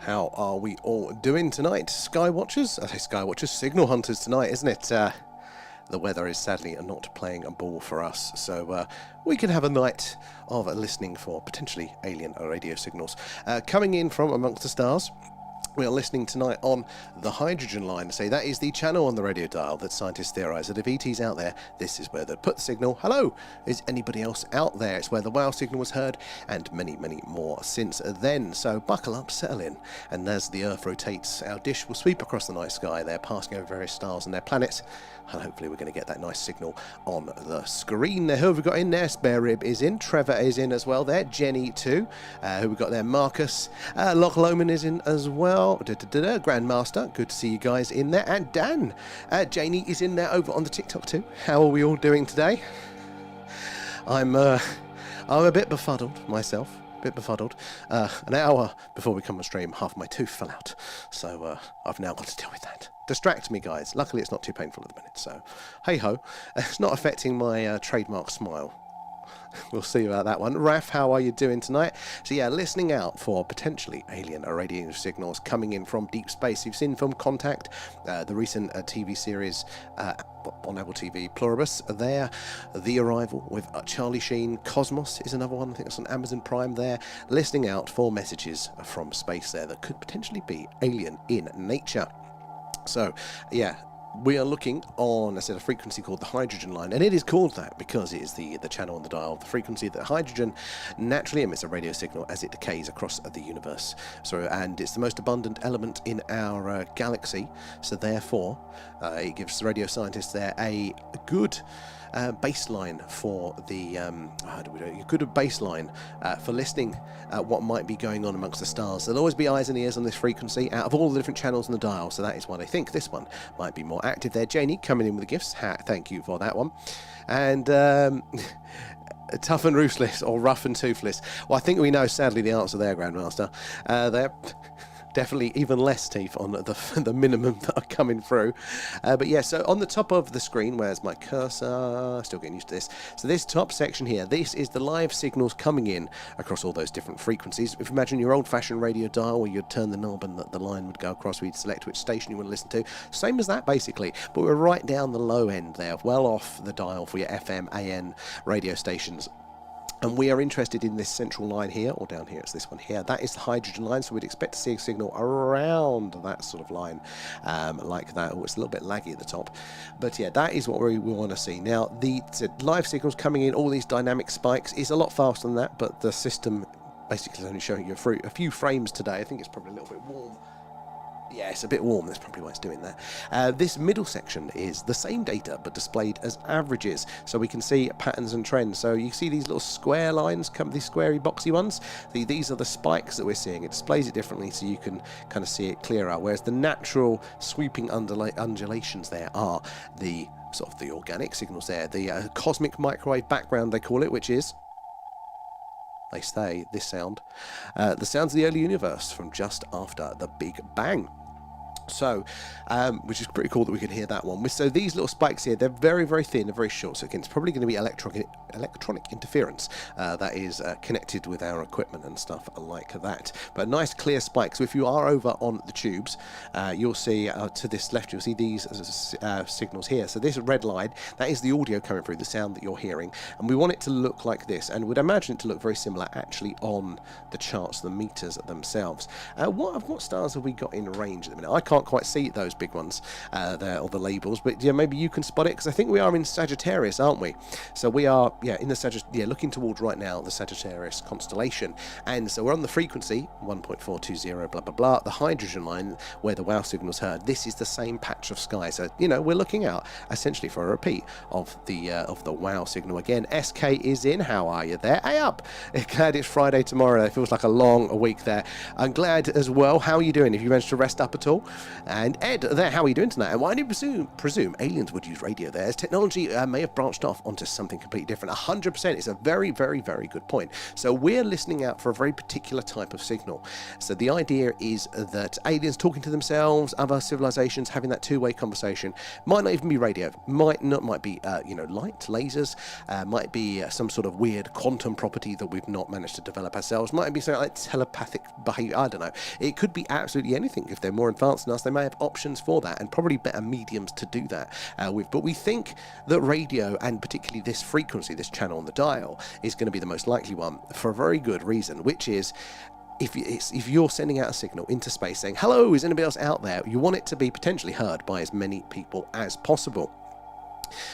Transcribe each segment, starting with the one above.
How are we all doing tonight? Skywatchers? I say Skywatchers, signal hunters tonight, isn't it? The weather is sadly not playing a ball for us, so we can have a night of listening for potentially alien radio signals. Coming in from amongst the stars, we are listening tonight on the hydrogen line. Say that is the channel on the radio dial that scientists theorise that if ET's out there, this is where they'd put the signal. Hello, is anybody else out there? It's where the WOW signal was heard, and many, many more since then. So buckle up, settle in, and as the Earth rotates, our dish will sweep across the night sky. They're passing over various stars and their planets, and hopefully we're going to get that nice signal on the screen. Who have we got in there? Spare Rib is in, Trevor is in as well there, Jenny too. Who we got there? Marcus, Loch Lomond is in as well. Grandmaster, good to see you guys in there, and Dan, Janie is in there over on the TikTok too. How are we all doing today? I'm a bit befuddled myself. An hour before we come on stream, half my tooth fell out, so I've now got to deal with that. Distract me, guys. Luckily, it's not too painful at the minute, so hey ho. It's not affecting my trademark smile. We'll see about that one. Raf, how are you doing tonight? So yeah, listening out for potentially alien radio signals coming in from deep space. You've seen Film Contact, the recent TV series on Apple TV, Pluribus there, The Arrival with Charlie Sheen, Cosmos is another one, I think it's on Amazon Prime there, listening out for messages from space there that could potentially be alien in nature. So yeah, we are looking on a frequency called the hydrogen line, and it is called that because it is the channel on the dial, the frequency that hydrogen naturally emits a radio signal as it decays across the universe. And it's the most abundant element in our galaxy, so therefore it gives radio scientists there a good baseline for the for listening at what might be going on amongst the stars. There'll always be eyes and ears on this frequency out of all the different channels on the dial, so that is why they think this one might be more active there. Janie coming in with the gifts, thank you for that one. And tough and ruthless, or rough and toothless. Well, I think we know sadly the answer there, Grandmaster. They're definitely even less teeth on the minimum that are coming through. But yeah, so on the top of the screen, where's my cursor? Still getting used to this. So this top section here, this is the live signals coming in across all those different frequencies. If you imagine your old-fashioned radio dial where you'd turn the knob and the line would go across, we'd select which station you want to listen to. Same as that, basically. But we're right down the low end there, well off the dial for your FM, AM radio stations. And we are interested in this central line here, or down here, it's this one here. That is the hydrogen line, so we'd expect to see a signal around that sort of line, like that. Oh, it's a little bit laggy at the top. But yeah, that is what we want to see. Now, the live signals coming in, all these dynamic spikes, is a lot faster than that, but the system basically is only showing you a few frames today. I think it's probably a little bit warm. Yeah, it's a bit warm, that's probably why it's doing that. This middle section is the same data, but displayed as averages, so we can see patterns and trends. So you see these little square lines, these squarey boxy ones, these are the spikes that we're seeing. It displays it differently so you can kind of see it clearer, whereas the natural sweeping undulations there are the sort of the organic signals there, the cosmic microwave background they call it, which is, they say, this sound, the sounds of the early universe from just after the Big Bang. So, which is pretty cool that we can hear that one. So these little spikes here, they're very, very thin and very short. So again, it's probably going to be electronic interference that is connected with our equipment and stuff like that. But nice clear spikes. So if you are over on the tubes, you'll see to this left, you'll see these signals here. So this red line, that is the audio coming through, the sound that you're hearing. And we want it to look like this. And we'd imagine it to look very similar actually on the charts, the meters themselves. What stars have we got in range at the minute? I can't quite see those big ones there, or the labels, but yeah, maybe you can spot it, because I think we are in Sagittarius, aren't we? So we are, yeah, in the looking towards right now the Sagittarius constellation, and so we're on the frequency 1.420 blah blah blah, the hydrogen line where the WOW signal's heard. This is the same patch of sky, so you know we're looking out essentially for a repeat of the WOW signal again. SK is in. How are you there? Hey up! Glad it's Friday tomorrow. It feels like a long week there. I'm glad as well. How are you doing? Have you managed to rest up at all? And Ed, there, how are you doing tonight? And why do you presume aliens would use radio there, as technology may have branched off onto something completely different? 100%. It's a very, very, very good point. So we're listening out for a very particular type of signal. So the idea is that aliens talking to themselves, other civilizations having that two-way conversation, might not even be radio, might be light, lasers, might be some sort of weird quantum property that we've not managed to develop ourselves, might be something like telepathic behavior, I don't know. It could be absolutely anything. If they're more advanced than us, they may have options for that, and probably better mediums to do that with. But we think that radio, and particularly this frequency, this channel on the dial, is going to be the most likely one for a very good reason, which is if you're sending out a signal into space saying, hello, is anybody else out there? You want it to be potentially heard by as many people as possible.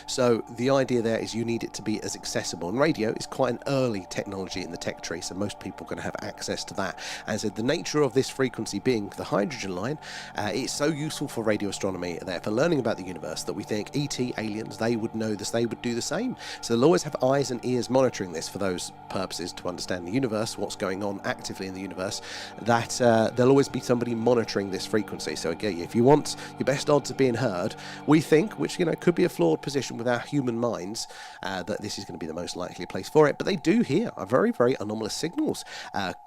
So the idea there is you need it to be as accessible, and radio is quite an early technology in the tech tree, so most people are going to have access to that. And so the nature of this frequency being the hydrogen line, it's so useful for radio astronomy there, for learning about the universe, that we think ET, aliens, they would know this, they would do the same. So they'll always have eyes and ears monitoring this for those purposes, to understand the universe, what's going on actively in the universe, that there'll always be somebody monitoring this frequency. So again, if you want your best odds of being heard, we think, which could be a flawed position with our human minds, that this is going to be the most likely place for it. But they do hear a very, very anomalous signals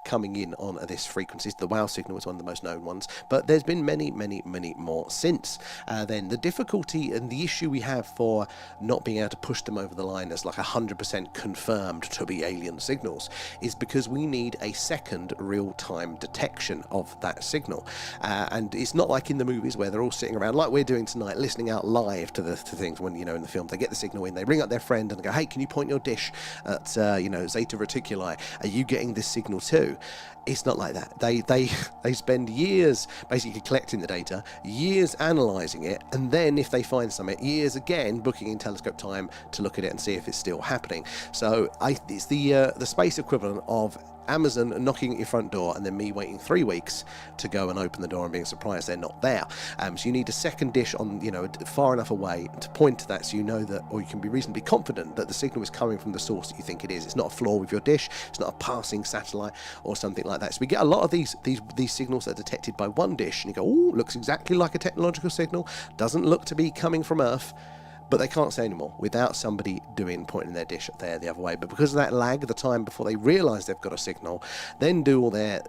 coming in on this frequency. The WOW signal is one of the most known ones, but there's been many, many, many more since then. The difficulty and the issue we have for not being able to push them over the line as like 100% confirmed to be alien signals is because we need a second real-time detection of that signal, and it's not like in the movies where they're all sitting around like we're doing tonight, listening out live to things. When in the film they get the signal in, they ring up their friend and they go, hey, can you point your dish at Zeta Reticuli, are you getting this signal too? It's not like that. They spend years basically collecting the data, years analysing it, and then if they find something, years again booking in telescope time to look at it and see if it's still happening. So it's the space equivalent of Amazon knocking at your front door and then me waiting 3 weeks to go and open the door and being surprised they're not there. So you need a second dish on, far enough away to point to that, so you know that, or you can be reasonably confident that the signal is coming from the source that you think it is. It's not a flaw with your dish, it's not a passing satellite or something like that. So we get a lot of these signals that are detected by one dish, and you go, oh, looks exactly like a technological signal, doesn't look to be coming from Earth. But they can't say anymore without somebody pointing their dish there the other way. But because of that lag, the time before they realise they've got a signal, then do all their,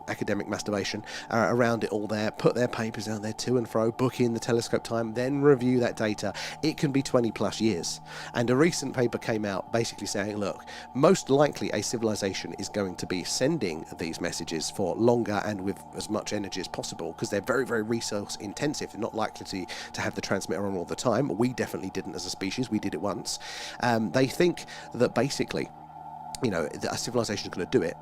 academic masturbation around it all there, put their papers down there to and fro, book in the telescope time, then review that data, it can be 20 plus years. And a recent paper came out basically saying, look, most likely a civilization is going to be sending these messages for longer and with as much energy as possible, because they're very, very resource intensive. They're not likely to have the transmitter on all the time. We definitely didn't as a species. We did it once. They think that basically, a civilization is going to do it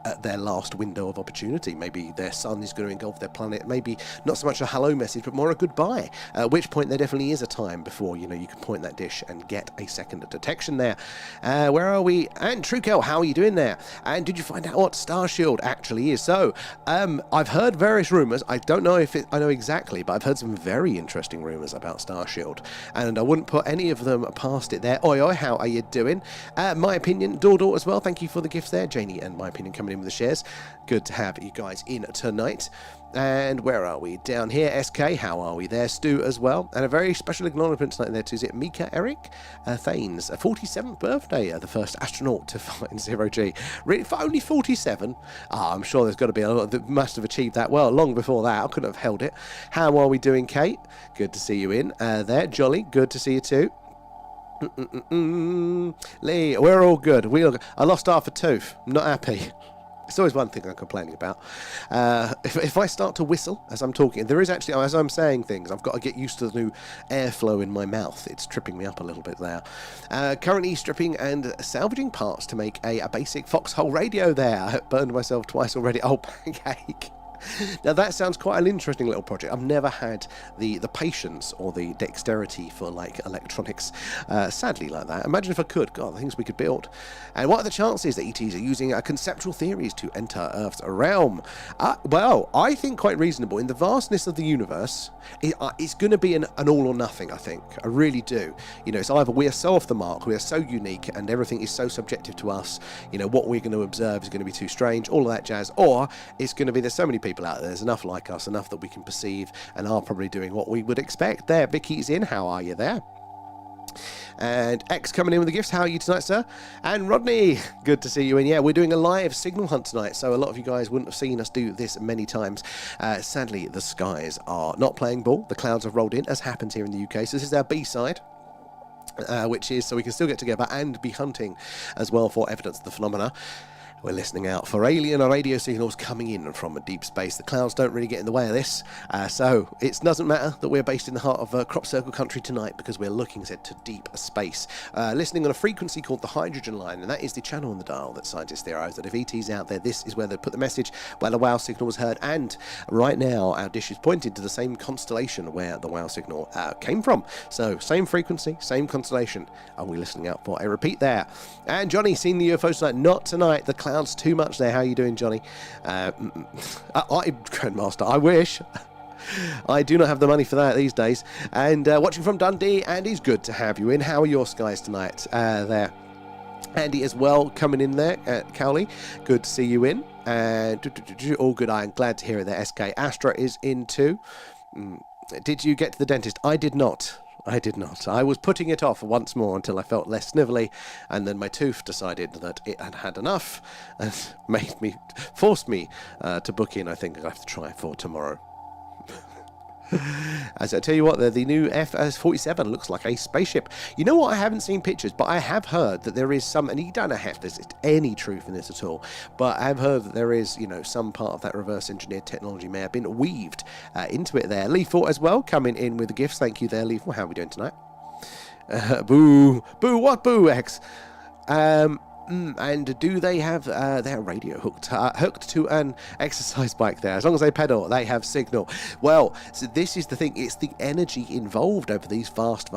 at their last window of opportunity. Maybe their sun is going to engulf their planet, maybe not so much a hello message but more a goodbye, at which point there definitely is a time before you can point that dish and get a second detection there. Where are we? And Trukel, how are you doing there? And did you find out what Starshield actually is? So I've heard various rumours. I don't know if I know exactly, but I've heard some very interesting rumours about Starshield, and I wouldn't put any of them past it there. Oi, how are you doing? My opinion, Dordor as well, thank you for the gifts there. Janie and my opinion coming in with the shares. Good to have you guys in tonight. And where are we? Down here, SK, how are we there? Stu as well. And a very special acknowledgement tonight there to, is it Mika Eric Thanes, a 47th birthday, the first astronaut to find 0G. Really, for only 47? I'm sure there's got to be a lot that must have achieved that well long before that. I couldn't have held it. How are we doing, Kate? Good to see you in there. Jolly, good to see you too. Lee, we're all good. I lost half a tooth. Not happy. It's always one thing I'm complaining about. If I start to whistle as I'm talking, there is actually, as I'm saying things, I've got to get used to the new airflow in my mouth. It's tripping me up a little bit there. Currently stripping and salvaging parts to make a basic foxhole radio there. I burned myself twice already. Oh, pancake. Now that sounds quite an interesting little project. I've never had the patience or the dexterity for like electronics, sadly, like that. Imagine if I could. God, the things we could build. And what are the chances that ETs are using conceptual theories to enter Earth's realm? Well, I think quite reasonable. In the vastness of the universe, it's going to be an all or nothing, I think. I really do. It's either we are so off the mark, we are so unique, and everything is so subjective to us, what we're going to observe is going to be too strange, all of that jazz, or it's going to be there's so many people out there, there's enough like us, enough that we can perceive and are probably doing what we would expect. There, Vicky's in. How are you there? And X coming in with the gifts. How are you tonight, sir? And Rodney, good to see you in. Yeah, we're doing a live signal hunt tonight, so a lot of you guys wouldn't have seen us do this many times. Sadly, the skies are not playing ball. The clouds have rolled in, as happens here in the UK. So this is our B-side. Which is so we can still get together and be hunting as well for evidence of the phenomena. We're listening out for alien or radio signals coming in from a deep space. The clouds don't really get in the way of this, so it doesn't matter that we're based in the heart of crop circle country tonight, because we're looking to deep space, listening on a frequency called the hydrogen line, and that is the channel on the dial that scientists theorise that if ET's out there, this is where they put the message where the WOW signal was heard. And right now our dish is pointed to the same constellation where the WOW signal came from. So same frequency, same constellation. Are we listening out for a repeat there? And Johnny, seen the UFOs tonight? Not tonight. The clouds too much there. How are you doing, Johnny? Grandmaster, I wish. I do not have the money for that these days. And watching from Dundee, Andy's good to have you in. How are your skies tonight? There. Andy as well coming in there. Cowley, good to see you in. And all good. I'm glad to hear it there. SK Astra is in too. Did you get to the dentist? I did not. I was putting it off once more until I felt less snivelly, and then my tooth decided that it had had enough and forced me to book in. I think I have to try for tomorrow. As I tell you what, the new F-47 looks like a spaceship. You know what? I haven't seen pictures, but I have heard that there is some, and you don't know if there's any truth in this at all, but I have heard that there is, some part of that reverse engineered technology may have been weaved into it there. Lethal as well, coming in with the gifts. Thank you there, Lethal. How are we doing tonight? Boo. Boo, what boo, X? And do they have their radio hooked to an exercise bike there? As long as they pedal, they have signal. Well, so this is the thing. It's the energy involved over these vast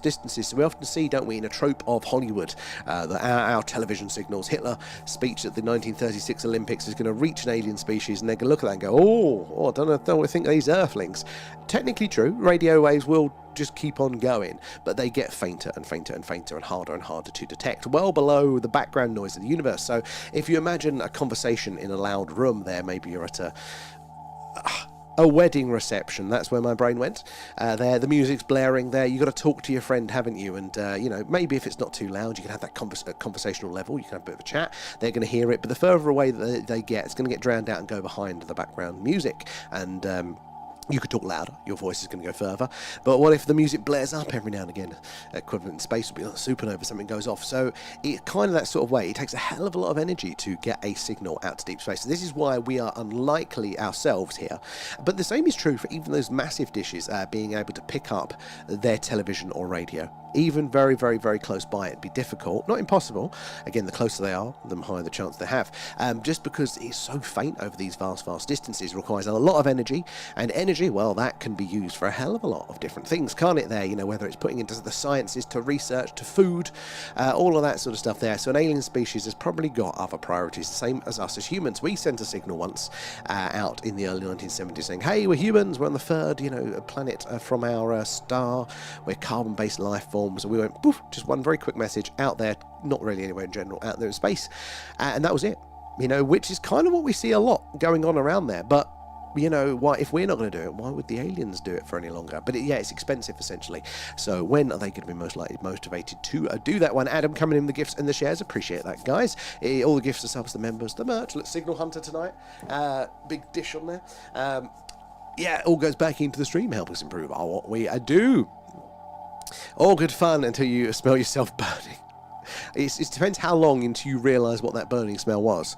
distances. So we often see, don't we, in a trope of Hollywood, that our television signals, Hitler's speech at the 1936 Olympics is going to reach an alien species, and they're going to look at that and go, oh, don't think of these Earthlings. Technically true. Radio waves will just keep on going, but they get fainter and fainter and fainter and harder to detect, well below the background noise of the universe. So if you imagine a conversation in a loud room there, maybe you're at a wedding reception, that's where my brain went. There, the music's blaring there, you've got to talk to your friend, haven't you? And maybe if it's not too loud, you can have that conversational level, you can have a bit of a chat, they're going to hear it, but the further away that they get, it's going to get drowned out and go behind the background music. And you could talk louder, your voice is going to go further. But what if the music blares up every now and again? Equivalent in space would be like a supernova, something goes off. So it's kind of that sort of way. It takes a hell of a lot of energy to get a signal out to deep space. So this is why we are unlikely ourselves here. But the same is true for even those massive dishes being able to pick up their television or radio. Even very, very, very close by, it'd be difficult. Not impossible. Again, the closer they are, the higher the chance they have. Just because it's so faint over these vast distances, requires a lot of energy. And energy, well, that can be used for a hell of a lot of different things, can't it there? Whether it's putting into the sciences, to research, to food, all of that sort of stuff there. So an alien species has probably got other priorities, the same as us as humans. We sent a signal once out in the early 1970s saying, hey, we're humans, we're on the third, planet from our star. We're carbon-based life forms. And we went, poof, just one very quick message out there, not really anywhere in general, out there in space. And that was it, which is kind of what we see a lot going on around there. But, why, if we're not going to do it, why would the aliens do it for any longer? But it's expensive, essentially. So when are they going to be most likely motivated to do that one? Adam coming in with the gifts and the shares. Appreciate that, guys. All the gifts, the subs, the members, the merch. Let's Signal Hunter tonight. Big dish on there. It all goes back into the stream, help us improve what we do. All good fun until you smell yourself burning. It depends how long until you realise what that burning smell was.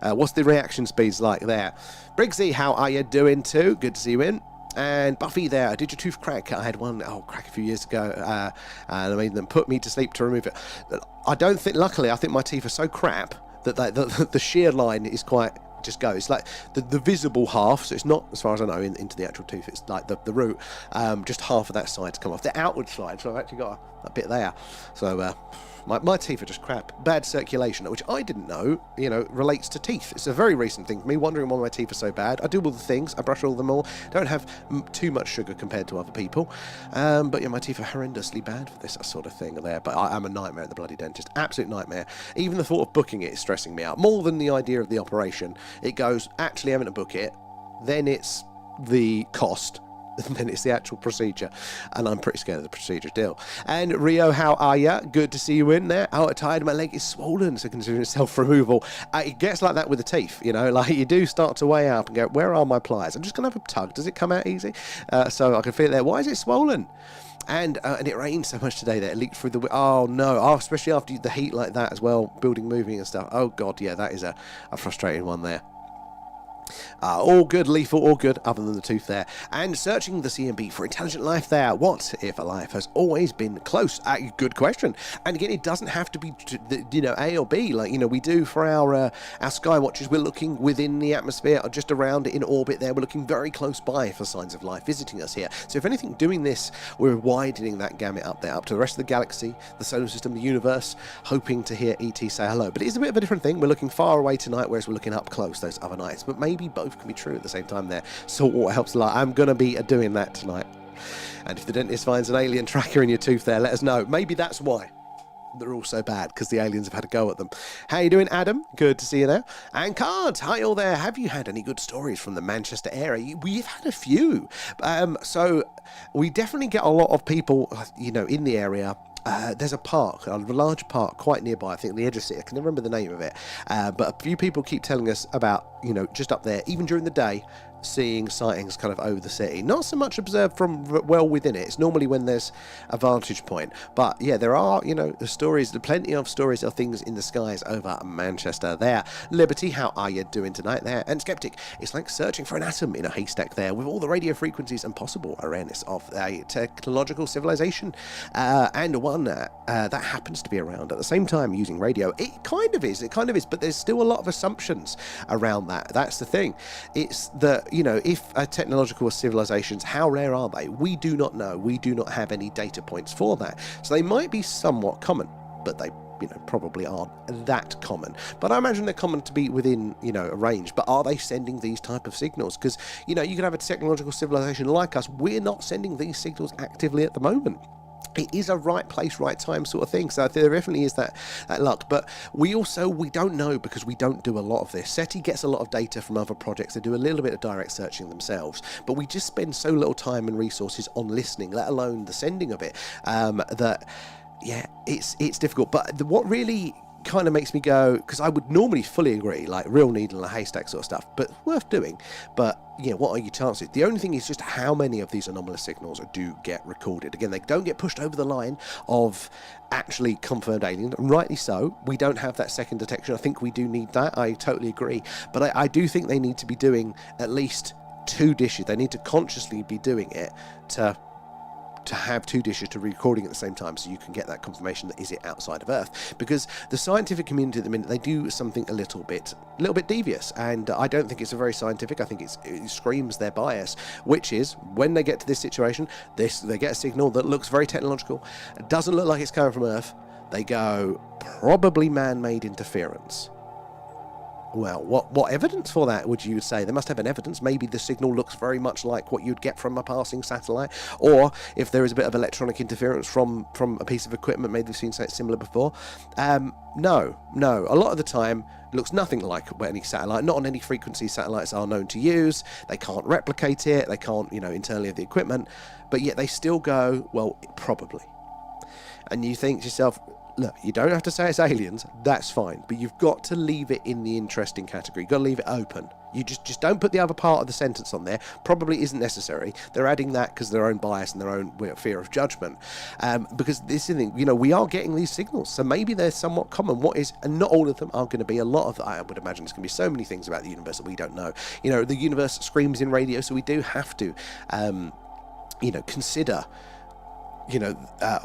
What's the reaction speeds like there? Briggsy, how are you doing too? Good to see you in. And Buffy there, did your tooth crack? I had one crack a few years ago, and I made them put me to sleep to remove it. Luckily, I think my teeth are so crap that the shear line is quite, just goes like the visible half, so it's not, as far as I know, into the actual tooth, it's like the root, just half of that side to come off, the outward side, so I've actually got a bit there. So my teeth are just crap. Bad circulation, which I didn't know, relates to teeth. It's a very recent thing for me, wondering why my teeth are so bad. I do all the things, I brush all of them all, don't have too much sugar compared to other people, but my teeth are horrendously bad for this sort of thing there. But I'm a nightmare at the bloody dentist, absolute nightmare. Even the thought of booking it is stressing me out, more than the idea of the operation. It goes, actually having to book it, then it's the cost, than it's the actual procedure, and I'm pretty scared of the procedure still. And Rio, how are ya? Good to see you in there. Oh, I'm tired, my leg is swollen, so considering self-removal. It gets like that with the teeth, you know, like you do start to weigh up and go, where are my pliers? I'm just going to have a tug. Does it come out easy? So I can feel it there. Why is it swollen? And it rained so much today that it leaked through the... Oh, no. Oh, especially after the heat like that as well, building moving and stuff. Oh, God, yeah, that is a frustrating one there. All good, lethal, all good, other than the tooth there. And searching the CMB for intelligent life there. What if a life has always been close? Good question. And again, it doesn't have to be, you know, A or B. Like, you know, we do for our sky watches. We're looking within the atmosphere, or just around it in orbit there. We're looking very close by for signs of life visiting us here. So if anything, doing this, we're widening that gamut up there, up to the rest of the galaxy, the solar system, the universe, hoping to hear ET say hello. But it is a bit of a different thing. We're looking far away tonight, whereas we're looking up close those other nights. But maybe both can be true at the same time there. Saltwater helps a lot. I'm going to be doing that tonight. And if the dentist finds an alien tracker in your tooth there, let us know. Maybe that's why they're all so bad, because the aliens have had a go at them. How you doing, Adam? Good to see you there. And Cards, hi all there. Have you had any good stories from the Manchester area? We've had a few. So we definitely get a lot of people, you know, in the area. There's a park, a large park quite nearby, I think, on the edge of city. I can never remember the name of it. But a few people keep telling us about, you know, just up there, even during the day, seeing sightings kind of over the city. Not so much observed from well within it. It's normally when there's a vantage point. But yeah, there are, you know, the stories, plenty of stories of things in the skies over Manchester there. Liberty, how are you doing tonight there? And Skeptic, it's like searching for an atom in a haystack there, with all the radio frequencies and possible awareness of a technological civilization. And one that happens to be around at the same time using radio. It kind of is, but there's still a lot of assumptions around that. That's the thing. It's that, you know, if technological civilizations, how rare are they? We do not know. We do not have any data points for that. So they might be somewhat common, but they, you know, probably aren't that common. But I imagine they're common to be within, you know, a range. But are they sending these type of signals? Because, you know, you could have a technological civilization like us. We're not sending these signals actively at the moment. It is a right place, right time sort of thing. So there definitely is that luck. But we don't know, because we don't do a lot of this. SETI gets a lot of data from other projects. They do a little bit of direct searching themselves. But we just spend so little time and resources on listening, let alone the sending of it, that, yeah, it's difficult. But what really kind of makes me go, because I would normally fully agree, like real needle in a haystack sort of stuff, but worth doing. But you know, what are your chances? The only thing is just how many of these anomalous signals do get recorded. Again, they don't get pushed over the line of actually confirmed alien, and rightly so. We don't have that second detection. I think we do need that. I totally agree. But I do think they need to be doing at least 2 dishes. They need to consciously be doing it to have 2 dishes to recording at the same time, so you can get that confirmation that is it outside of Earth. Because the scientific community at the minute, they do something a little bit devious, and I don't think it's a very scientific. I think it screams their bias, which is when they get to this situation, they get a signal that looks very technological, it doesn't look like it's coming from Earth. They go, probably man-made interference. Well, what evidence for that would you say? They must have an evidence. Maybe the signal looks very much like what you'd get from a passing satellite, or if there is a bit of electronic interference from a piece of equipment, maybe they've seen something similar before. No. A lot of the time, it looks nothing like any satellite. Not on any frequency satellites are known to use. They can't replicate it. They can't, you know, internally of the equipment, but yet they still go, well, probably. And you think to yourself, look, you don't have to say it's aliens, that's fine, but you've got to leave it in the interesting category. You've got to leave it open. You just don't put the other part of the sentence on there. Probably isn't necessary. They're adding that because of their own bias and their own fear of judgment. Because this is the thing, you know, we are getting these signals, so maybe they're somewhat common. And not all of them are going to be. A lot of, I would imagine, there's going to be so many things about the universe that we don't know. You know, the universe screams in radio, so we do have to, you know, consider, you know,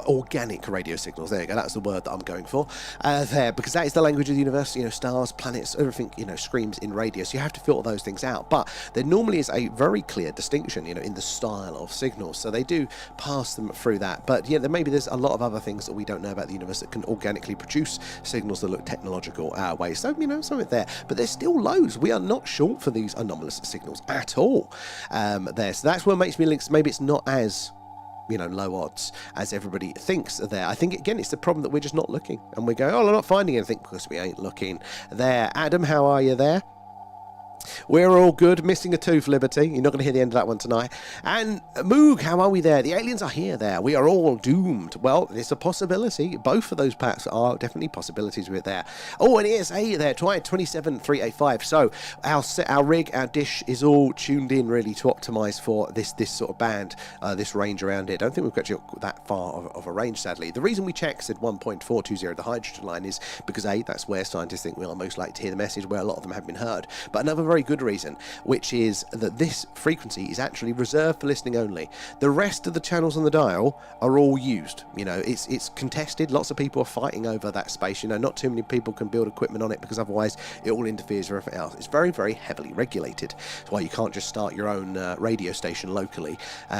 organic radio signals. There you go, that's the word that I'm going for there, because that is the language of the universe. You know, stars, planets, everything, you know, screams in radio, so you have to filter those things out. But there normally is a very clear distinction, you know, in the style of signals, so they do pass them through that. But yeah, there's a lot of other things that we don't know about the universe that can organically produce signals that look technological our way. So, you know, something there, but there's still loads. We are not short for these anomalous signals at all there. So that's what makes me think maybe it's not as, you know, low odds as everybody thinks are there. I think, again, it's the problem that we're just not looking, and we go, oh, I'm not finding anything because we ain't looking there. Adam, how are you there? We're all good. Missing a tooth, Liberty. You're not going to hear the end of that one tonight. And Moog, how are we there? The aliens are here there. We are all doomed. Well, it's a possibility. Both of those packs are definitely possibilities with it there. Oh, and ESA there. Try 27385. So our rig, our dish is all tuned in really to optimize for this sort of band, this range around it. I don't think we've actually got that far of a range, sadly. The reason we check said 1.420, the hydrogen line, is because A, that's where scientists think we are most likely to hear the message, where a lot of them have been heard. But another very good reason, which is that this frequency is actually reserved for listening only. The rest of the channels on the dial are all used. You know, it's contested. Lots of people are fighting over that space. You know, not too many people can build equipment on it because otherwise it all interferes with everything else. It's very, very heavily regulated. That's why you can't just start your own radio station locally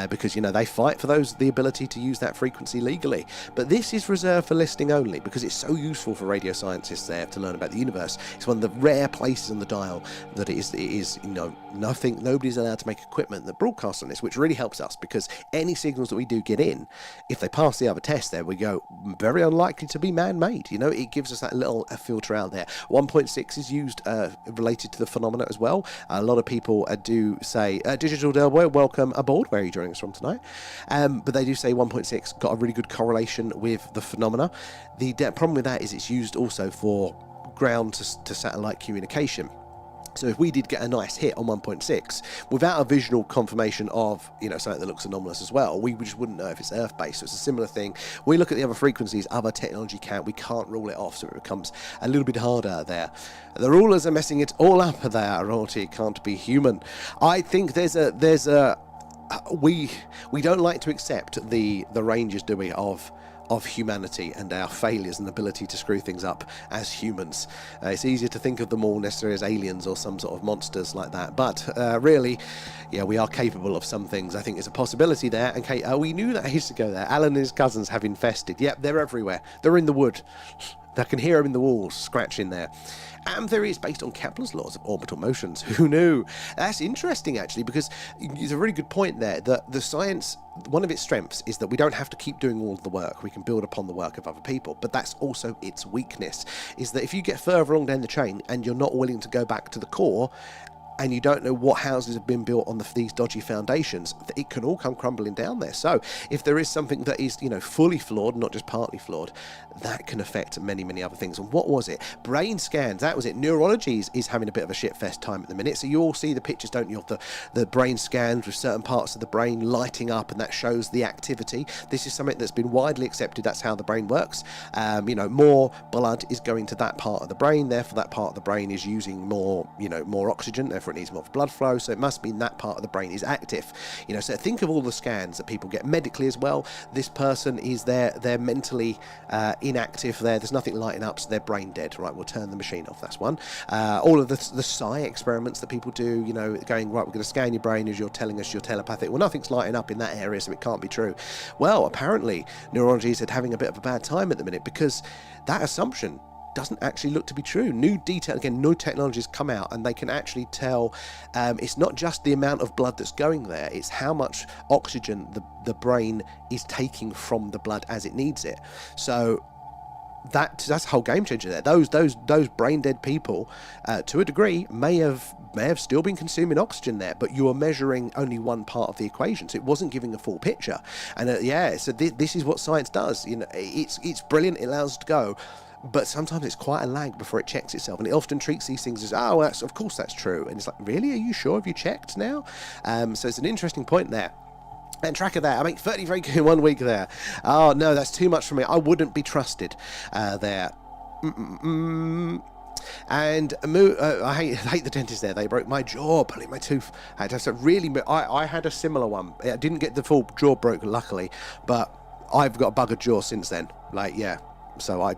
because, you know, they fight for the ability to use that frequency legally. But this is reserved for listening only because it's so useful for radio scientists there to learn about the universe. It's one of the rare places on the dial that it is, you know, nobody's allowed to make equipment that broadcasts on this, which really helps us because any signals that we do get in, if they pass the other test, there we go, very unlikely to be man-made. You know, it gives us that little filter out there. 1.6 is used related to the phenomena as well. A lot of people do say, Digital Delboy, welcome aboard. Where are you joining us from tonight? But they do say 1.6 got a really good correlation with the phenomena. The problem with that is it's used also for ground to satellite communication. So if we did get a nice hit on 1.6 without a visual confirmation of, you know, something that looks anomalous as well, we just wouldn't know if it's Earth-based. So it's a similar thing. We look at the other frequencies, other technology we can't rule it off, so it becomes a little bit harder there. The rulers are messing it all up there. Royalty can't be human. I think we don't like to accept the ranges, do we, of humanity and our failures and ability to screw things up as humans. It's easier to think of them all necessarily as aliens or some sort of monsters like that, but really, yeah, we are capable of some things. I think there's a possibility there, and Kate, we knew that ages ago there. Alan and his cousins have infested. Yep, they're everywhere. They're in the wood. I can hear them in the walls, scratching there. AM theory is based on Kepler's laws of orbital motions. Who knew? That's interesting, actually, because it's a really good point there, that the science, one of its strengths is that we don't have to keep doing all of the work. We can build upon the work of other people, but that's also its weakness, is that if you get further along down the chain and you're not willing to go back to the core, and you don't know what houses have been built on these dodgy foundations, it can all come crumbling down there. So if there is something that is, you know, fully flawed, not just partly flawed, that can affect many, many other things. And what was it? Brain scans, that was it. Neurology is having a bit of a shitfest time at the minute. So you all see the pictures, don't you, of the brain scans with certain parts of the brain lighting up, and that shows the activity. This is something that's been widely accepted. That's how the brain works. You know, more blood is going to that part of the brain, therefore that part of the brain is using more, you know, more oxygen, therefore it needs more blood flow, so it must mean that part of the brain is active. You know, so think of all the scans that people get medically as well. This person is they're mentally inactive there's nothing lighting up, so they're brain dead. Right, we'll turn the machine off. That's one. All of the psi experiments that people do, you know, going, right, we're going to scan your brain as you're telling us you're telepathic. Well, nothing's lighting up in that area, so it can't be true. Well, apparently neurology is having a bit of a bad time at the minute because that assumption doesn't actually look to be true. New technologies come out and they can actually tell it's not just the amount of blood that's going there, it's how much oxygen the brain is taking from the blood as it needs it. So that's a whole game changer there. Those brain dead people to a degree may have still been consuming oxygen there, but you are measuring only one part of the equation, so it wasn't giving a full picture. And so this is what science does. You know, it's brilliant, it allows us to go, but sometimes it's quite a lag before it checks itself, and it often treats these things as, oh, of course that's true, and it's like, really, are you sure? Have you checked now? So it's an interesting point there. And tracker there, I make 30 very good in 1 week there. Oh no, that's too much for me. I wouldn't be trusted there. And I hate the dentist there. They broke my jaw, pulling my tooth. I had to I had a similar one. I didn't get the full jaw broke, luckily, but I've got a buggered jaw since then. Like, yeah. So I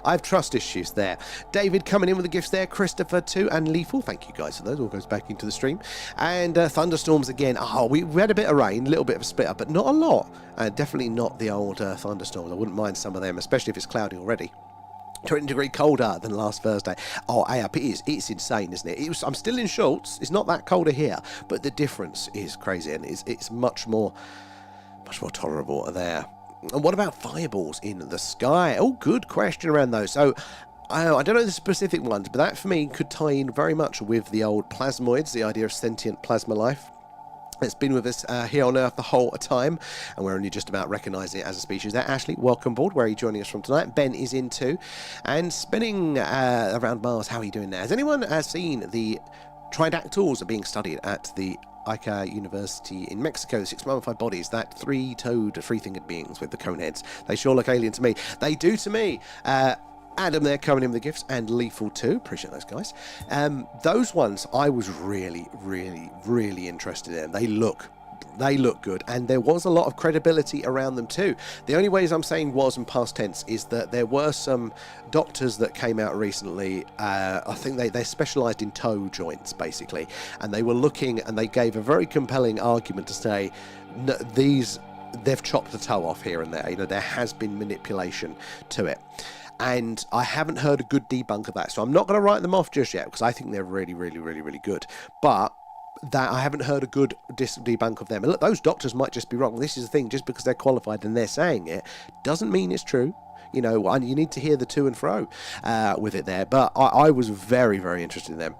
have trust issues there. David coming in with the gifts there. Christopher too, and Lethal. Thank you guys for those. All goes back into the stream. And thunderstorms again. Oh, we had a bit of rain, a little bit of a split up, but not a lot. Definitely not the old thunderstorms. I wouldn't mind some of them, especially if it's cloudy already. 20 degrees colder than last Thursday. Oh, ARP it's insane, isn't it? I'm still in shorts. It's not that colder here, but the difference is crazy, and it's much more tolerable there. And what about fireballs in the sky? Oh, good question around those. So I don't know the specific ones, but that for me could tie in very much with the old plasmoids, the idea of sentient plasma life. It's been with us here on Earth the whole time, and we're only just about recognising it as a species there. Ashley, welcome aboard. Where are you joining us from tonight? Ben is in too. And spinning around Mars, how are you doing there? Has anyone seen the tridactyls are being studied at the Ica University in Mexico, the 6 mummified bodies, that three-toed, three-fingered beings with the cone heads? They sure look alien to me. They do to me. Adam there coming in with the gifts, and Lethal too. Appreciate those guys. Those ones I was really interested in. They look good, and there was a lot of credibility around them too. The only ways I'm saying was in past tense is that there were some doctors that came out recently. I think they specialised in toe joints basically, and they were looking, and they gave a very compelling argument to say they've chopped the toe off here and there. You know, there has been manipulation to it. And I haven't heard a good debunk of that, so I'm not going to write them off just yet, because I think they're really good. But that I haven't heard a good debunk of them. And look, those doctors might just be wrong. This is the thing, just because they're qualified and they're saying it, doesn't mean it's true. You know, and you need to hear the to and fro with it there. But I was very interested in them.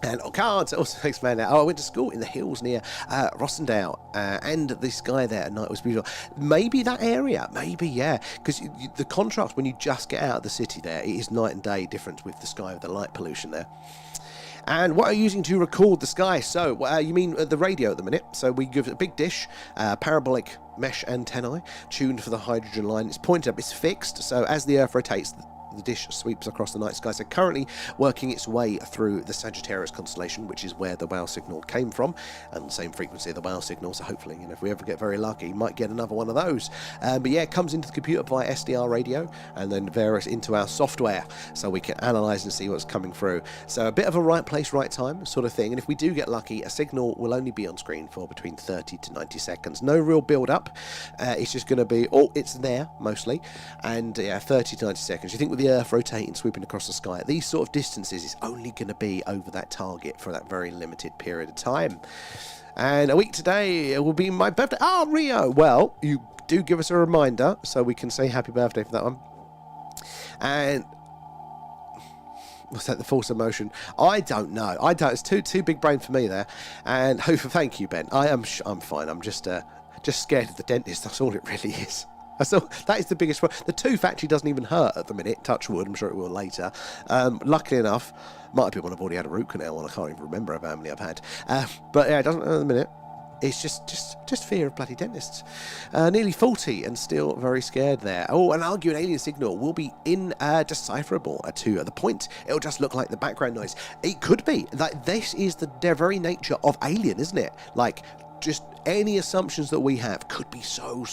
And cards also explain that. I went to school in the hills near Rossendale, and the sky there at night was beautiful. Maybe that area, maybe, yeah, because the contrast when you just get out of the city there, it is night and day difference with the sky, with the light pollution there. And what are you using to record the sky? So, you mean the radio at the minute? So we give it a big dish, parabolic mesh antennae, tuned for the hydrogen line. It's pointed up, it's fixed, so as the Earth rotates, the dish sweeps across the night sky. So currently working its way through the Sagittarius constellation, which is where the whale signal came from, and the same frequency of the whale signal. So hopefully, you know, if we ever get very lucky, you might get another one of those. But yeah, it comes into the computer via SDR radio, and then various into our software, so we can analyze and see what's coming through. So a bit of a right place, right time sort of thing. And if we do get lucky, a signal will only be on screen for between 30 to 90 seconds. No real build up. It's just going to be, it's there mostly, and yeah, 30 to 90 seconds. You think with the Earth rotating, sweeping across the sky at these sort of distances, it's only going to be over that target for that very limited period of time. And a week today, it will be my birthday. Oh, Rio! Well, you do give us a reminder, so we can say happy birthday for that one. And was that the false emotion? I don't know. It's too big brain for me there. And thank you, Ben. I'm fine. I'm just scared of the dentist. That's all it really is. So that is the biggest one. The tooth actually doesn't even hurt at the minute. Touch wood. I'm sure it will later. Luckily enough, might be one I've already had a root canal on. I can't even remember how many I've had. But yeah, it doesn't hurt at the minute. It's just fear of bloody dentists. Nearly 40 and still very scared there. Oh, an arguing alien signal will be indecipherable to the point. It'll just look like the background noise. It could be. Like, this is the very nature of alien, isn't it? Like, just any assumptions that we have could be so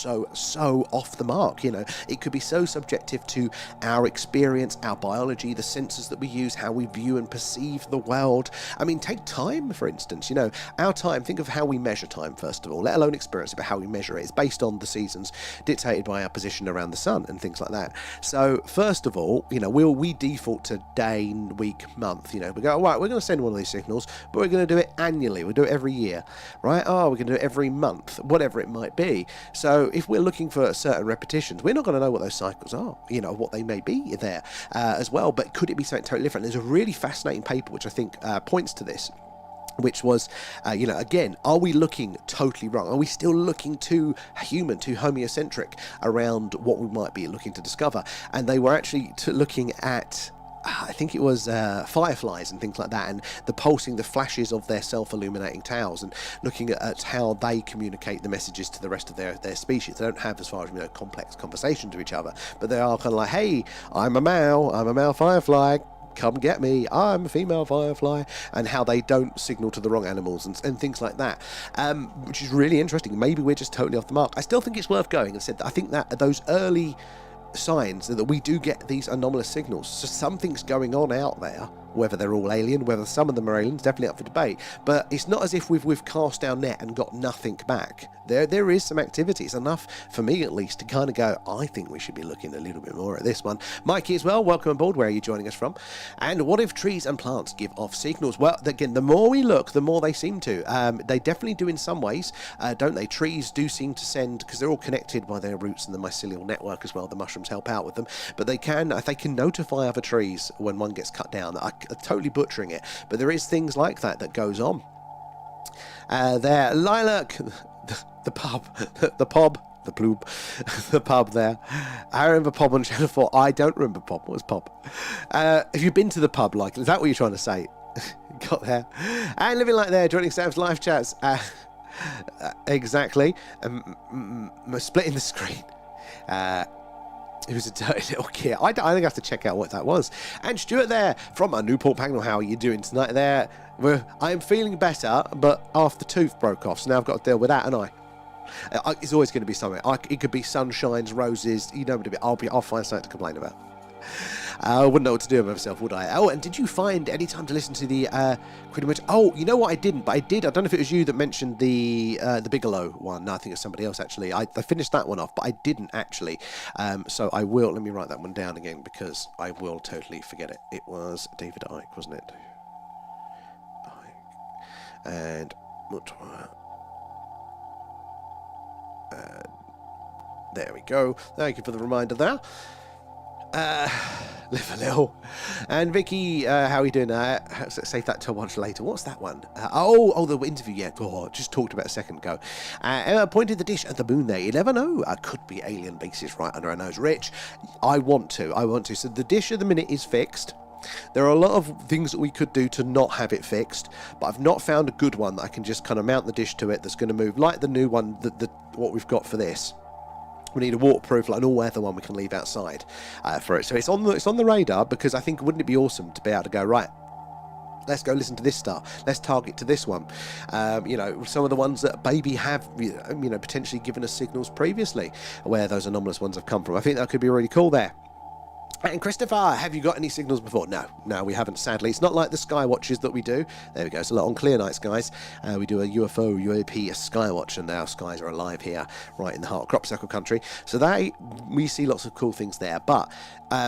off the mark. You know, it could be so subjective to our experience, our biology, the senses that we use, how we view and perceive the world. I mean, take time, for instance. You know, our time, think of how we measure time, first of all, let alone experience it, but how we measure it. It's based on the seasons dictated by our position around the sun and things like that. So first of all, you know, we default to day, week, month. You know, we go, all right, we're going to send one of these signals, but we're going to do it annually. We'll do it every year, right? Oh, we're going to do it every month, whatever it might be. So if we're looking for certain repetitions, we're not going to know what those cycles are, you know, what they may be there as well. But could it be something totally different? There's a really fascinating paper which I think points to this, which was, you know, again, are we looking totally wrong? Are we still looking too human, too homocentric around what we might be looking to discover? And they were actually looking at, I think it was fireflies and things like that, and the pulsing, the flashes of their self-illuminating tails, and looking at how they communicate the messages to the rest of their species. They don't have, as far as we know, complex conversations with each other, but they are kind of like, hey, I'm a male firefly, come get me, I'm a female firefly, and how they don't signal to the wrong animals and things like that, which is really interesting. Maybe we're just totally off the mark. I still think it's worth going, and said I think that those early signs that we do get these anomalous signals, so something's going on out there. Whether they're all alien, whether some of them are aliens, definitely up for debate. But it's not as if we've cast our net and got nothing back. There is some activity. It's enough for me, at least, to kind of go, I think we should be looking a little bit more at this one. Mikey as well, welcome aboard. Where are you joining us from? And what if trees and plants give off signals? Well, again, the more we look, the more they seem to. They definitely do in some ways, don't they? Trees do seem to send, because they're all connected by their roots and the mycelial network as well. The mushrooms help out with them. But they can notify other trees when one gets cut down. I'm totally butchering it. But there is things like that goes on. There, Lilac, the pub, the ploob, the pub there. I remember pub on Channel 4. I don't remember pub. What was pub? Have you been to the pub? Like, is that what you're trying to say? Got there. And Living Like There, joining Sam's live chats. Exactly. Splitting the screen. It was a dirty little kid. I think I have to check out what that was. And Stuart there from a Newport Pagnell. How are you doing tonight there? I'm feeling better, but half the tooth broke off, so now I've got to deal with that, and it's always going to be something. It could be sunshines, roses. You know what I mean? I'll find something to complain about. I wouldn't know what to do with myself, would I? Oh, and did you find any time to listen to the pretty much? Oh, you know what? I didn't, but I did. I don't know if it was you that mentioned the Bigelow one. No, I think it's somebody else actually. I finished that one off, but I didn't actually. So I will. Let me write that one down again because I will totally forget it. It was David Icke, wasn't it? Icke. And there we go. Thank you for the reminder there. Live a little. And Vicky, how are you doing? Save that to watch later. What's that one? The interview. Yeah, just talked about a second ago. Emma pointed the dish at the moon there. You never know. Could be alien bases right under our nose. Rich, I want to. So the dish at the minute is fixed. There are a lot of things that we could do to not have it fixed, but I've not found a good one that I can just kind of mount the dish to it that's going to move like the new one, what we've got for this. We need a waterproof, like an all-weather one we can leave outside for it. So it's on the radar, because I think, wouldn't it be awesome to be able to go, right, let's go listen to this star. Let's target to this one. Some of the ones that maybe have, potentially given us signals previously, where those anomalous ones have come from. I think that could be really cool there. And Christopher, have you got any signals before? No, we haven't, sadly. It's not like the sky watches that we do. There we go. It's a lot on clear nights, guys. We do a UFO, UAP, a sky watch, and our skies are alive here, right in the heart of crop circle country. So we see lots of cool things there. But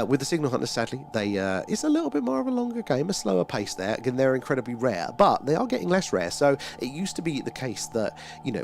with the signal hunters, sadly, it's a little bit more of a longer game, a slower pace there. Again, they're incredibly rare, but they are getting less rare. So it used to be the case that,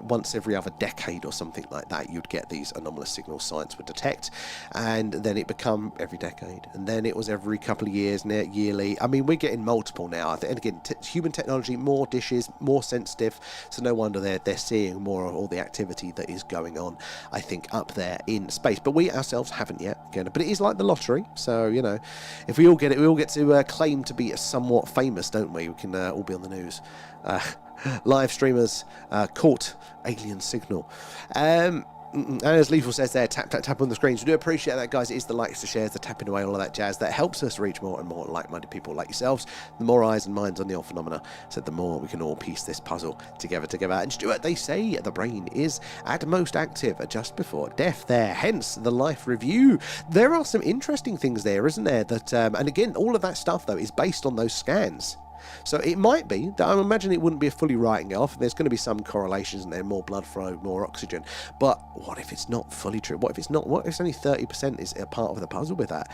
once every other decade or something like that, you'd get these anomalous signals science would detect, and then it become every decade. And then it was every couple of years, yearly. I mean, we're getting multiple now. And again, human technology, more dishes, more sensitive. So no wonder they're seeing more of all the activity that is going on, I think, up there in space. But we ourselves haven't yet. Again, but it is like the lottery. So, if we all get it, we all get to claim to be somewhat famous, don't we? We can all be on the news. Live streamers caught alien signal. And as Lethal says there, tap, tap, tap on the screens. We do appreciate that, guys. It is the likes, the shares, the tapping away, all of that jazz that helps us reach more and more like-minded people like yourselves. The more eyes and minds on the old phenomena, so the more we can all piece this puzzle together. And Stuart, they say the brain is at most active just before death there, hence the life review. There are some interesting things there, isn't there? That and again, all of that stuff, though, is based on those scans. So it might be that I imagine it wouldn't be fully writing it off. There's going to be some correlations in there, more blood flow, more oxygen. But what if it's not fully true? What if it's not? What if it's only 30% is a part of the puzzle with that?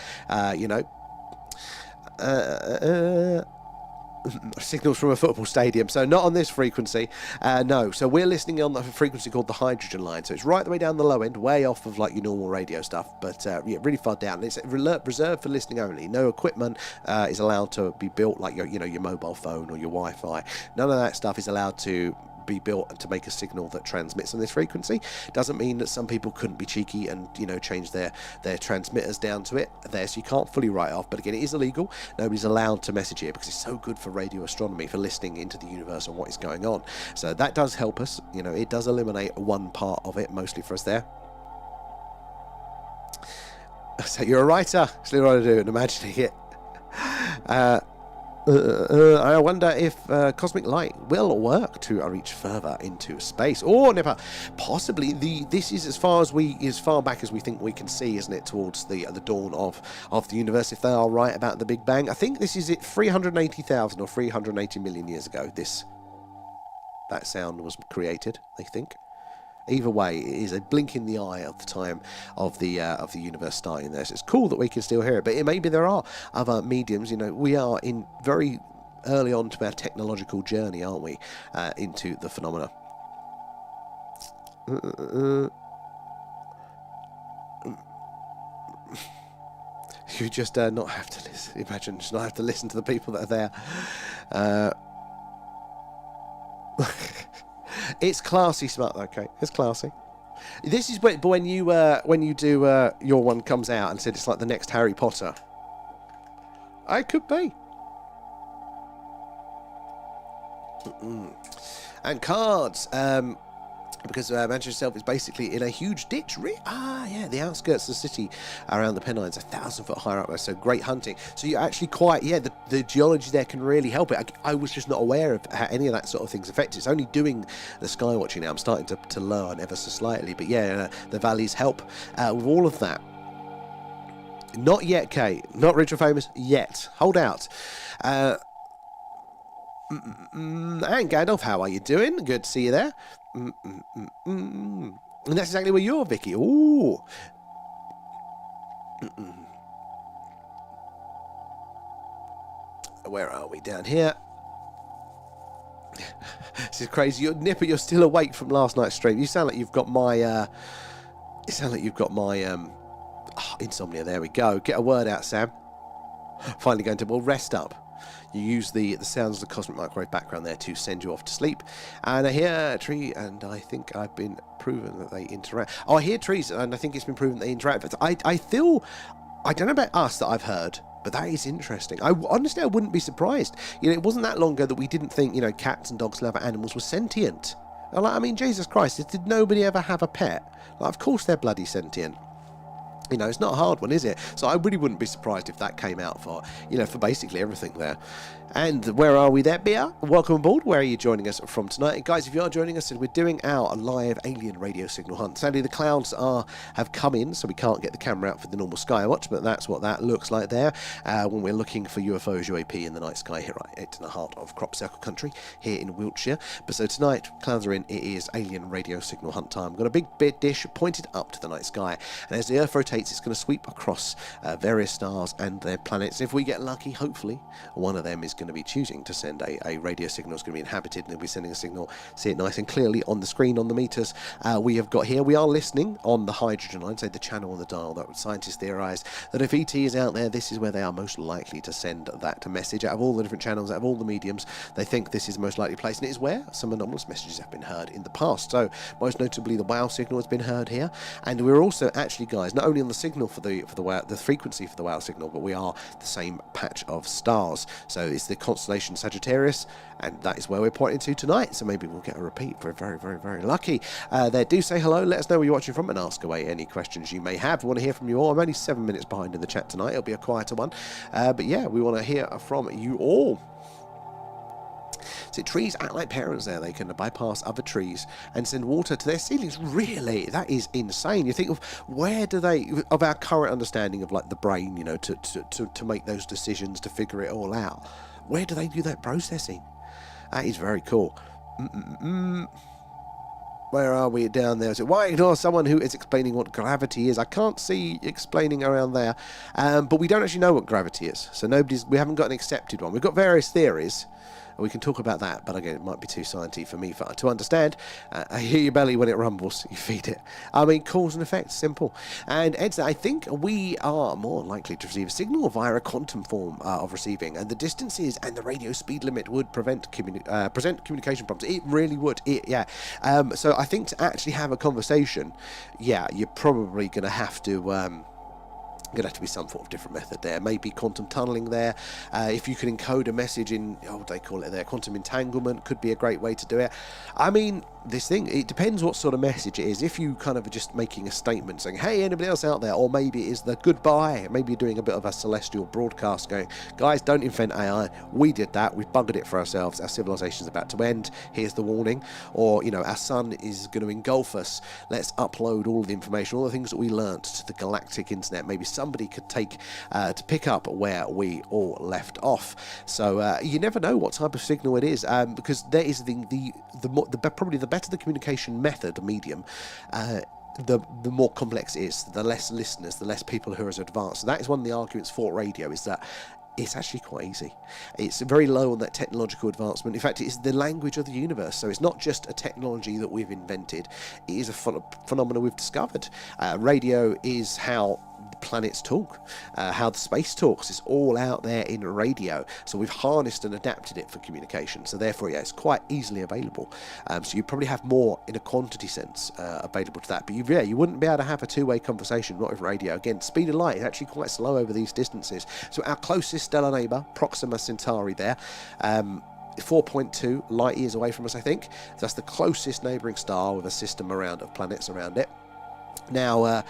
Signals from a football stadium, so not on this frequency. No, so we're listening on the frequency called the hydrogen line, so it's right the way down the low end, way off of like your normal radio stuff, but really far down. It's reserved for listening only. No equipment is allowed to be built, like your mobile phone or your Wi-Fi. None of that stuff is allowed to be built to make a signal that transmits on this frequency. Doesn't mean that some people couldn't be cheeky and change their transmitters down to it there, so you can't fully write it off. But again, it is illegal. Nobody's allowed to message here because it's so good for radio astronomy, for listening into the universe and what is going on. So that does help us. It does eliminate one part of it, mostly for us there. So you're a writer. It's what I do and imagining it. I wonder if cosmic light will work to reach further into space, or never. Possibly this is as far back as we think we can see, isn't it? Towards the dawn of the universe, if they are right about the Big Bang. I think this is it. 380,000 or 380 million years ago. That sound was created. They think. Either way, it is a blink in the eye of the time of the universe starting there. So it's cool that we can still hear it. But maybe there are other mediums. We are in very early on to our technological journey, aren't we, into the phenomena. You just not have to listen. Imagine just not have to listen to the people that are there. It's classy, smart. Okay, it's classy. This is when you do your one comes out and said it's like the next Harry Potter. I could be. And cards. Because Manchester itself is basically in a huge ditch. The outskirts of the city around the Pennines, 1,000 foot higher up there, so great hunting. So you're actually quite, the geology there can really help it. I was just not aware of how any of that sort of thing's affected. It's only doing the sky watching now. I'm starting to learn ever so slightly. But the valleys help with all of that. Not yet, Kate. Not rich or famous yet. Hold out. And Gandalf, how are you doing? Good to see you there. And that's exactly where you're, Vicky. Ooh. Where are we? Down here. This is crazy. Nipper, you're still awake from last night's stream. You sound like you've got my insomnia. There we go. Get a word out, Sam. Finally going to, rest up. You use the sounds of the cosmic microwave background there to send you off to sleep. And I hear a tree, and I think I've been proven that they interact. Oh, I hear trees, and I think it's been proven they interact. But I don't know about us that I've heard, but that is interesting. Honestly, I wouldn't be surprised. It wasn't that long ago that we didn't think, cats and dogs and other animals were sentient. Jesus Christ, did nobody ever have a pet? Of course they're bloody sentient. It's not a hard one, is it? So I really wouldn't be surprised if that came out for basically everything there. And where are we there, Bia? Welcome aboard. Where are you joining us from tonight? And guys, if you are joining us, we're doing our live alien radio signal hunt. Sadly, the clouds have come in, so we can't get the camera out for the normal sky watch, but that's what that looks like there when we're looking for UFOs, UAP in the night sky here right in the heart of Crop Circle Country here in Wiltshire. But so tonight, clouds are in. It is alien radio signal hunt time. We've got a big dish pointed up to the night sky, and as the Earth rotates, it's going to sweep across various stars and their planets. If we get lucky, hopefully, one of them is going to be choosing to send a radio signal. It's going to be inhabited, and they'll be sending a signal. See it nice and clearly on the screen on the meters we have got here. We are listening on the hydrogen line, so the channel on the dial that scientists theorise that if ET is out there, this is where they are most likely to send that message. Out of all the different channels, out of all the mediums, they think this is the most likely place, and it is where some anomalous messages have been heard in the past. So most notably, the WOW signal has been heard here, and we're also actually, guys, not only on the signal for the WOW, the frequency for the WOW signal, but we are the same patch of stars. So it's the constellation Sagittarius, and that is where we're pointing to tonight. So maybe we'll get a repeat if we're very, very, very lucky. There, do say hello. Let us know where you're watching from, and ask away any questions you may have. We want to hear from you all. I'm only 7 minutes behind in the chat tonight. It'll be a quieter one, but yeah, we want to hear from you all. So trees act like parents there. They can bypass other trees and send water to their ceilings. Really? That is insane. You think of where do they, of our current understanding of like the brain, to make those decisions, to figure it all out. Where do they do that processing? That is very cool. Where are we down there? So why ignore someone who is explaining what gravity is? I can't see explaining around there. But we don't actually know what gravity is. So we haven't got an accepted one. We've got various theories. We can talk about that, but again, it might be too scientific for me to understand. I hear your belly when it rumbles. You feed it. Cause and effect, simple. And Ed said, I think we are more likely to receive a signal via a quantum form of receiving, and the distances and the radio speed limit would present communication problems. It really would. So I think to actually have a conversation, you're probably going to have to. Going to have to be some sort of different method there. Maybe quantum tunneling there. If you can encode a message in, what do they call it there? Quantum entanglement could be a great way to do it. This thing, it depends what sort of message it is. If you kind of are just making a statement saying, hey, anybody else out there? Or maybe it is the goodbye. Maybe you're doing a bit of a celestial broadcast going, guys, don't invent AI. We did that. We've buggered it for ourselves. Our civilization's about to end. Here's the warning. Or, our sun is going to engulf us. Let's upload all the information, all the things that we learnt to the galactic internet. Maybe somebody could take to pick up where we all left off. So you never know what type of signal it is, because there is probably the better the communication method, the medium, the more complex it is, the less listeners, the less people who are as advanced. So that is one of the arguments for radio, is that it's actually quite easy. It's very low on that technological advancement. In fact, it is the language of the universe. So it's not just a technology that we've invented. It is a phenomenon we've discovered. Radio is how the planets talk, how the space talks. It's all out there in radio. So we've harnessed and adapted it for communication. So therefore, yeah, it's quite easily available. So you probably have more in a quantity sense available to that. But you wouldn't be able to have a two-way conversation, not with radio. Again, speed of light is actually quite slow over these distances. So our closest stellar neighbour, Proxima Centauri there, 4.2 light years away from us, I think. That's the closest neighbouring star with a system of planets around it. Now,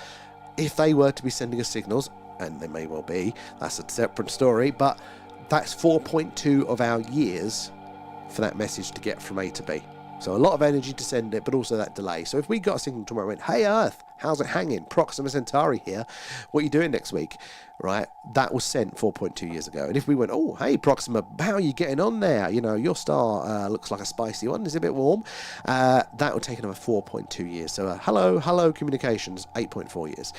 if they were to be sending us signals, and they may well be, that's a separate story, but that's 4.2 of our years for that message to get from A to B. So a lot of energy to send it, but also that delay. So if we got a signal tomorrow and went, hey Earth, how's it hanging? Proxima Centauri here. What are you doing next week? Right? That was sent 4.2 years ago. And if we went, oh, hey Proxima, how are you getting on there? You know, your star looks like a spicy one. Is it a bit warm? That would take another 4.2 years. So hello communications, 8.4 years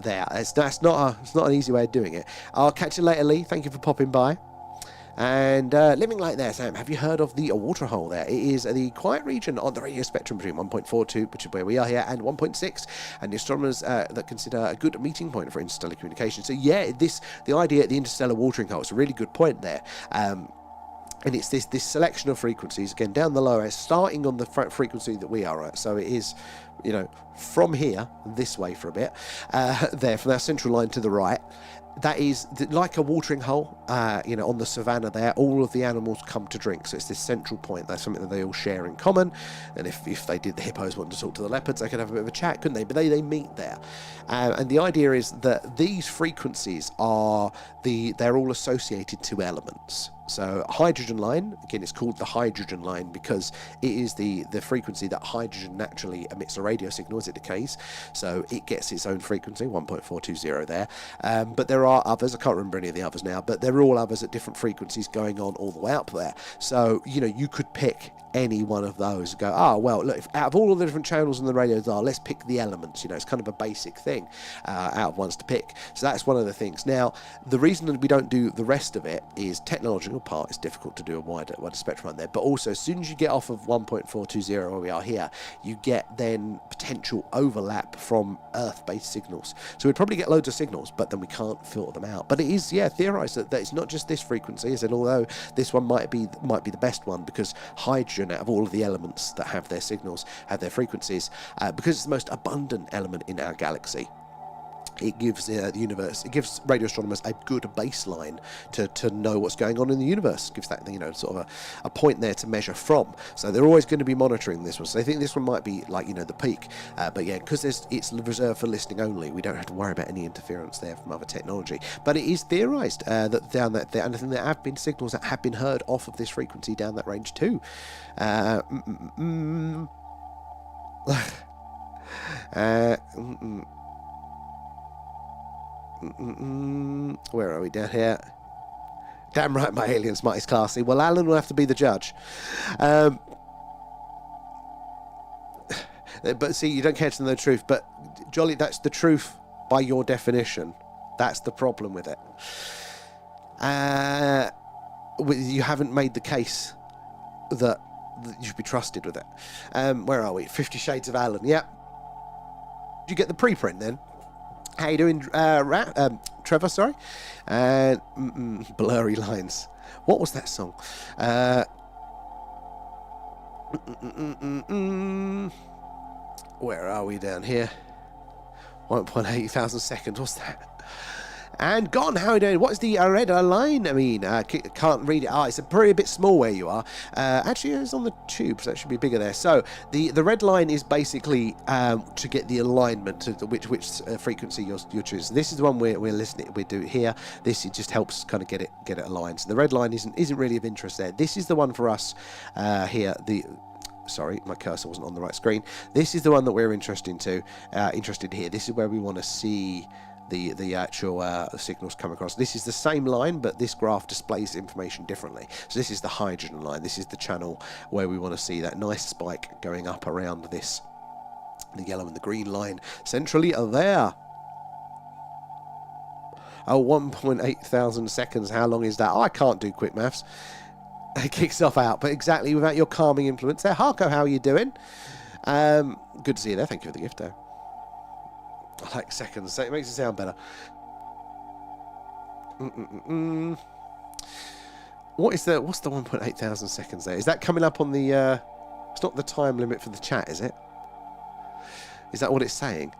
there. It's not an easy way of doing it. I'll catch you later, Lee. Thank you for popping by. And living like there, Sam, have you heard of the water hole there? It is the quiet region on the radio spectrum between 1.42, which is where we are here, and 1.6, and the astronomers that consider a good meeting point for interstellar communication. So yeah, the idea of the interstellar watering hole is a really good point there. And it's this selection of frequencies, again, down the lower, starting on the frequency that we are at. So it is, you know, from here, this way for a bit, there, from our central line to the right. That is like a watering hole, you know, on the savannah there. All of the animals come to drink. So it's this central point. That's something that they all share in common. And if the hippos wanted to talk to the leopards, they could have a bit of a chat, couldn't they? But they meet there. And the idea is that these frequencies they're all associated to elements. So hydrogen line, again, it's called the hydrogen line because it is the frequency that hydrogen naturally emits a radio signal as it decays. So it gets its own frequency, 1.420 there. But there are others, I can't remember any of the others now, but there are all others at different frequencies going on all the way up there. So, you know, you could pick any one of those and go, oh, well, look, if out of all of the different channels in the radio dial, let's pick the elements. You know, it's kind of a basic thing out of ones to pick. So that's one of the things. Now, the reason that we don't do the rest of it is technological part. It's difficult to do a wider spectrum on there. But also, as soon as you get off of 1.420 where we are here, you get then potential overlap from Earth-based signals. So we'd probably get loads of signals, but then we can't filter them out. But it is, yeah, theorised that it's not just this frequency, and although this one might be the best one because hydrogen, out of all of the elements that have their signals, have their frequencies, because it's the most abundant element in our galaxy. It gives the universe, it gives radio astronomers a good baseline to know what's going on in the universe. It gives that, you know, sort of a point there to measure from. So they're always going to be monitoring this one. So I think this one might be like, you know, the peak. But yeah, because it's reserved for listening only, we don't have to worry about any interference there from other technology. But it is theorised that down that there, and I think there have been signals that have been heard off of this frequency down that range too. Where are we down here? Damn right, my alien smart is classy. Well, Alan will have to be the judge. But see, you don't care to know the truth. But Jolly, that's the truth by your definition. That's the problem with it. You haven't made the case that you should be trusted with it. Where are we? 50 Shades of Alan. Yep. Did you get the preprint then? How you doing, Trevor? Sorry. Blurry lines. What was that song? Where are we down here? 1.8 thousand seconds. What's that? And gone. How are you doing? What is the red line? I mean, can't read it. It's a bit small where you are. Actually, it's on the tube, so that should be bigger there. So the red line is basically to get the alignment to which frequency you're choosing. This is the one we're listening. We do here. This it just helps kind of get it aligned. So the red line isn't really of interest there. This is the one for us here. Sorry, my cursor wasn't on the right screen. This is the one that we're interested here. This is where we want to see the actual signals come across. This is the same line, but this graph displays information differently. So this is the hydrogen line. This is the channel where we want to see that nice spike going up around this, the yellow and the green line centrally are there. Oh, 1.8 thousand seconds. How long is that? Oh, I can't do quick maths. It kicks off out, but exactly without your calming influence there. Harko, how are you doing? Good to see you there. Thank you for the gift there. I like seconds. It makes it sound better. What's the 1.8 thousand seconds there? Is that coming up on the... it's not the time limit for the chat, is it? Is that what it's saying?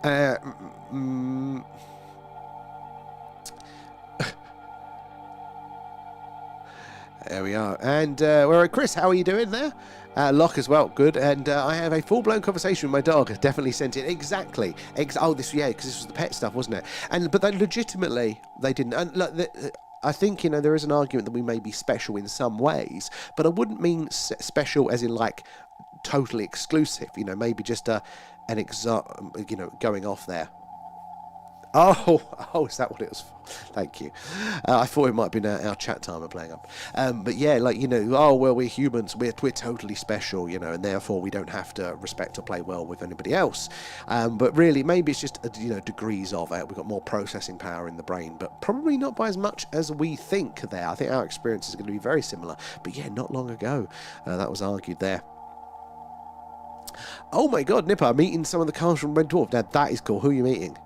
There we are. And Chris, how are you doing there? Locke as well, good. And I have a full-blown conversation with my dog. Definitely sent it exactly. Oh, because this was the pet stuff, wasn't it? But they legitimately they didn't. And look, I think there is an argument that we may be special in some ways, but I wouldn't mean special as in like totally exclusive. Maybe just an going off there. Oh, is that what it was for? Thank you. I thought it might have been our chat timer playing up. But yeah, we're humans, we're totally special, and therefore we don't have to respect or play well with anybody else. But really, maybe it's just, degrees of it. We've got more processing power in the brain, but probably not by as much as we think there. I think our experience is going to be very similar. But yeah, not long ago, that was argued there. Oh my God, Nipper, I'm meeting some of the cars from Red Dwarf. Now, that is cool. Who are you meeting?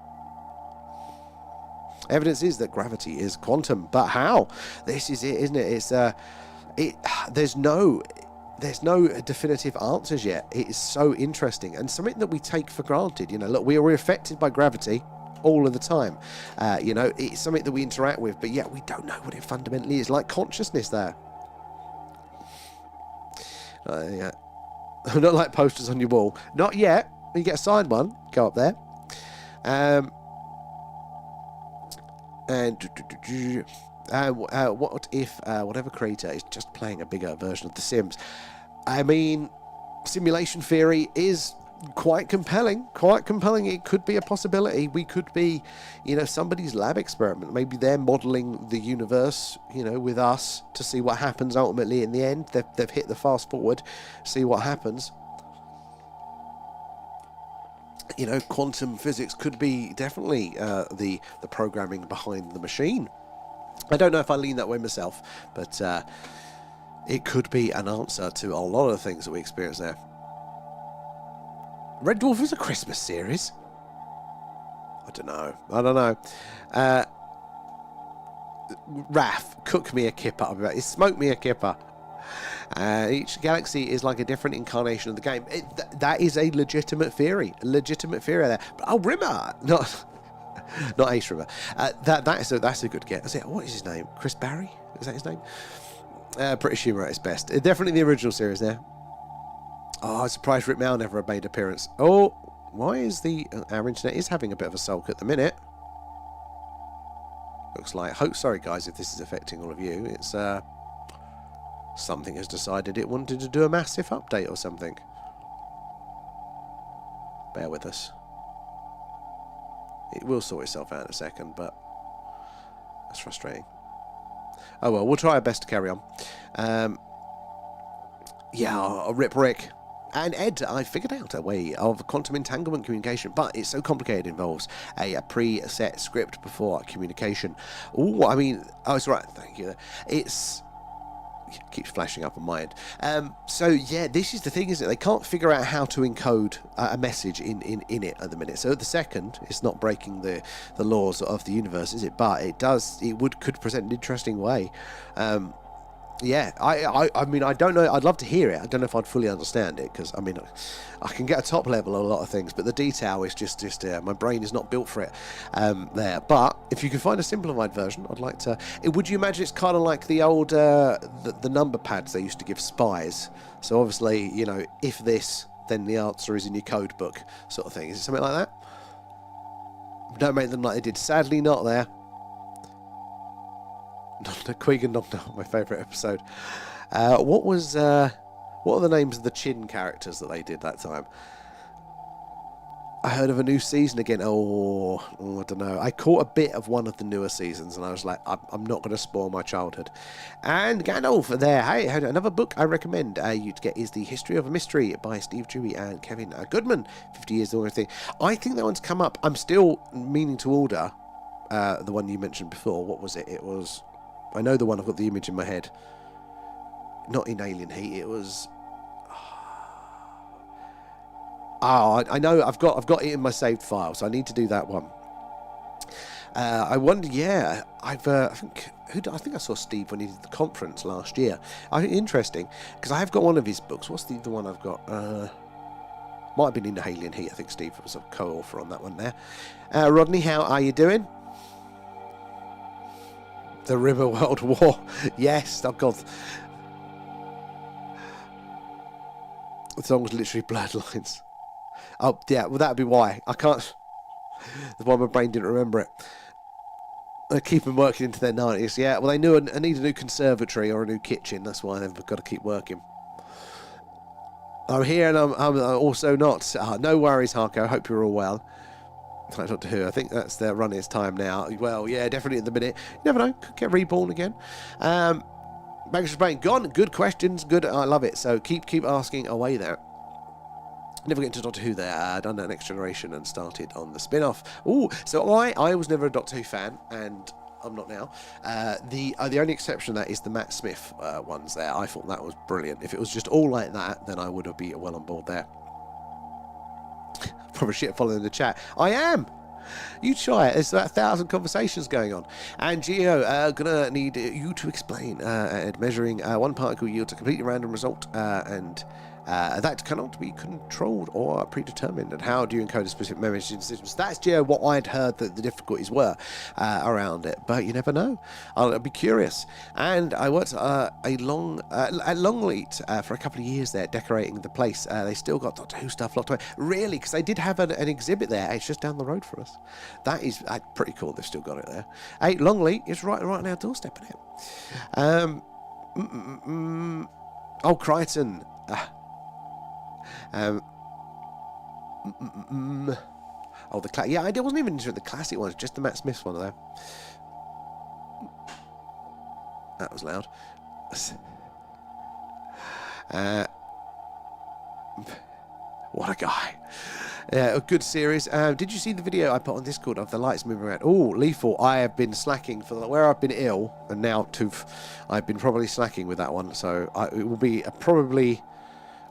Evidence is that gravity is quantum, but how? This is it, isn't it? There's no definitive answers yet. It is so interesting and something that we take for granted. Look, we are affected by gravity all of the time. It's something that we interact with, but yet we don't know what it fundamentally is. Like consciousness there. Yeah. Not like posters on your wall. Not yet. When you get a signed one, go up there. And what if whatever creator is just playing a bigger version of The Sims? I mean, simulation theory is quite compelling. It could be a possibility. We could be, somebody's lab experiment. Maybe they're modelling the universe, with us to see what happens ultimately in the end. They've hit the fast forward, see what happens. Quantum physics could be definitely the programming behind the machine. I don't know if I lean that way myself, but it could be an answer to a lot of things that we experience there. Red Dwarf is a Christmas series? I don't know. Raph, cook me a kipper. Smoke me a kipper. Each galaxy is like a different incarnation of the game. That is a legitimate theory. There. But, Rimmer! Not Ace Rimmer. That's a good guess. What is his name? Chris Barry? Is that his name? British humour at its best. Definitely the original series there. Oh, I'm surprised Rick Mel never made appearance. Oh, why is our internet is having a bit of a sulk at the minute. Looks like, sorry guys if this is affecting all of you. It's something has decided it wanted to do a massive update or something. Bear with us. It will sort itself out in a second, but that's frustrating. Oh well, we'll try our best to carry on. Yeah, Rip Rick. And Ed, I figured out a way of quantum entanglement communication, but it's so complicated. It involves a pre-set script before communication. It's right, thank you. It keeps flashing up on my end. So yeah, this is the thing, isn't it? They can't figure out how to encode a message in it at the minute. So at the second, it's not breaking the laws of the universe, is it? But could present an interesting way. Yeah, I mean, I don't know. I'd love to hear it. I don't know if I'd fully understand it, because, I can get a top level on a lot of things, but the detail is just my brain is not built for it there. But if you can find a simplified version, I'd like to... Would you imagine it's kind of like the old, the number pads they used to give spies? So obviously, if this, then the answer is in your code book sort of thing. Is it something like that? Don't make them like they did. Sadly not there. Quegan knocked out my favourite episode. What are the names of the Chin characters that they did that time? I heard of a new season again. Oh, I don't know. I caught a bit of one of the newer seasons, and I was like, I'm not going to spoil my childhood. And Gandalf there. Hey, another book I recommend you to get is The History of a Mystery by Steve Dewey and Kevin Goodman. 50 years and everything. I think that one's come up. I'm still meaning to order the one you mentioned before. What was it? It was... I know the one. I've got the image in my head. Not In Alien Heat. It was... Oh, I know. I've got it in my saved file, so I need to do that one. I wonder. Yeah, I think I saw Steve when he did the conference last year. I think interesting because I have got one of his books. What's the one I've got? Might have been In Alien Heat. I think Steve was a co-author on that one there. Rodney, how are you doing? The River World War. Yes. Oh God. The song's literally blurred lines. Oh, yeah, well, that'd be why. I can't... That's why my brain didn't remember it. They keep them working into their 90s. Yeah, well, they need a new conservatory or a new kitchen. That's why they've got to keep working. I'm here and I'm also not. No worries, Harko. I hope you're all well. Doctor Who. I think that's their run its time now. Well, yeah, definitely at the minute. You never know. Could get reborn again. Bankers Brain gone. Good questions. Good. I love it. So keep asking away there. Never get into Doctor Who there. Done that Next Generation and started on the spin-off. Ooh, so I was never a Doctor Who fan, and I'm not now. The only exception to that is the Matt Smith ones there. I thought that was brilliant. If it was just all like that, then I would be well on board there. Probably shit following the chat. I am! You try it. There's about 1,000 conversations going on. And Geo, gonna need you to explain. Measuring one particle yields a completely random result, and that cannot be controlled or predetermined. And how do you encode a specific memory systems? That's Geo, what I'd heard that the difficulties were around it, but you never know. I'll be curious. And I worked at Longleat for a couple of years there, decorating the place. They still got Doctor Who stuff locked away. Really, because they did have an exhibit there. It's just down the road for us. That is pretty cool. They've still got it there. Hey, Longleat is right on our doorstep, isn't it? Oh, Crichton. Oh, yeah, I wasn't even into the classic ones, just the Matt Smith one there. That was loud. What a guy. Yeah, a good series. Did you see the video I put on Discord of the lights moving around? Oh, lethal. I have been slacking for where I've been ill, and now I've been probably slacking with that one. So it will be probably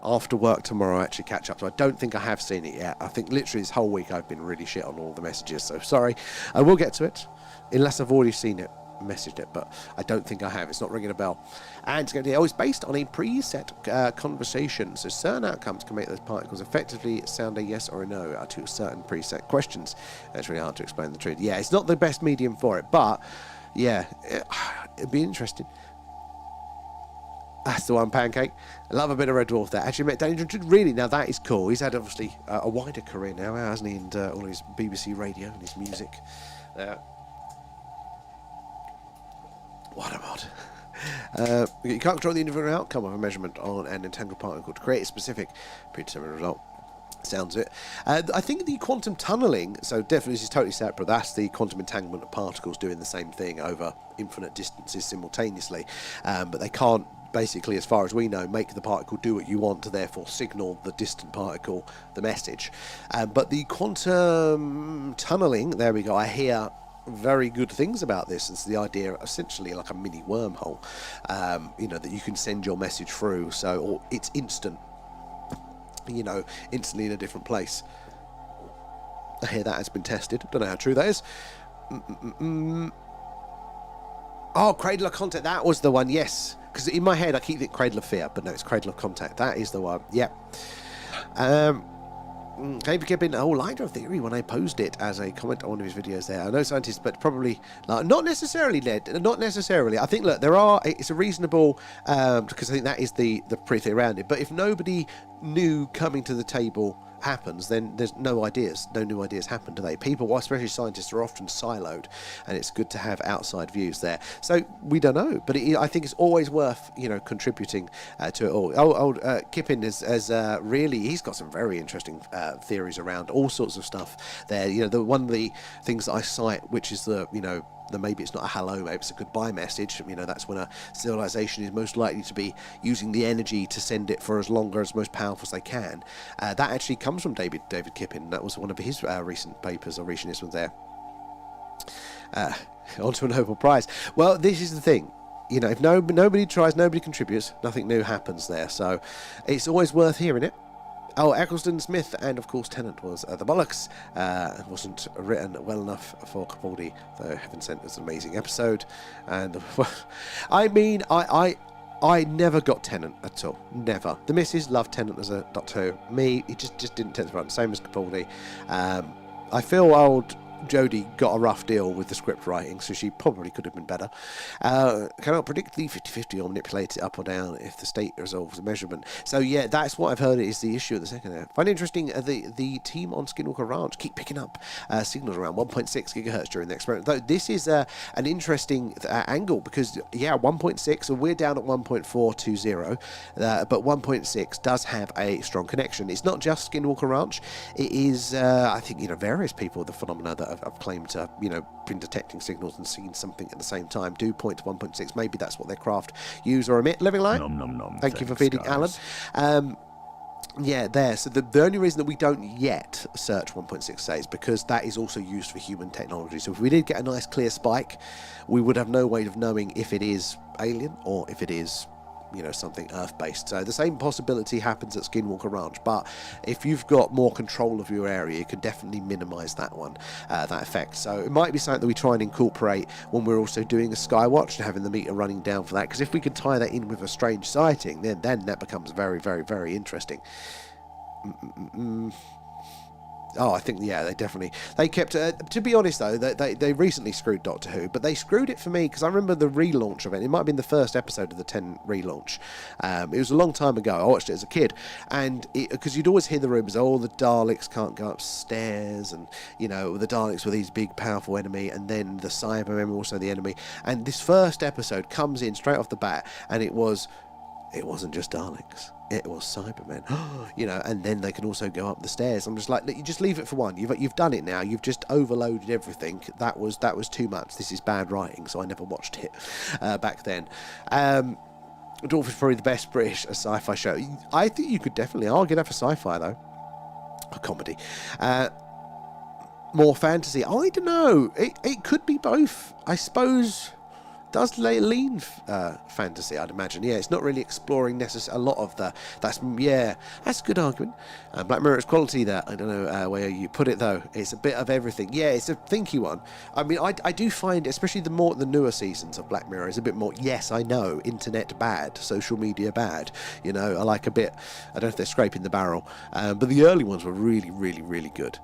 after work tomorrow, actually catch up. So I don't think I have seen it yet. I think literally this whole week I've been really shit on all the messages. So sorry. I will get to it, unless I've already seen it, messaged it, but I don't think I have. It's not ringing a bell. And it's going to be always based on a preset conversation. So certain outcomes can make those particles effectively sound a yes or a no to certain preset questions. It's really hard to explain the truth. Yeah, it's not the best medium for it, but yeah, it'd be interesting. That's the one, Pancake. I love a bit of Red Dwarf there. Actually met Danny Richard. Really, now that is cool. He's had obviously a wider career now, hasn't he? And all his BBC radio and his music. What a mod. You can't control the individual outcome of a measurement on an entangled particle to create a specific predetermined result. Sounds it. I think the quantum tunneling, so definitely this is totally separate. That's the quantum entanglement of particles doing the same thing over infinite distances simultaneously. But they can't, basically, as far as we know, make the particle do what you want to therefore signal the distant particle the message. But the quantum tunneling, there we go, I hear very good things about this. It's the idea of essentially like a mini wormhole, that you can send your message through, or it's instant, instantly in a different place. I hear that has been tested. Don't know how true that is. Oh, Cradle of Contact, that was the one, yes. Because in my head I keep it Cradle of Fear, but no, it's Cradle of Contact. That is the one, yeah. David Gibbon, liked our theory when I posed it as a comment on one of his videos there. I know scientists, but probably not necessarily led. Not necessarily. I think, look, it's a reasonable, because I think that is the pre-theory around it. But if nobody new coming to the table happens, then there's no new ideas happen, do they? People, especially scientists, are often siloed, and it's good to have outside views there. So we don't know, but I think it's always worth contributing to it all. Old Kippin has really, he's got some very interesting theories around all sorts of stuff there. One of the things that I cite, which is the maybe it's not a hello, maybe it's a goodbye message. That's when a civilization is most likely to be using the energy to send it for as long or as most powerful as they can. That actually comes from David Kippin. That was one of his recent papers, or recent ones there. Onto a Nobel Prize. Well, this is the thing. If nobody tries, nobody contributes, nothing new happens there. So it's always worth hearing it. Oh, Eccleston, Smith, and of course Tennant was the bollocks. Wasn't written well enough for Capaldi, though Heaven Sent was an amazing episode. And I never got Tennant at all. Never. The missus loved Tennant as a Doctor Who. Me, he just didn't tend to run. Same as Capaldi. I feel old Jodie got a rough deal with the script writing, so she probably could have been better. Cannot predict the 50-50 or manipulate it up or down if the state resolves the measurement. So yeah, that's what I've heard is the issue at the second half. Find it interesting, the team on Skinwalker Ranch keep picking up signals around 1.6 gigahertz during the experiment. Though this is an interesting angle, because 1.6, so we're down at 1.420, but 1.6 does have a strong connection. It's not just Skinwalker Ranch. It is, I think, various people, the phenomena that have claimed to, been detecting signals and seen something at the same time do point to 1.6. Maybe that's what their craft use or emit. Living Light, thank you for feeding guys. Alan. There. So the only reason that we don't yet search 1.6 is because that is also used for human technology. So if we did get a nice clear spike, we would have no way of knowing if it is alien or if it is something Earth-based. So the same possibility happens at Skinwalker Ranch, but if you've got more control of your area, you can definitely minimise that one, that effect. So it might be something that we try and incorporate when we're also doing a Skywatch, and having the meter running down for that, because if we can tie that in with a strange sighting, then that becomes very, very, very interesting. Oh, I think, they definitely... They kept... to be honest, though, they recently screwed Doctor Who, but they screwed it for me, because I remember the relaunch of it. It might have been the first episode of the 10 relaunch. It was a long time ago. I watched it as a kid, and because you'd always hear the rumours, the Daleks can't go upstairs, and, the Daleks were these big, powerful enemy, and then the Cybermen were also the enemy. And this first episode comes in straight off the bat, and it wasn't just Daleks. It was Cybermen, and then they can also go up the stairs. I'm just like, you just leave it for one. You've done it now. You've just overloaded everything. That was too much. This is bad writing, so I never watched it back then. Dwarf is probably the best British sci-fi show. I think you could definitely argue that for sci-fi, though. A comedy. More fantasy. I don't know. It could be both, I suppose. Does lean fantasy, I'd imagine. Yeah, it's not really exploring a lot of that's a good argument. Black Mirror's quality there. I don't know where you put it, though. It's a bit of everything. Yeah, it's a thinky one. I mean, I do find, especially the newer seasons of Black Mirror, is a bit more, yes, I know, internet bad, social media bad. I like a bit, I don't know if they're scraping the barrel, but the early ones were really, really, really good.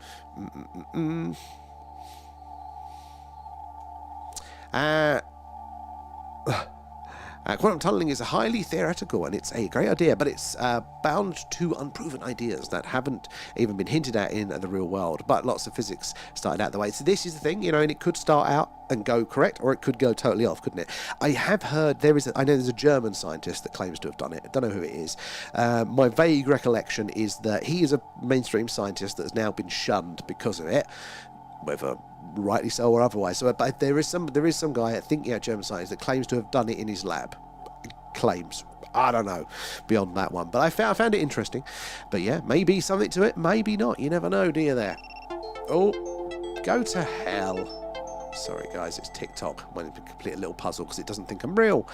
Quantum tunneling is a highly theoretical, and it's a great idea, but it's bound to unproven ideas that haven't even been hinted at in the real world. But lots of physics started out the way. So this is the thing, and it could start out and go correct, or it could go totally off, couldn't it? I have heard I know there's a German scientist that claims to have done it. I don't know who it is. My vague recollection is that he is a mainstream scientist that has now been shunned because of it, whether rightly so or otherwise. So, but there is some guy, I think, German scientist, that claims to have done it in his lab. Claims. I don't know beyond that one, but I found it interesting. But yeah, maybe something to it, maybe not. You never know, do you? There. Oh, go to hell. Sorry, guys, it's TikTok. I went to complete a little puzzle because it doesn't think I'm real.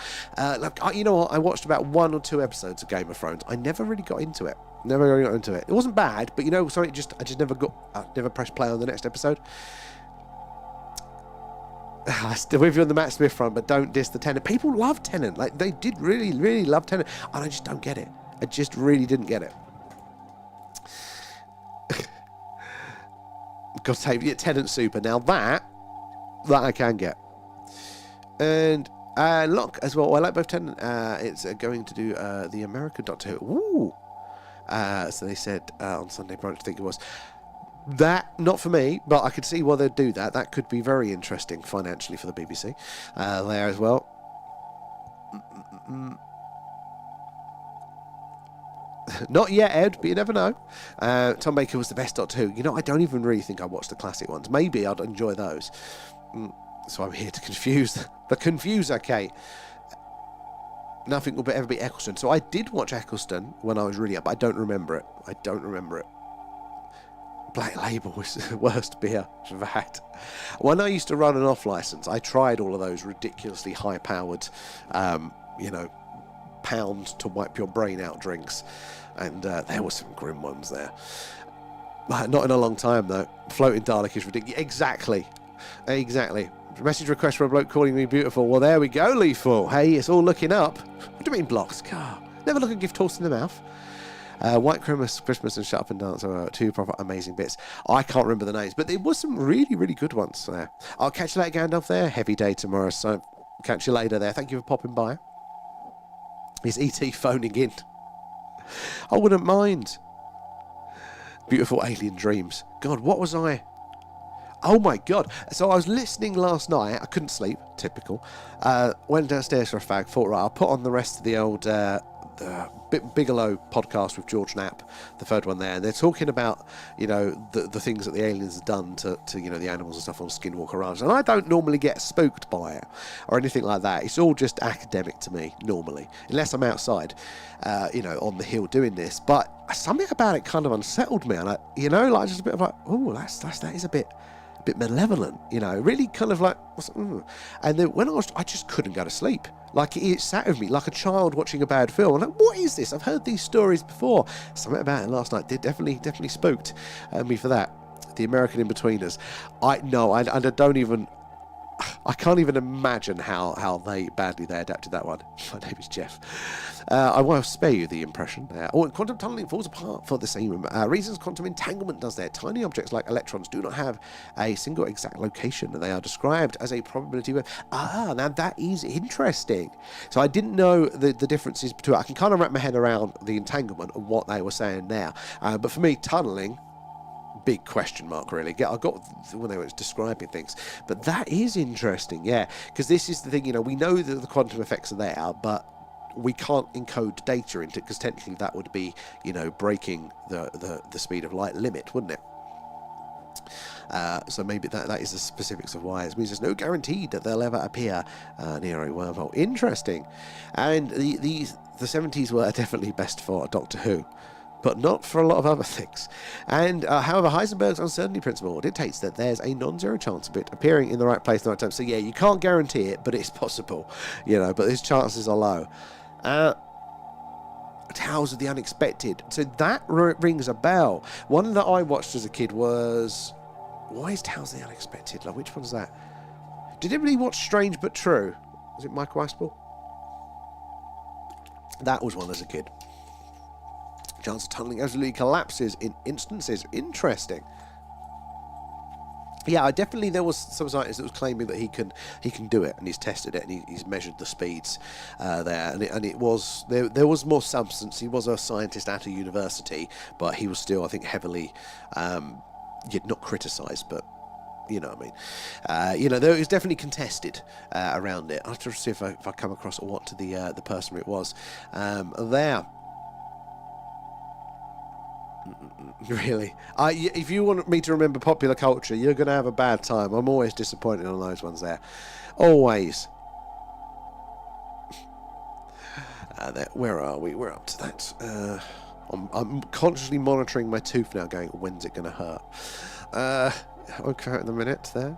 You know what? I watched about 1 or 2 episodes of Game of Thrones. I never really got into it. It wasn't bad, but sorry, I just never pressed play on the next episode. I'm still with you on the Matt Smith front, but don't diss the Tennant. People love Tennant. Like, they did really, really love Tennant, and I just don't get it. I just really didn't get it. Got to say, Tennant super. Now that I can get. And Locke as well. I like both Tennant. It's going to do the American Doctor Who. Ooh. So they said on Sunday brunch, I think it was. That, not for me, but I could see why they'd do that. That could be very interesting financially for the BBC there as well. Not yet, Ed, but you never know. Tom Baker was the best Doctor Who. You know, I don't even really think I watched the classic ones. Maybe I'd enjoy those. So I'm here to confuse the confuser, Kate. Nothing will ever be Eccleston. So I did watch Eccleston when I was really up, but I don't remember it. Black Label was the worst beer for that. When I used to run an off license, I tried all of those ridiculously high-powered, pound to wipe your brain out drinks, and there were some grim ones there. Not in a long time though. Floating Dalek is ridiculous. Exactly. Message request for a bloke calling me beautiful. Well, there we go, Lethal. Hey, it's all looking up. What do you mean blocks? God, never look a gift horse in the mouth. White Christmas and Shut Up and Dance are two proper amazing bits. I can't remember the names, but there was some really, really good ones there. I'll catch you later, Gandalf there. Heavy day tomorrow, so catch you later there. Thank you for popping by. Is E.T. phoning in? I wouldn't mind. Beautiful alien dreams. God, what was I? Oh my God. So I was listening last night. I couldn't sleep. Typical. Went downstairs for a fag. Thought, right, I'll put on the rest of the old Bigelow podcast with George Knapp, the third one there. And they're talking about, the things that the aliens have done to the animals and stuff on Skinwalker Ranch. And I don't normally get spooked by it or anything like that. It's all just academic to me, normally. Unless I'm outside, on the hill doing this. But something about it kind of unsettled me. And just a bit of like, oh, that is a bit malevolent, really kind of like, and then when I just couldn't go to sleep. Like, it sat with me like a child watching a bad film. I'm like, what is this? I've heard these stories before. Something about it last night did definitely spooked me for that. The American In-Betweeners. I don't even, I can't even imagine how badly they adapted that one. My name is Jeff. I will spare you the impression there. Quantum tunneling falls apart for the same reasons quantum entanglement does there. Tiny objects like electrons do not have a single exact location. They are described as a probability wave. Now that is interesting. So I didn't know the differences between. I can kind of wrap my head around the entanglement and what they were saying there. But for me, tunneling, big question mark, really. I got when they were describing things, but that is interesting, yeah, because this is the thing, we know that the quantum effects are there, but we can't encode data into it, because technically that would be, breaking the speed of light limit, wouldn't it? So maybe that is the specifics of why. It means there's no guarantee that they'll ever appear near a wormhole. Interesting. And the 70s were definitely best for Doctor Who, but not for a lot of other things. And however, Heisenberg's uncertainty principle dictates that there's a non-zero chance of it appearing in the right place at the right time. So yeah, you can't guarantee it, but it's possible, but these chances are low. Tales of the Unexpected. So that rings a bell. One that I watched as a kid was... Why is Tales of the Unexpected? Like, which one's that? Did anybody watch Strange But True? Was it Michael Aspel? That was one as a kid. Chance of tunneling absolutely collapses in instances. Interesting. Yeah, there was some scientist that was claiming that he can do it, and he's tested it, and he's measured the speeds there, and it was there was more substance. He was a scientist at a university, but he was still, I think, heavily not criticised, but you know what I mean. There was definitely contested around it. I have to see if I come across what to the person it was there. Really, if you want me to remember popular culture, you're going to have a bad time. I'm always disappointed on those ones there. Always. Where are we? We're up to that. I'm consciously monitoring my tooth now, going, when's it going to hurt? Okay, in a minute there.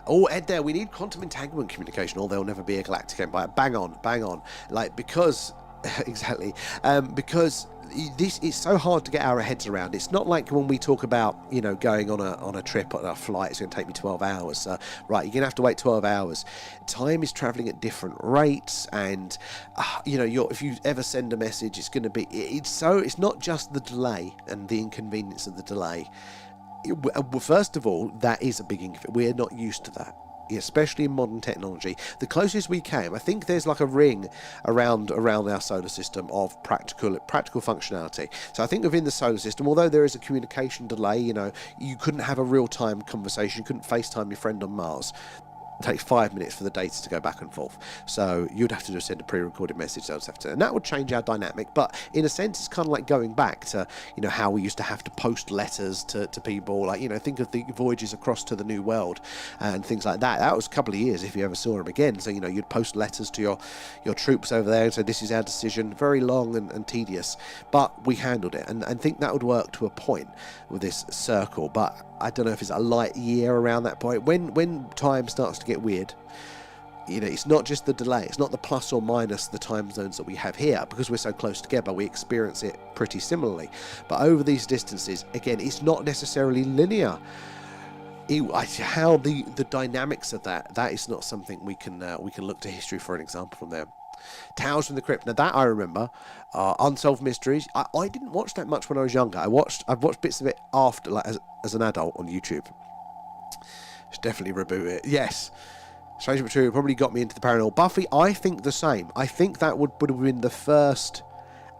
Oh, Ed, there, we need quantum entanglement communication, or there'll never be a galactic empire. Bang on. Like, because... exactly, because this is so hard to get our heads around. It's not like when we talk about going on a trip on a flight, it's going to take me 12 hours. Right, you're going to have to wait 12 hours. Time is travelling at different rates, and if you ever send a message, it's going to be it's not just the delay and the inconvenience of the delay. First of all, that is a big inconvenience. We're not used to that. especially in modern technology. The closest we came, I think there's like a ring around our solar system of practical functionality. So I think within the solar system, although there is a communication delay, you couldn't have a real-time conversation, you couldn't FaceTime your friend on Mars. Takes 5 minutes for the data to go back and forth, so you'd have to just send a pre-recorded message. And that would change our dynamic, but in a sense it's kind of like going back to how we used to have to post letters to people, like think of the voyages across to the New World and things like that. That was a couple of years if you ever saw them again. So you'd post letters to your troops over there and say, this is our decision. Very long and tedious, but we handled it, and I think that would work to a point with this circle. But I don't know if it's a light year around that point. When time starts to get weird, it's not just the delay, it's not the plus or minus the time zones that we have here. Because we're so close together, we experience it pretty similarly. But over these distances, again, it's not necessarily linear. How the dynamics of that is not something we can look to history for an example from there. Tales from the Crypt. Now that I remember. Unsolved Mysteries. I didn't watch that much when I was younger. I've watched bits of it after, like as an adult on YouTube. Should definitely reboot it. Yes. Strange but True probably got me into the paranormal. Buffy, I think the same. I think that would have been the first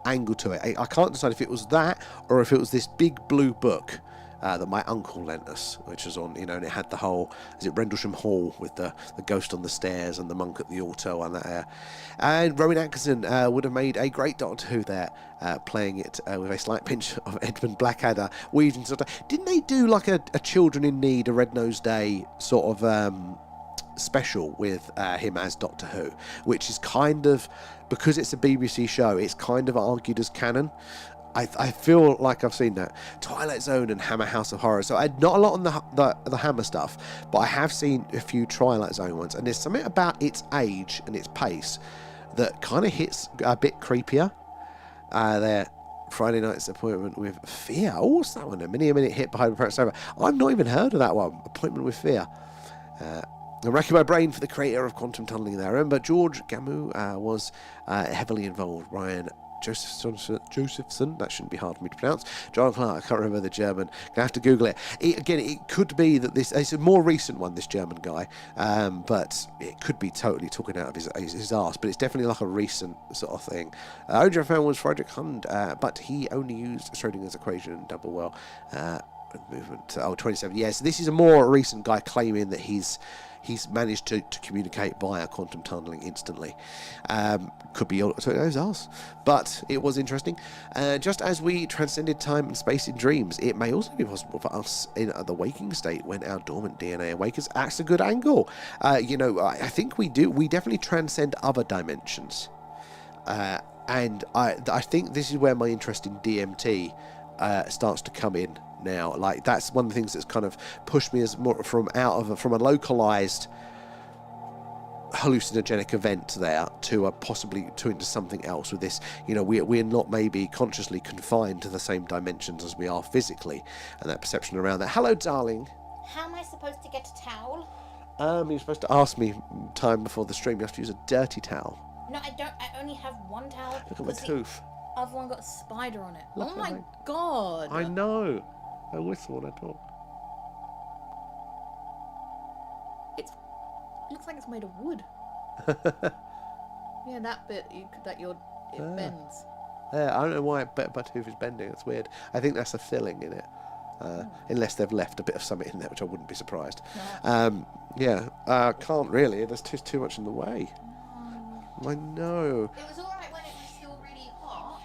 angle to it. I can't decide if it was that or if it was this big blue book that my uncle lent us, which was on, and it had the whole, is it Rendlesham Hall with the ghost on the stairs and the monk at the altar and that. And Rowan Atkinson would have made a great Doctor Who there, playing it with a slight pinch of Edmund Blackadder. Weaving sort of, didn't they do like a Children in Need, a Red Nose Day sort of special with him as Doctor Who, which is kind of, because it's a BBC show, it's kind of argued as canon. I feel like I've seen that. Twilight Zone and Hammer House of Horror. So not a lot on the Hammer stuff, but I have seen a few Twilight Zone ones, and there's something about its age and its pace that kind of hits a bit creepier. There, Friday Night's Appointment with Fear. Oh, what's that one? A minute hit behind the apparent sofa. I've not even heard of that one. Appointment with Fear. I'm racking my brain for the creator of quantum tunneling there. I remember George Gamow was heavily involved. Ryan Josephson, that shouldn't be hard for me to pronounce. John Clark, I can't remember the German. Gonna have to Google it. Again, it could be that it's a more recent one, this German guy, but it could be totally talking out of his arse. But it's definitely like a recent sort of thing. OJ fan was Friedrich Hund, but he only used Schrodinger's equation double well. Movement 27. Yeah, so this is a more recent guy claiming that he's managed to communicate via quantum tunneling instantly. Could be so it knows us, but it was interesting. Just as we transcended time and space in dreams, it may also be possible for us in the waking state when our dormant DNA awakens. That's a good angle. I think we do. We definitely transcend other dimensions, and I think this is where my interest in DMT starts to come in. Now, like, that's one of the things that's kind of pushed me as more from a localized hallucinogenic event there to possibly into something else with this. We're not maybe consciously confined to the same dimensions as we are physically, and that perception around that. Hello, darling. How am I supposed to get a towel? You're supposed to ask me time before the stream. You have to use a dirty towel. No, I don't. I only have one towel. Look at my tooth. The other one got a spider on it. Look, oh my god! I know. I whistle when I talk. It looks like it's made of wood. Yeah, that bit it bends. Yeah, I don't know why my tooth is bending. It's weird. I think that's a filling in it. Unless they've left a bit of something in there, which I wouldn't be surprised. No. Can't really. There's too much in the way. No. I know. It was alright when it was still really hot.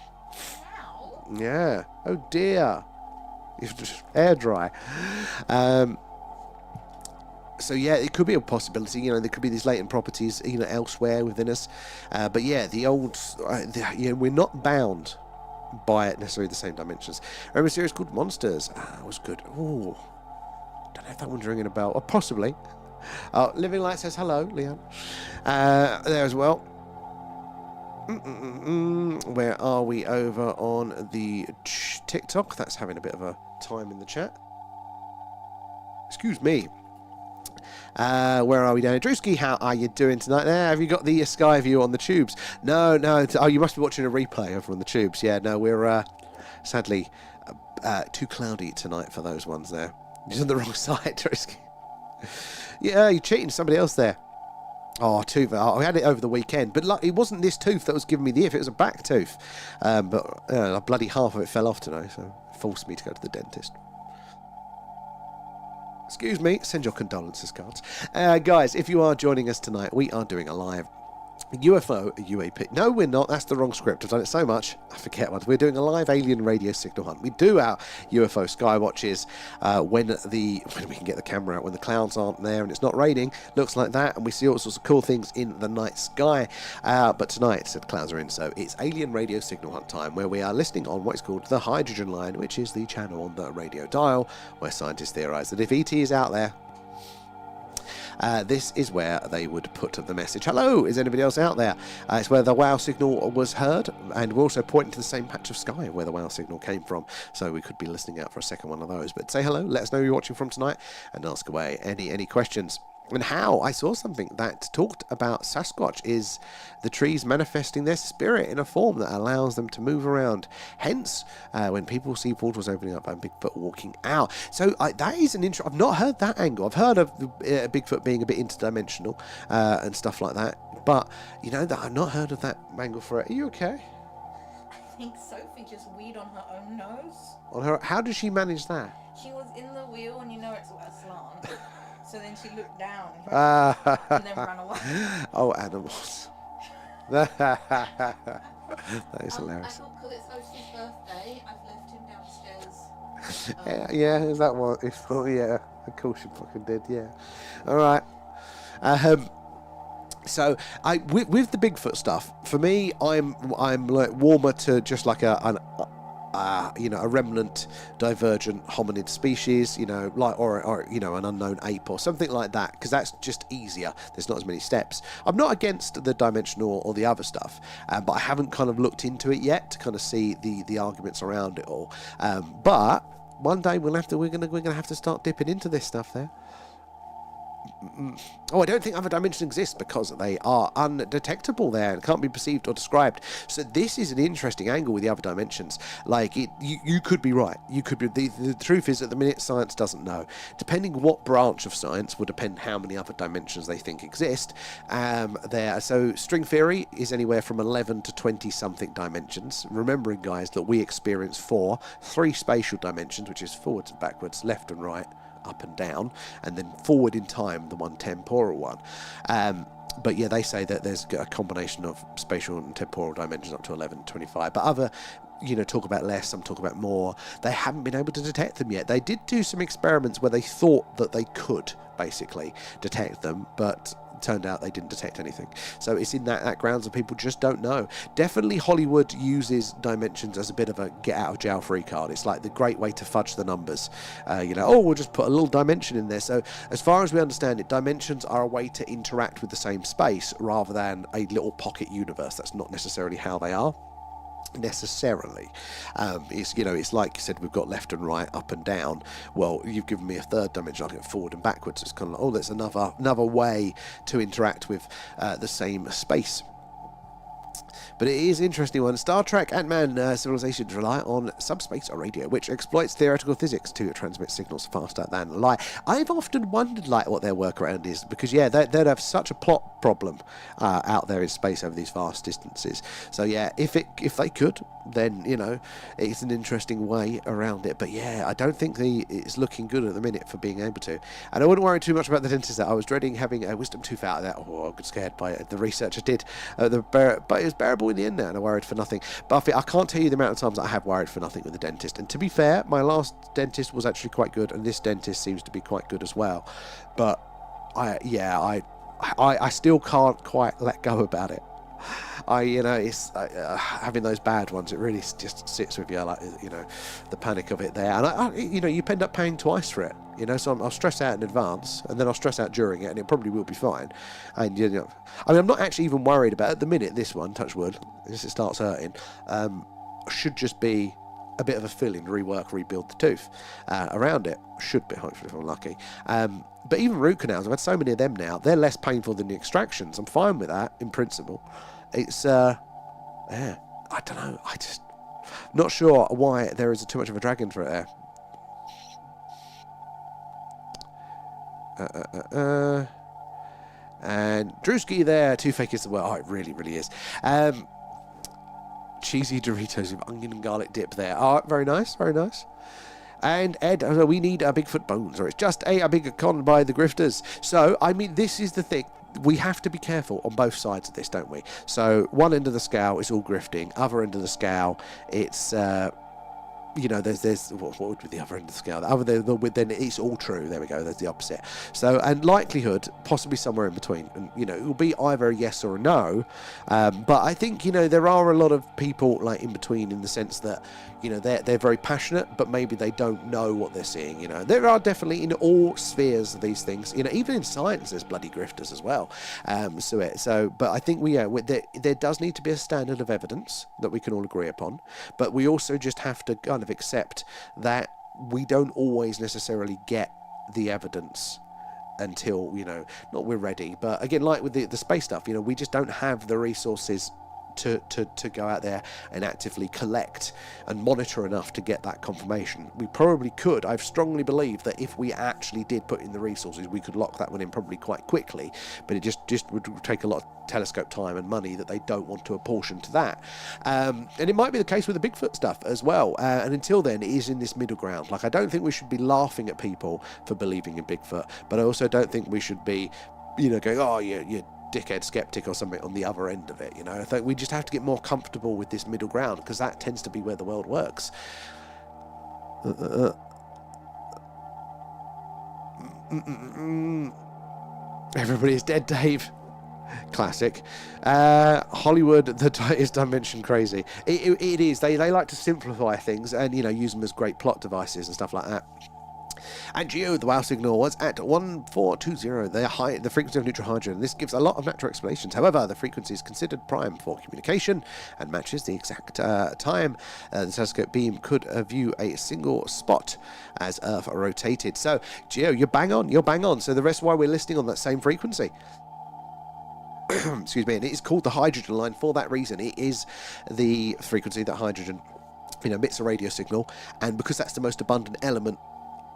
Now. Yeah. Oh dear. It's just air dry. So yeah, it could be a possibility. There could be these latent properties, elsewhere within us. But yeah, we're not bound by necessarily the same dimensions. Remember a series called Monsters? That was good. Oh, don't know if that one's ringing a bell. Or possibly. Living Light says hello, Leon. There as well. Where are we over on the TikTok? That's having a bit of a time in the chat. Excuse me. Where are we down? Drewski, how are you doing tonight there? Have you got the sky view on the tubes? No. You must be watching a replay over on the tubes. Yeah, no, we're sadly too cloudy tonight for those ones there. You're on the wrong side, Drewski. Yeah, you're cheating somebody else there. Oh, tooth. I had it over the weekend, but it wasn't this tooth that was giving me the if. It was a back tooth. But a bloody half of it fell off today, so it forced me to go to the dentist. Excuse me, send your condolences cards. Guys, if you are joining us tonight, we are doing a live UFO UAP. No, we're not. That's the wrong script. I've done it so much, I forget what. We're doing a live alien radio signal hunt. We do our UFO sky watches when we can get the camera out, when the clouds aren't there and it's not raining. Looks like that, and we see all sorts of cool things in the night sky. But tonight, the clouds are in, so it's alien radio signal hunt time, where we are listening on what is called the hydrogen line, which is the channel on the radio dial where scientists theorise that if ET is out there, this is where they would put the message. Hello, is anybody else out there? It's where the wow signal was heard, and we're also pointing to the same patch of sky where the wow signal came from, so we could be listening out for a second one of those. But say hello, let us know who you're watching from tonight, and ask away any questions. And how I saw something that talked about Sasquatch is the trees manifesting their spirit in a form that allows them to move around. Hence, when people see portals opening up and Bigfoot walking out. So that is an I've not heard that angle. I've heard of Bigfoot being a bit interdimensional and stuff like that. But, you know, that I've not heard of that angle for it. Are you okay? I think Sophie just weed on her own nose. On her, how does she manage that? She was in the wheel, and you know it's a slant. So then she looked down and then ran away. Oh, animals. That is hilarious. I thought because it's Sophie's birthday, I've left him downstairs. Yeah, is that what? Oh, yeah, of course you fucking did, yeah. All right. So with the Bigfoot stuff, for me, I'm like warmer to just like a remnant divergent hominid species, or an unknown ape or something like that, because that's just easier. There's not as many steps. I'm not against the dimensional or the other stuff, but I haven't kind of looked into it yet to kind of see the arguments around it all. But one day we're gonna have to start dipping into this stuff there. Oh, I don't think other dimensions exist because they are undetectable there and can't be perceived or described. So this is an interesting angle with the other dimensions. Like, you could be right. You could be. The truth is, at the minute, science doesn't know. Depending what branch of science will depend how many other dimensions they think exist. So string theory is anywhere from 11 to 20 something dimensions. Remembering, guys, that we experience 3 spatial dimensions, which is forwards and backwards, left and right, up and down, and then forward in time, the one temporal one. But yeah, they say that there's a combination of spatial and temporal dimensions up to 11, 25. But other, talk about less, some talk about more. They haven't been able to detect them yet. They did do some experiments where they thought that they could basically detect them, but turned out they didn't detect anything. So it's in that grounds of people just don't know. Definitely Hollywood uses dimensions as a bit of a get out of jail free card. It's like the great way to fudge the numbers. We'll just put a little dimension in there. So as far as we understand it, dimensions are a way to interact with the same space rather than a little pocket universe. That's not necessarily how they are. Necessarily. It's like you said, we've got left and right, up and down. Well, you've given me a third dimension, I get forward and backwards. It's kind of like, that's another way to interact with the same space. But it is an interesting one. Star Trek Ant-Man civilizations rely on subspace radio, which exploits theoretical physics to transmit signals faster than light. I've often wondered what their workaround is, because they'd have such a plot problem out there in space over these vast distances. So yeah, if they could, then it's an interesting way around it. But yeah, I don't think it's looking good at the minute for being able to. And I wouldn't worry too much about the dentist. I was dreading having a wisdom tooth out of that. Oh, I got scared by it. The research I did, but it was bearable in the end now, and I worried for nothing. But I can't tell you the amount of times I have worried for nothing with the dentist. And to be fair, my last dentist was actually quite good, and this dentist seems to be quite good as well. But I still can't quite let go about it. It's having those bad ones. It really just sits with you, the panic of it there. And you end up paying twice for it. So I'll stress out in advance, and then I'll stress out during it, and it probably will be fine. And I'm not actually even worried about it at the minute. This one, touch wood, as it starts hurting, should just be a bit of a fill-in, rebuild the tooth around it. Should be, hopefully, if I'm lucky. But even root canals, I've had so many of them now. They're less painful than the extractions. I'm fine with that in principle. It's I don't know. I just not sure why there is too much of a dragon for it there. And Drewski there, too fake is the word. Oh, it really, really is. Cheesy Doritos with onion and garlic dip there. Oh, very nice, very nice. And Ed, we need a Bigfoot bones, or it's just a big con by the grifters. So, I mean, this is the thing. We have to be careful on both sides of this, don't we? So, one end of the scale is all grifting. Other end of the scale, it's... there's what would be the other end of the scale? Then it's all true. There we go. There's the opposite. So, and likelihood, possibly somewhere in between. And, it will be either a yes or a no. But I think, there are a lot of people like in between in the sense that, they're very passionate, but maybe they don't know what they're seeing. There are definitely in all spheres of these things, even in science, there's bloody grifters as well. But I think there does need to be a standard of evidence that we can all agree upon. But we also just have to kind of accept that we don't always necessarily get the evidence until not we're ready, but again, like with the space stuff, we just don't have the resources to go out there and actively collect and monitor enough to get that confirmation. We probably could. I strongly believe that if we actually did put in the resources, we could lock that one in probably quite quickly, but it just would take a lot of telescope time and money that they don't want to apportion to that. And it might be the case with the Bigfoot stuff as well. And until then, it is in this middle ground. Like, I don't think we should be laughing at people for believing in Bigfoot, but I also don't think we should be, going, oh, you're dickhead skeptic or something on the other end of it. I think we just have to get more comfortable with this middle ground, because that tends to be where the world works. Everybody's dead, Dave. Classic. Hollywood, is dimension crazy. It is. They like to simplify things and use them as great plot devices and stuff like that. And Geo, the WOW signal was at 1420, the frequency of neutral hydrogen. This gives a lot of natural explanations. However, the frequency is considered prime for communication and matches the exact time the telescope beam could view a single spot as Earth rotated. So, Geo, you're bang on. So the rest why we're listing on that same frequency. Excuse me, and it is called the hydrogen line for that reason. It is the frequency that hydrogen emits a radio signal, and because that's the most abundant element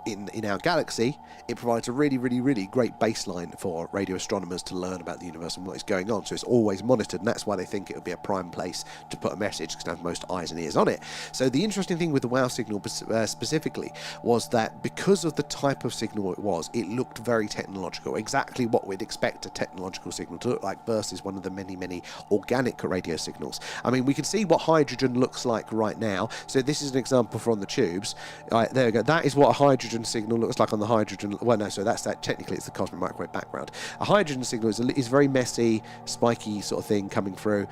in our galaxy, it provides a really, really, really great baseline for radio astronomers to learn about the universe and what is going on. So it's always monitored, and that's why they think it would be a prime place to put a message, because it has most eyes and ears on it. So the interesting thing with the WOW signal specifically was that because of the type of signal it looked very technological, exactly what we'd expect a technological signal to look like versus one of the many, many organic radio signals. I mean, we can see what hydrogen looks like right now. So this is an example from the tubes. Right, there we go. That is what a hydrogen signal looks like on the hydrogen. Well, no, so that's that. Technically, it's the cosmic microwave background. A hydrogen signal is very messy, spiky sort of thing coming through,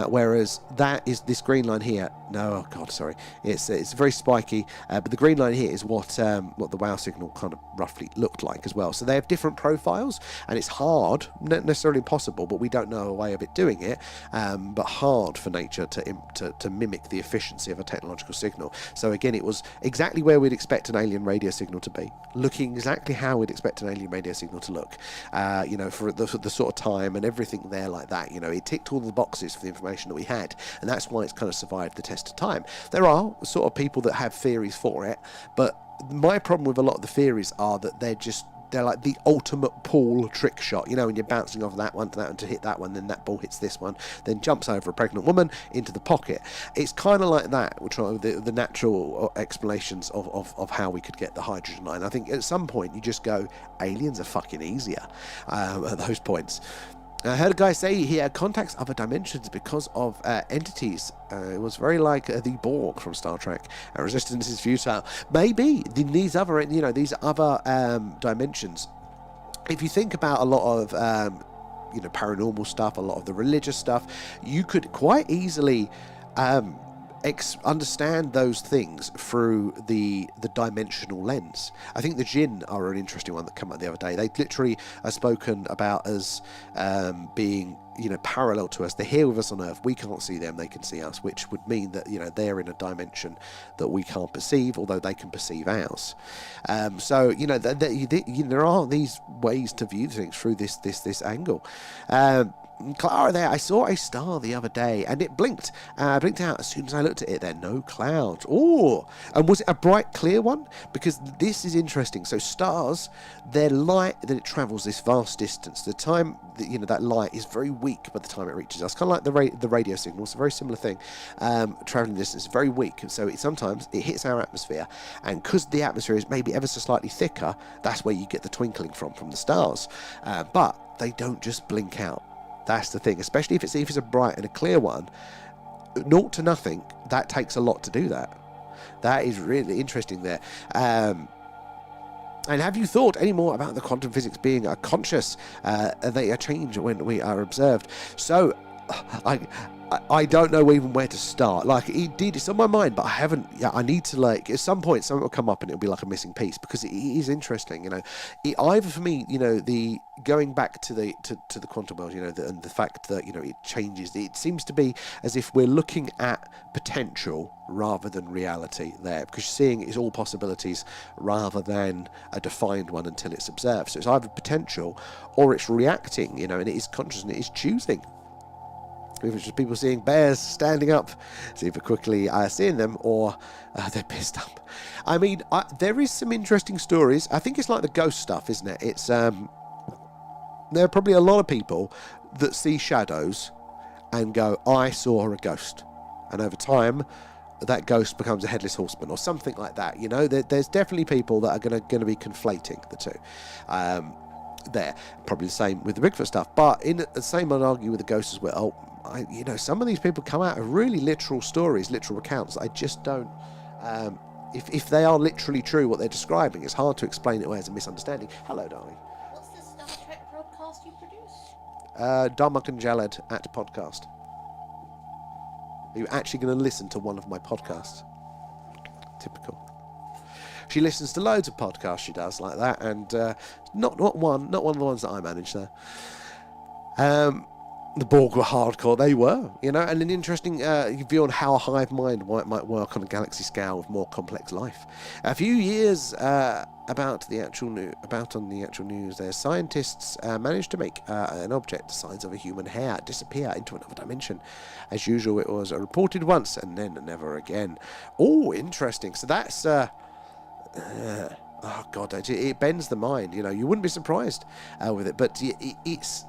whereas that is this green line here. No, oh God, sorry. It's very spiky, but the green line here is what the WOW signal kind of roughly looked like as well. So they have different profiles, and it's hard, not necessarily impossible, but we don't know a way of it doing it. But hard for nature to mimic the efficiency of a technological signal. So again, it was exactly where we'd expect an alien radio signal to be, looking exactly how we'd expect an alien radio signal to look, for the sort of time and everything there like that. It ticked all the boxes for the information that we had, and that's why it's kind of survived the test of time. There are sort of people that have theories for it, but my problem with a lot of the theories are that they're like the ultimate pool trick shot, and you're bouncing off that one to that one to hit that one, then that ball hits this one, then jumps over a pregnant woman into the pocket. It's kind of like that. We're trying the natural explanations of how we could get the hydrogen line. I think at some point you just go, aliens are fucking easier at those points. I heard a guy say he contacts other dimensions because of entities. It was very like the Borg from Star Trek. Resistance is futile. Maybe these other dimensions. If you think about a lot of paranormal stuff, a lot of the religious stuff, you could quite easily understand those things through the dimensional lens. I think the Jinn are an interesting one that came up the other day. They literally are spoken about as being parallel to us. They're here with us on Earth. We can't see them, they can see us, which would mean that they're in a dimension that we can't perceive, although they can perceive ours. So there are these ways to view things through this angle. Clara there, I saw a star the other day and it blinked. Blinked out as soon as I looked at it. There are no clouds. Oh, and was it a bright, clear one? Because this is interesting. So stars, their light that it travels this vast distance, the time that, that light is very weak by the time it reaches us. Kind of like the radio signal. It's a very similar thing. Traveling distance is very weak, and so sometimes it hits our atmosphere, and because the atmosphere is maybe ever so slightly thicker, that's where you get the twinkling from the stars. But they don't just blink out. That's the thing, especially if it's a bright and a clear one, 0 to nothing. That takes a lot to do that. That is really interesting there. And have you thought any more about the quantum physics being conscious? They change when we are observed. So, I don't know even where to start. Like, it's on my mind, but I haven't. Yeah, I need to, at some point, something will come up and it'll be like a missing piece, because it is interesting. Either for me, the going back to the quantum world, and the fact that it changes. It seems to be as if we're looking at potential rather than reality there, because seeing is all possibilities rather than a defined one until it's observed. So it's either potential or it's reacting, and it is conscious and it is choosing. If it's just people seeing bears standing up, it's either quickly seeing them or they're pissed up. I mean, there is some interesting stories. I think it's like the ghost stuff, isn't it? It's there are probably a lot of people that see shadows and go, I saw a ghost. And over time, that ghost becomes a headless horseman or something like that. There's definitely people that are going to be conflating the two. There, probably the same with the Bigfoot stuff, but in the same I'd argue with the ghosts as well. Some of these people come out of really literal stories, literal accounts. I just don't. If they are literally true, what they're describing, it's hard to explain it away as a misunderstanding. Hello, darling. What's the Star Trek podcast you produce? Darmok and Jalad at podcast. Are you actually going to listen to one of my podcasts? Typical. She listens to loads of podcasts, she does, like that, and not one of the ones that I manage there. The Borg were hardcore, they were, and an interesting view on how a hive mind might work on a galaxy scale with more complex life. A few years about on the actual news, there scientists managed to make an object the size of a human hair disappear into another dimension. As usual, it was reported once and then never again. Oh, interesting. So that's oh god, it bends the mind. You wouldn't be surprised with it, but it's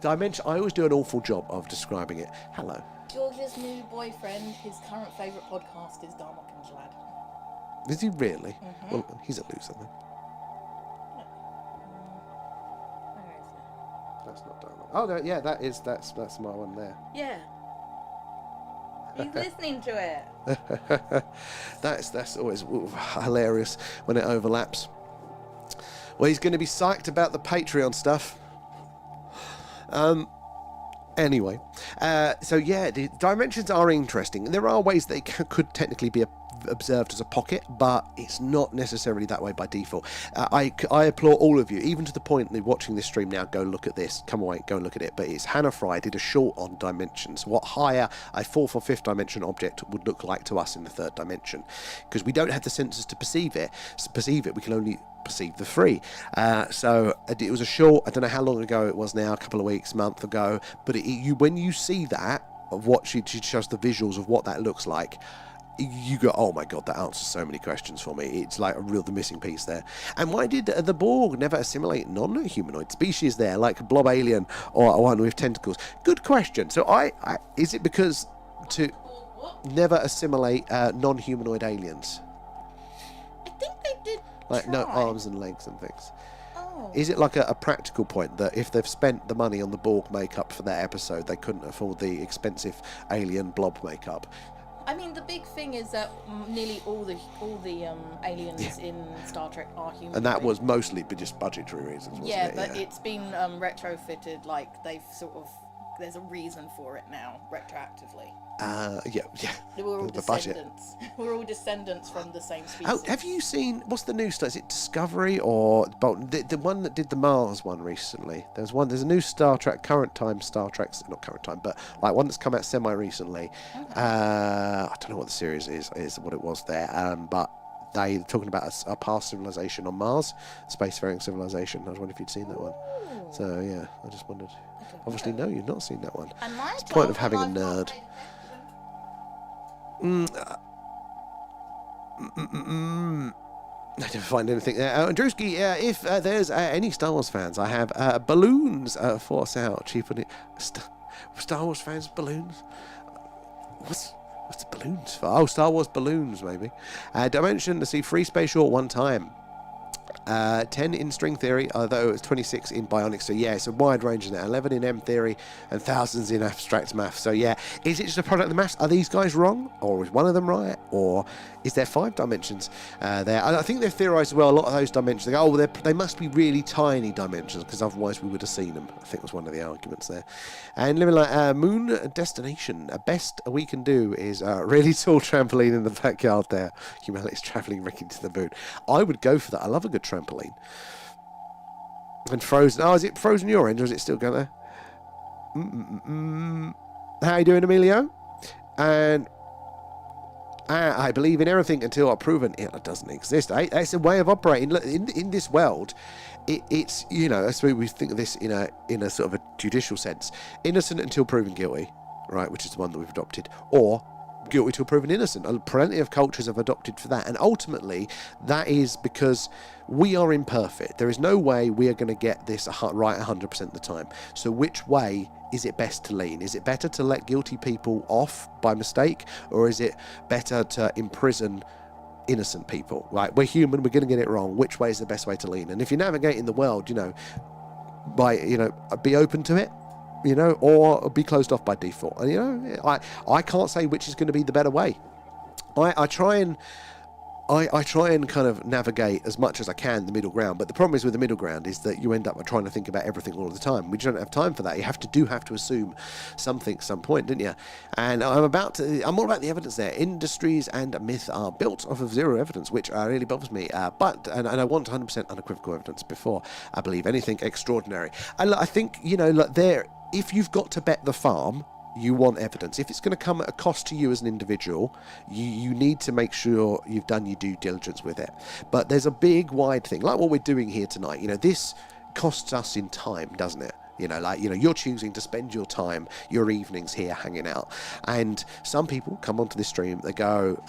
dimension. I always do an awful job of describing it. Hello. George's new boyfriend, his current favourite podcast is Darmok and Jalad. Is he really? Mm-hmm. Well, he's a loser then. Where is it? That's not Darmok. Oh no, yeah, that's my one there. Yeah. He's listening to it. That's always hilarious when it overlaps. Well, he's going to be psyched about the Patreon stuff. Anyway, so yeah, the dimensions are interesting. There are ways they could technically be observed as a pocket, but it's not necessarily that way by default. I applaud all of you, even to the point that watching this stream now, go look at this. Come away, go and look at it. But it's Hannah Fry did a short on dimensions, what higher a 4th or 5th dimension object would look like to us in the 3rd dimension, because we don't have the senses to perceive it. We can only perceive the 3. So it was a short. I don't know how long ago it was now, a couple of weeks, month ago. But when you see that, of what she shows the visuals of what that looks like, you go, oh my god, that answers so many questions for me. It's like the missing piece there. And why did the Borg never assimilate non-humanoid species there, like a blob alien or one with tentacles? Good question. So is it because to never assimilate non-humanoid aliens? I think they did. Like try. no arms and legs and things. Oh. Is it like a practical point that if they've spent the money on the Borg makeup for that episode, they couldn't afford the expensive alien blob makeup? I mean, the big thing is that nearly all the aliens in Star Trek are human. And that was mostly just budgetary reasons, wasn't it? But it's been retrofitted, like they've there's a reason for it now, retroactively. Yeah. We're all the budget. descendants. We're all descendants from the same species. Oh, have you seen, what's the new stuff? Is it Discovery or the one that did the Mars one recently? There's a new Star Trek, not current time, but like one that's come out semi-recently. Okay. I don't know what the series is what it was there, but they're talking about a past civilization on Mars, spacefaring civilization. I was wondering if you'd seen that one. Ooh. So, yeah, I just wondered. I Obviously, no, you've not seen that one. And my It's the point of having a I've not nerd. paid attention. I didn't find anything there. Drewski, if there's any Star Wars fans, I have balloons for sale. Cheap on it. Star Wars fans, balloons? What's the balloons for? Oh, Star Wars balloons, maybe. Dimension, let's see, free space short one time. 10 in string theory, although it's 26 in bionics. So yeah, it's a wide range in there. 11 in M theory and thousands in abstract math. So yeah, is it just a product of the maths? Are these guys wrong, or is one of them right, or is there 5 dimensions there? I think they've theorized as well. A lot of those dimensions. They go, oh, they must be really tiny dimensions because otherwise we would have seen them. I think was one of the arguments there. And living like moon destination. Best we can do is a really tall trampoline in the backyard there. Humanity's traveling Rick into the moon. I would go for that. I love a good trampoline. And frozen. Oh, is it frozen your end, or is it still going there? How you doing, Emilio? And I believe in everything until I've proven it doesn't exist. It's a way of operating. Look, in this world, it's, you know, that's why we think of this in a sort of a judicial sense. Innocent until proven guilty, right? Which is the one that we've adopted, or guilty till proven innocent. Plenty of cultures have adopted for that, and ultimately that is because we are imperfect. There is no way we are going to get this right 100% of the time. So which way is it best to lean? Is it better to let guilty people off by mistake, or is it better to imprison innocent people? Right, we're human, we're going to get it wrong. Which way is the best way to lean? And if you're navigating the world, you know, by, you know, be open to it, you know, or be closed off by default. And, you know, I can't say which is going to be the better way. I try and kind of navigate as much as I can the middle ground, but the problem is with the middle ground is that you end up trying to think about everything all the time. We don't have time for that. You have to assume something at some point, don't you? And I'm all about the evidence there. Industries and myth are built off of zero evidence, which really bothers me. But I want 100% unequivocal evidence before I believe anything extraordinary. I think, you know, like if you've got to bet the farm, you want evidence. If it's going to come at a cost to you as an individual, you need to make sure you've done your due diligence with it. But there's a big, wide thing, like what we're doing here tonight. You know, this costs us in time, doesn't it? You know, like, you know, you're choosing to spend your time, your evenings here hanging out. And some people come onto this stream, they go,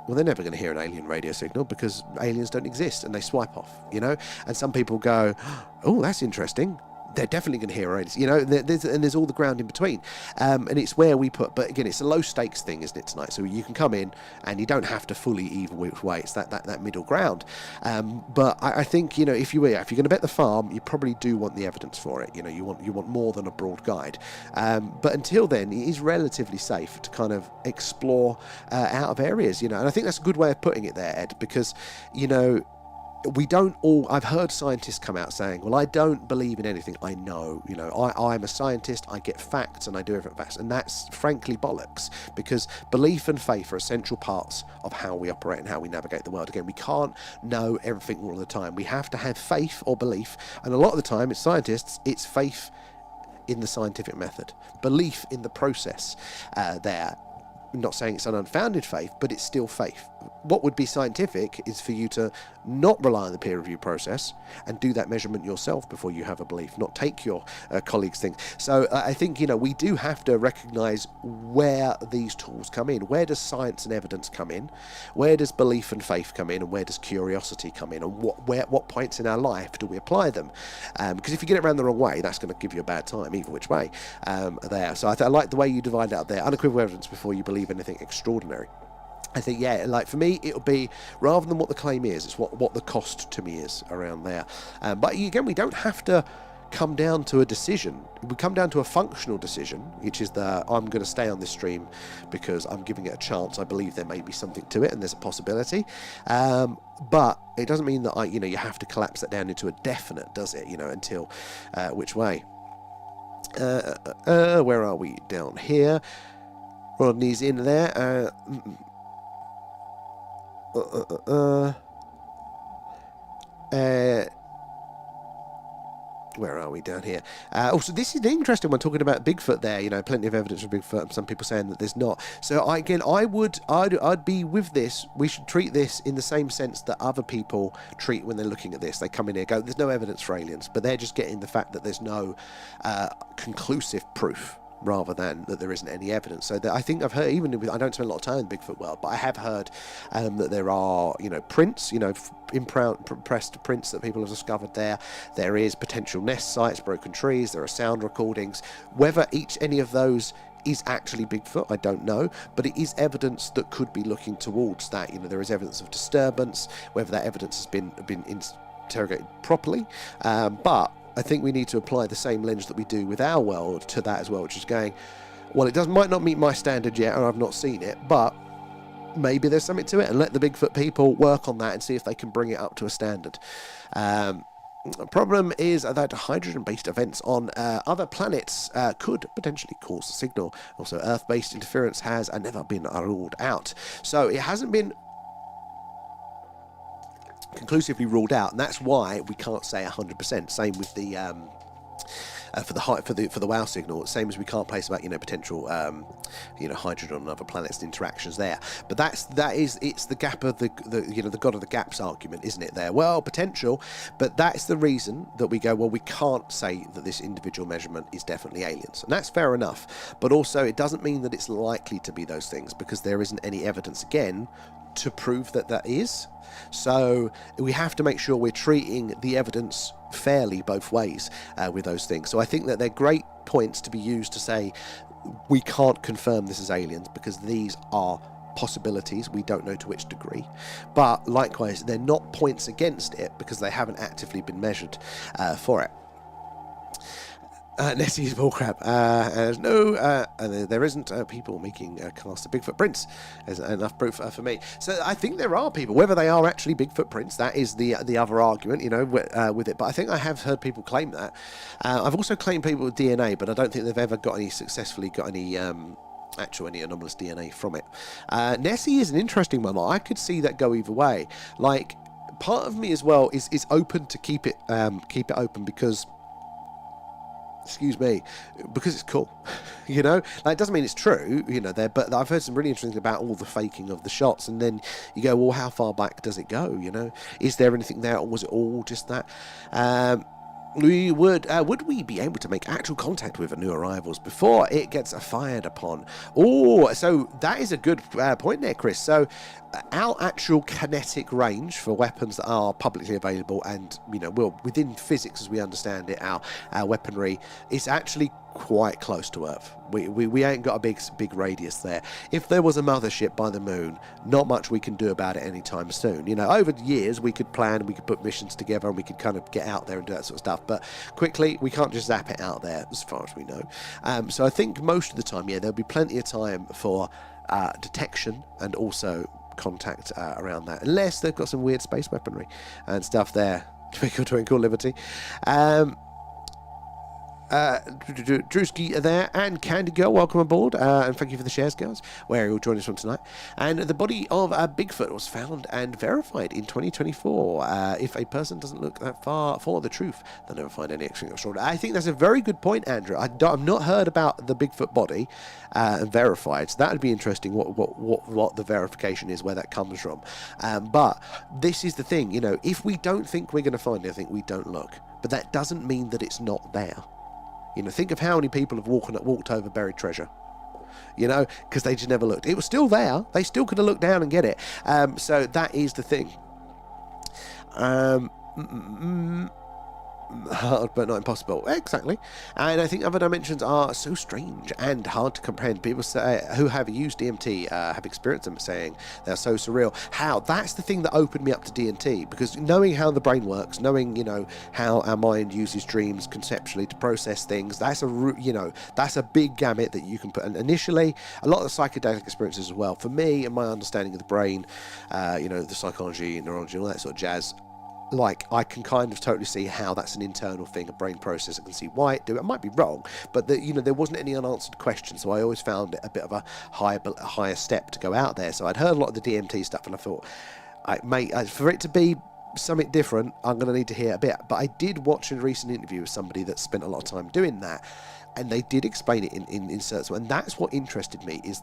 well, they're never going to hear an alien radio signal because aliens don't exist, and they swipe off, you know? And some people go, oh, that's interesting. They're definitely going to hear aliens, you know, there's all the ground in between. And it's where we put, but again, it's a low stakes thing, isn't it, tonight? So you can come in and you don't have to fully either which way. It's that middle ground. But I think, you know, if you're going to bet the farm, you probably do want the evidence for it. You know, you want more than a broad guide. But until then, it is relatively safe to kind of explore out of areas, you know, and I think that's a good way of putting it there, Ed, because, you know, I've heard scientists come out saying, well, I don't believe in anything I know. You know, I'm a scientist, I get facts and I do everything facts. And that's frankly bollocks, because belief and faith are essential parts of how we operate and how we navigate the world. Again, we can't know everything all the time. We have to have faith or belief. And a lot of the time, it's scientists, it's faith in the scientific method, belief in the process there. I'm not saying it's an unfounded faith, but it's still faith. What would be scientific is for you to not rely on the peer review process and do that measurement yourself before you have a belief, not take your colleagues' things. So I think, you know, we do have to recognise where these tools come in. Where does science and evidence come in? Where does belief and faith come in? And where does curiosity come in? And what points in our life do we apply them? Because if you get it around the wrong way, that's going to give you a bad time, either which way there. So I like the way you divide out there. Unequivocal evidence before you believe anything extraordinary. I think, yeah, like for me, it'll be, rather than what the claim is, it's what the cost to me is around there. But again, we don't have to come down to a decision. We come down to a functional decision, which is I'm going to stay on this stream because I'm giving it a chance. I believe there may be something to it and there's a possibility. But it doesn't mean that you have to collapse that down into a definite, does it? You know, until which way? Where are we? Down here. Rodney's in there. Where are we down here? Also, this is an interesting one, talking about Bigfoot there. You know, plenty of evidence for Bigfoot, and some people saying that there's not. So I'd be with this. We should treat this in the same sense that other people treat when they're looking at this. They come in here, go, there's no evidence for aliens, but they're just getting the fact that there's no conclusive proof, rather than that there isn't any evidence. So that I think I've heard, even if I don't spend a lot of time in the Bigfoot world, but I have heard that there are, prints, impressed prints that people have discovered there. There is potential nest sites, broken trees, there are sound recordings. Whether any of those is actually Bigfoot, I don't know, but it is evidence that could be looking towards that. There is evidence of disturbance, whether that evidence has been interrogated properly, but I think we need to apply the same lens that we do with our world to that as well, which is going, well, might not meet my standard yet, and I've not seen it, but maybe there's something to it, and let the Bigfoot people work on that and see if they can bring it up to a standard. The problem is that hydrogen-based events on other planets could potentially cause a signal. Also, Earth-based interference has never been ruled out. So it hasn't been conclusively ruled out, and that's why we can't say 100%. Same with the for the WOW signal, same as we can't place about potential hydrogen on other planets and interactions there. But it's the gap of the god of the gaps argument, isn't it? There, well, potential, but that's the reason that we go, well, we can't say that this individual measurement is definitely aliens, and that's fair enough. But also, it doesn't mean that it's likely to be those things, because there isn't any evidence again to prove that is. So we have to make sure we're treating the evidence fairly both ways with those things. So I think that they're great points to be used to say we can't confirm this is aliens, because these are possibilities, we don't know to which degree, but likewise they're not points against it, because they haven't actively been measured for it. Nessie's bullcrap. There isn't people making casts of Bigfoot prints. There's enough proof for me. So I think there are people. Whether they are actually Bigfoot prints, that is the other argument, with it. But I think I have heard people claim that. I've also claimed people with DNA, but I don't think they've ever successfully got any any anomalous DNA from it. Nessie is an interesting one. I could see that go either way. Like, part of me as well is open to keep it open, because it's cool. Like, it doesn't mean it's true, there, but I've heard some really interesting things about all the faking of the shots, and then you go, well, how far back does it go? Is there anything there, or was it all just that? Would we be able to make actual contact with new arrivals before it gets fired upon? Oh, so that is a good point there, Chris. So our actual kinetic range for weapons that are publicly available, and within physics as we understand it, our weaponry is actually quite close to Earth. We ain't got a big radius there. If there was a mothership by the moon, not much we can do about it anytime soon. Over the years we could plan, we could put missions together, and we could kind of get out there and do that sort of stuff, but quickly we can't just zap it out there, as far as we know. So I think most of the time, there'll be plenty of time for detection and also contact around that, unless they've got some weird space weaponry and stuff there. Twinkle Liberty. Drewski there, and Candy Girl, welcome aboard, and thank you for the shares, girls, where you'll join us from tonight. And the body of Bigfoot was found and verified in 2024. If a person doesn't look that far for the truth, they'll never find any extraordinary. I think that's a very good point, Andrew. I've not heard about the Bigfoot body verified, so that would be interesting. What the verification is, where that comes from. But this is the thing, if we don't think we're going to find anything, we don't look. But that doesn't mean that it's not there. Think of how many people have walked over buried treasure, because they just never looked. It was still there. They still could have looked down and get it. So that is the thing. Hard but not impossible. Exactly. And I think other dimensions are so strange and hard to comprehend. People who have used DMT have experienced them, saying they're so surreal. How? That's the thing that opened me up to DMT, because knowing how the brain works, knowing how our mind uses dreams conceptually to process things, that's a big gamut that you can put. And initially, a lot of the psychedelic experiences as well, for me and my understanding of the brain, the psychology, neurology, all that sort of jazz. Like, I can kind of totally see how that's an internal thing, a brain process. I can see why it do it. I might be wrong, but there wasn't any unanswered questions, so I always found it a bit of a higher step to go out there. So I'd heard a lot of the DMT stuff, and I thought, for it to be something different, I'm going to need to hear a bit. But I did watch a recent interview with somebody that spent a lot of time doing that, and they did explain it in certain, and that's what interested me, is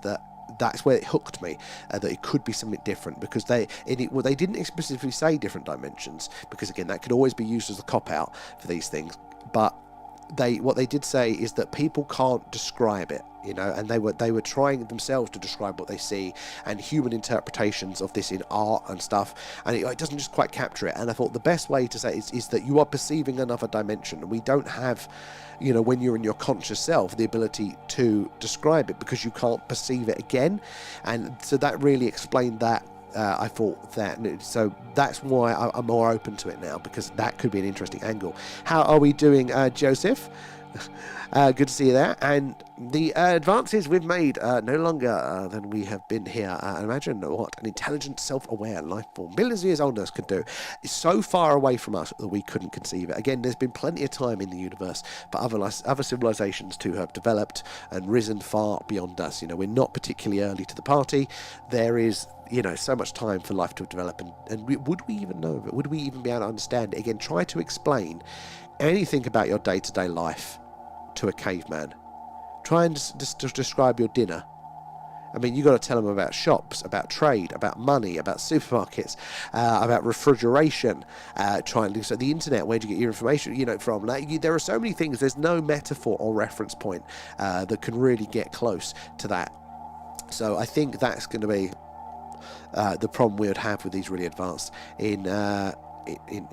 that's where it hooked me, that it could be something different, because they didn't specifically say different dimensions, because again that could always be used as a cop-out for these things, but what they did say is that people can't describe it, and they were trying themselves to describe what they see, and human interpretations of this in art and stuff, and it doesn't just quite capture it. And I thought the best way to say it is that you are perceiving another dimension, and we don't have, when you're in your conscious self, the ability to describe it, because you can't perceive it again. And so that really explained that. I thought that, so that's why I'm more open to it now, because that could be an interesting angle. How are we doing, Joseph? Good to see you there. And the advances we've made no longer than we have been here. Imagine what an intelligent, self-aware life form, billions of years older, could do. It's so far away from us that we couldn't conceive it. Again, there's been plenty of time in the universe for other civilizations to have developed and risen far beyond us. We're not particularly early to the party. There is so much time for life to develop, and would we even know of it? Would we even be able to understand it? Again, try to explain anything about your day-to-day life to a caveman. Try and just describe your dinner. I mean, you got to tell them about shops, about trade, about money, about supermarkets, about refrigeration. Try and do so. The internet, where do you get your information, from? There are so many things. There's no metaphor or reference point that can really get close to that. So I think that's going to be the problem we would have with these really advanced in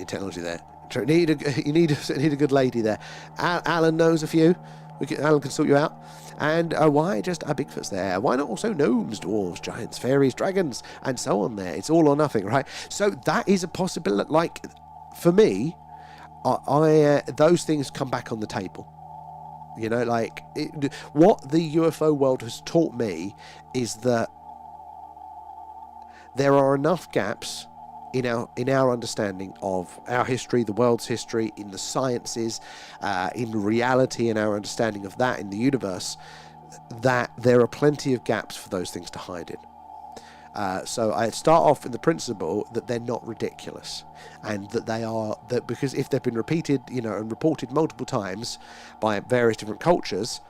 technology. There, you need a good lady there. Alan knows a few. Alan can sort you out. And why just Bigfoot's there? Why not also gnomes, dwarves, giants, fairies, dragons, and so on? There, it's all or nothing, right? So that is a possibility. Like for me, I those things come back on the table. What the UFO world has taught me is that there are enough gaps in our understanding of our history, the world's history, in the sciences, in reality, in our understanding of that in the universe, that there are plenty of gaps for those things to hide in. So I start off with the principle that they're not ridiculous, and that because if they've been repeated, and reported multiple times by various different cultures,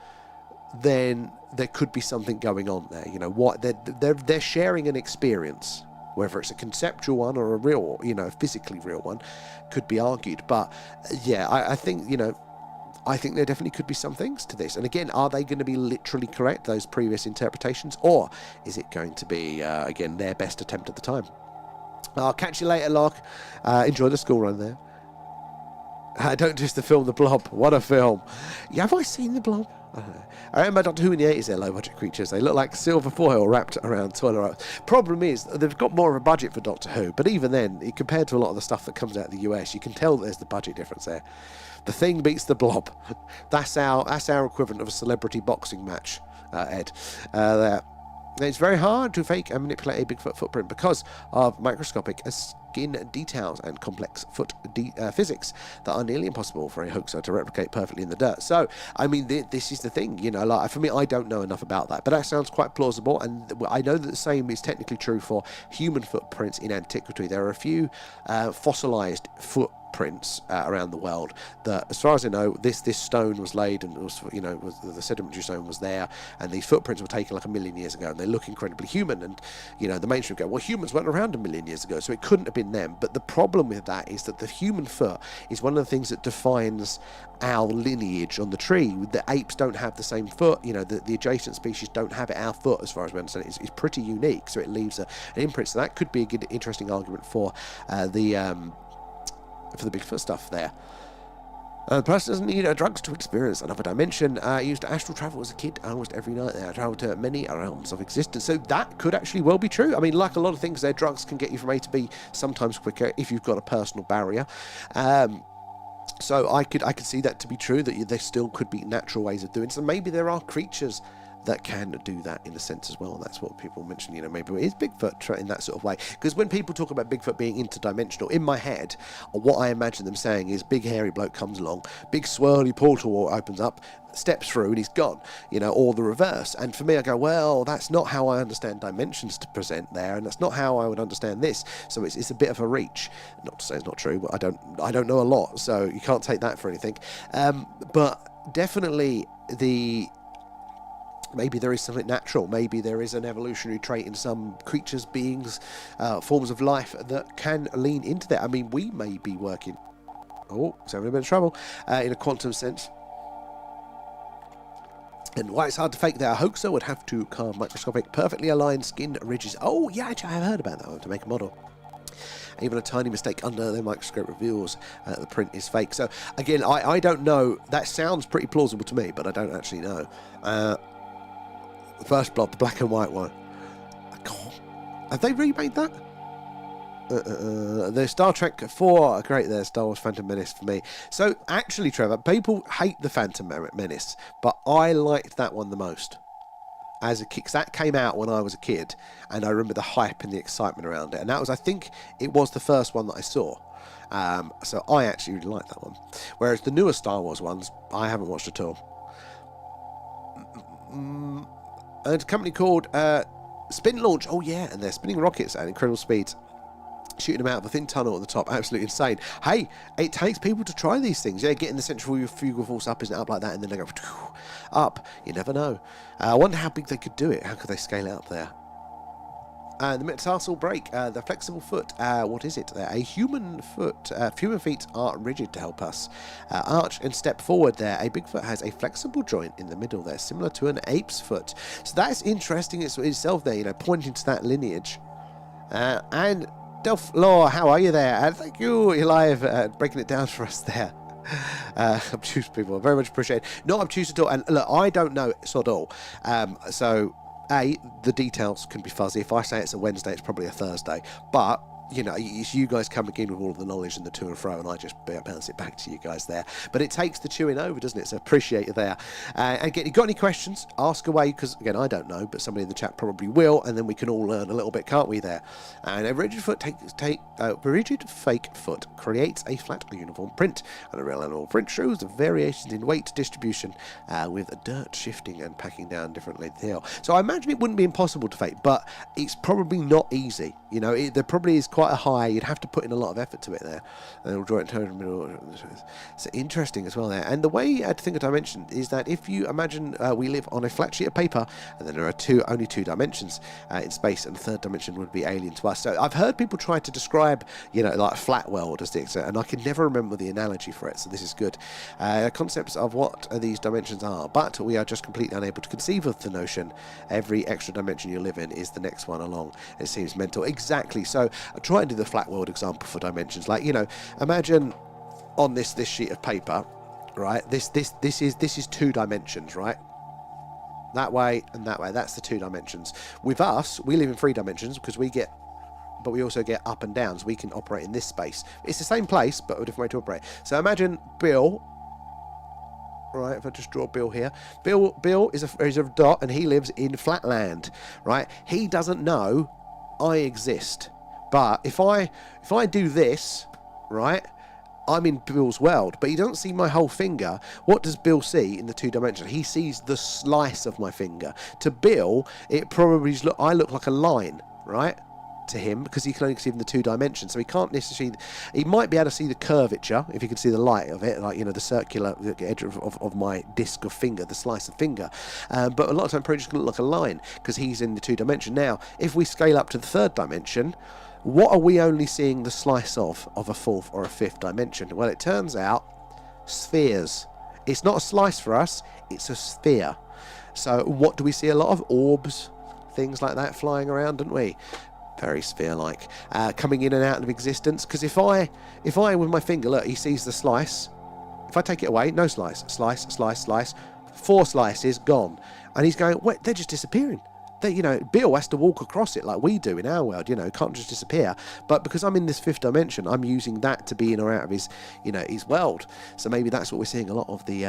then there could be something going on there. What they're sharing an experience, whether it's a conceptual one or a real, physically real one, could be argued. But yeah, I think I think there definitely could be some things to this. And again, are they going to be literally correct, those previous interpretations, or is it going to be again their best attempt at the time? I'll catch you later, Locke. Enjoy the school run there. Don't just the film The Blob. What a film. Yeah, have I seen The Blob? I remember Doctor Who in the 80s, they're low-budget creatures. They look like silver foil wrapped around toilet rolls. Problem is, they've got more of a budget for Doctor Who, but even then, compared to a lot of the stuff that comes out of the US, you can tell there's the budget difference there. The Thing beats The Blob. That's our equivalent of a celebrity boxing match, Ed. There. It's very hard to fake and manipulate a Bigfoot footprint because of microscopic skin details and complex foot physics that are nearly impossible for a hoaxer to replicate perfectly in the dirt. So, I mean, this is the thing, for me, I don't know enough about that, but that sounds quite plausible, and I know that the same is technically true for human footprints in antiquity. There are a few fossilized footprints around the world that, as far as I know, this stone was laid, and it was, the sedimentary stone was there, and these footprints were taken like 1 million years ago, and they look incredibly human. And the mainstream go, well, humans weren't around 1 million years ago, so it couldn't have been them. But the problem with that is that the human foot is one of the things that defines our lineage on the tree. The apes don't have the same foot, the adjacent species don't have it. Our foot, as far as we understand, is pretty unique, so it leaves an imprint. So that could be a good, interesting argument for the Bigfoot stuff there. The person doesn't need drugs to experience another dimension. I used to astral travel as a kid almost every night. I traveled to many realms of existence. So that could actually well be true. I mean, like a lot of things there, drugs can get you from A to B sometimes quicker if you've got a personal barrier. So I could see that to be true, that there still could be natural ways of doing. So maybe there are creatures that can do that in a sense as well. That's what people mention, maybe it is Bigfoot in that sort of way. Because when people talk about Bigfoot being interdimensional, in my head, what I imagine them saying is big hairy bloke comes along, big swirly portal opens up, steps through and he's gone, or the reverse. And for me, I go, well, that's not how I understand dimensions to present there, and that's not how I would understand this. So it's a bit of a reach. Not to say it's not true, but I don't know a lot, so you can't take that for anything. But definitely maybe there is something natural. Maybe there is an evolutionary trait in some creatures, beings, forms of life that can lean into that. I mean, we may be working. Oh, it's having a bit of trouble in a quantum sense. And why it's hard to fake there, a hoaxer would have to carve microscopic, perfectly aligned skin ridges. Oh, yeah, actually, I've heard about that one, to make a model. Even a tiny mistake under the microscope reveals the print is fake. So, again, I don't know. That sounds pretty plausible to me, but I don't actually know. The first blood, the black and white one. Have they remade that? The Star Trek 4, great there, Star Wars Phantom Menace for me. So, actually, Trevor, people hate the Phantom Menace, but I liked that one the most. As a kid, 'cause that came out when I was a kid, and I remember the hype and the excitement around it. And that was, I think, it was the first one that I saw. So I actually really liked that one. Whereas the newer Star Wars ones, I haven't watched at all. And a company called Spin Launch, oh yeah, and they're spinning rockets at incredible speeds, shooting them out of a thin tunnel at the top. Absolutely insane. Hey, it takes people to try these things. Yeah, getting the centrifugal force up, isn't it, up like that, and then they go up. You never know. I wonder how big they could do it. How could they scale it up there? The metatarsal break, the flexible foot. What is it? A human foot. Human feet are rigid to help us arch and step forward there. A Bigfoot has a flexible joint in the middle there, similar to an ape's foot. So that's interesting itself there, pointing to that lineage. And Delph Law, how are you there? And thank you, you're live, breaking it down for us there. Obtuse people, I very much appreciate it. Not obtuse at all, and look, I don't know sod all. So, the details can be fuzzy. If I say it's a Wednesday, it's probably a Thursday. But, it's you guys coming in with all of the knowledge and the to and fro, and I just bounce it back to you guys there. But it takes the chewing over, doesn't it? So appreciate you there. And again, you got any questions, ask away, because, again, I don't know, but somebody in the chat probably will, and then we can all learn a little bit, can't we, there? And a rigid rigid fake foot creates a flat uniform print, and a real animal print shows the variations in weight distribution with dirt shifting and packing down differently here. So I imagine it wouldn't be impossible to fake, but it's probably not easy. There probably is quite a high, you'd have to put in a lot of effort to it there. And it'll draw it in the middle. It's interesting as well there. And the way I think I mentioned is that if you imagine we live on a flat sheet of paper, and then there are only two dimensions in space, and the third dimension would be alien to us. So I've heard people try to describe, like a flat world as the, and I can never remember the analogy for it, so this is good. Concepts of what these dimensions are, but we are just completely unable to conceive of the notion. Every extra dimension you live in is the next one along. It seems mental. Exactly. So I try and do the flat world example for dimensions. Like, imagine on this sheet of paper, right? This is two dimensions, right? That way and that way. That's the two dimensions. With us, we live in three dimensions because but we also get up and down, so we can operate in this space. It's the same place, but a different way to operate. So imagine Bill. Right, if I just draw Bill here, Bill is a dot, and he lives in Flatland. Right, he doesn't know I exist, but if I do this, right, I'm in Bill's world, but he doesn't see my whole finger. What does Bill see in the two dimensions? He sees the slice of my finger. To Bill, it probably I look like a line, right? To him, because he can only see in the two dimensions, so he can't necessarily. He might be able to see the curvature if he can see the light of it, like the circular edge of my disc of finger, the slice of finger. But a lot of time, probably just going to look like a line because he's in the two dimension. Now, if we scale up to the third dimension, what are we only seeing the slice of a fourth or a fifth dimension? Well, it turns out spheres. It's not a slice for us; it's a sphere. So, what do we see? A lot of orbs, things like that, flying around, don't we? Very sphere-like, coming in and out of existence. Because if I with my finger, look, he sees the slice. If I take it away, no slice, slice, slice, slice, 4 slices gone, and he's going, wait, they're just disappearing. Bill has to walk across it like we do in our world. It can't just disappear. But because I'm in this fifth dimension, I'm using that to be in or out of his world. So maybe that's what we're seeing a lot of the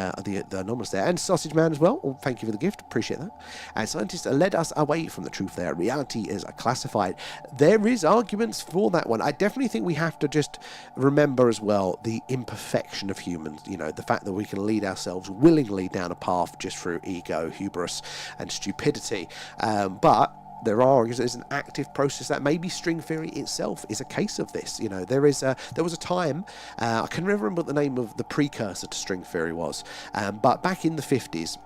anomalies there. And Sausage Man as well. Oh, thank you for the gift. Appreciate that. And scientists led us away from the truth there. Reality is classified. There is arguments for that one. I definitely think we have to just remember as well the imperfection of humans. The fact that we can lead ourselves willingly down a path just through ego, hubris, and stupidity. But there's an active process that maybe string theory itself is a case of this. There was a time, I can never remember what the name of the precursor to string theory was, but back in the 50s,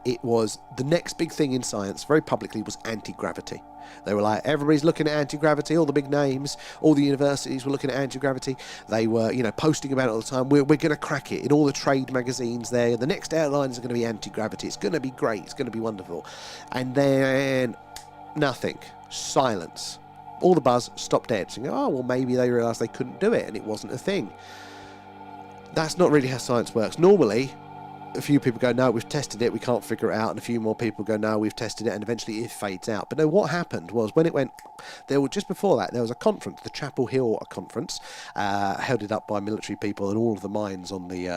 it was the next big thing in science, very publicly, was anti-gravity. They were like, everybody's looking at anti-gravity, all the big names, all the universities were looking at anti-gravity. They were, posting about it all the time. We're going to crack it in all the trade magazines there. The next airlines are going to be anti-gravity. It's going to be great. It's going to be wonderful. And then nothing. Silence. All the buzz stopped dead. So maybe they realised they couldn't do it and it wasn't a thing. That's not really how science works. Normally, a few people go, no, we've tested it, we can't figure it out, and a few more people go, no, we've tested it, and eventually it fades out. But no, what happened was when it went, just before that, there was a conference, the Chapel Hill conference, held it up by military people and all of the minds on the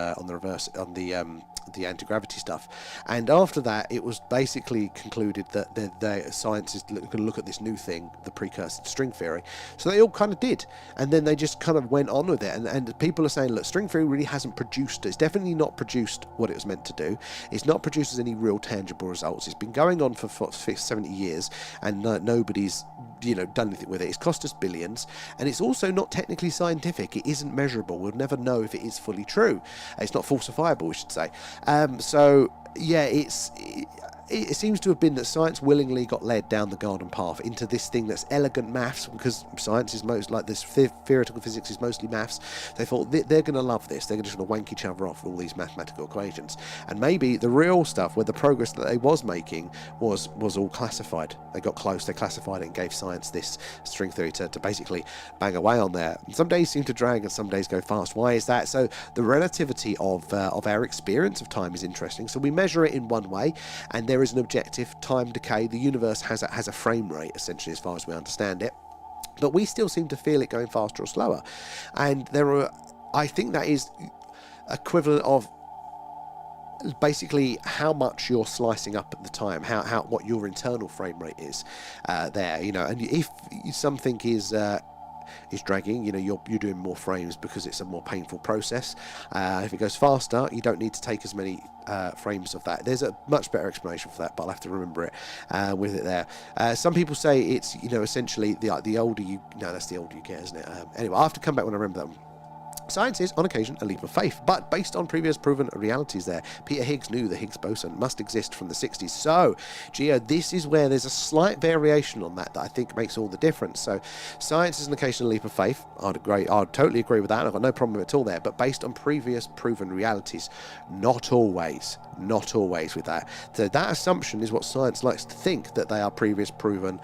anti-gravity stuff. And after that, it was basically concluded that the science is going to look at this new thing, the precursor to string theory. So they all kind of did, and then they just kind of went on with it. And people are saying, look, string theory really hasn't produced. It's definitely not produced what it was meant to do. It's not produced any real tangible results. It's been going on for 70 years, and nobody's done anything with it. It's cost us billions, and it's also not technically scientific. It isn't measurable. We'll never know if it is fully true. It's not falsifiable, we should say. So yeah, it seems to have been that science willingly got led down the garden path into this thing that's elegant maths, because science is most like this, theoretical physics is mostly maths. They thought they're going to love this. They're just going to wank each other off with all these mathematical equations. And maybe the real stuff, where the progress that they was making was all classified. They got close, they classified it and gave science this string theory to basically bang away on there. And some days seem to drag and some days go fast. Why is that? So the relativity of our experience of time is interesting. So we measure it in one way, and there is an objective, time decay. The universe has a frame rate, essentially, as far as we understand it, but we still seem to feel it going faster or slower. And I think that is equivalent of basically how much you're slicing up at the time, what your internal frame rate is there, and if something is dragging, you're doing more frames because it's a more painful process. If it goes faster, you don't need to take as many frames of that. There's a much better explanation for that, but I'll have to remember it with it there. Some people say it's essentially the older you, no, that's the older you get, isn't it? Anyway, I'll have to come back when I remember that one. Science is, on occasion, a leap of faith, but based on previous proven realities there. Peter Higgs knew the Higgs boson must exist from the 60s. So, Geo, this is where there's a slight variation on that I think makes all the difference. So, science is an occasional leap of faith. I'd totally agree with that. I've got no problem at all there. But based on previous proven realities, not always with that. So that assumption is what science likes to think, that they are previous proven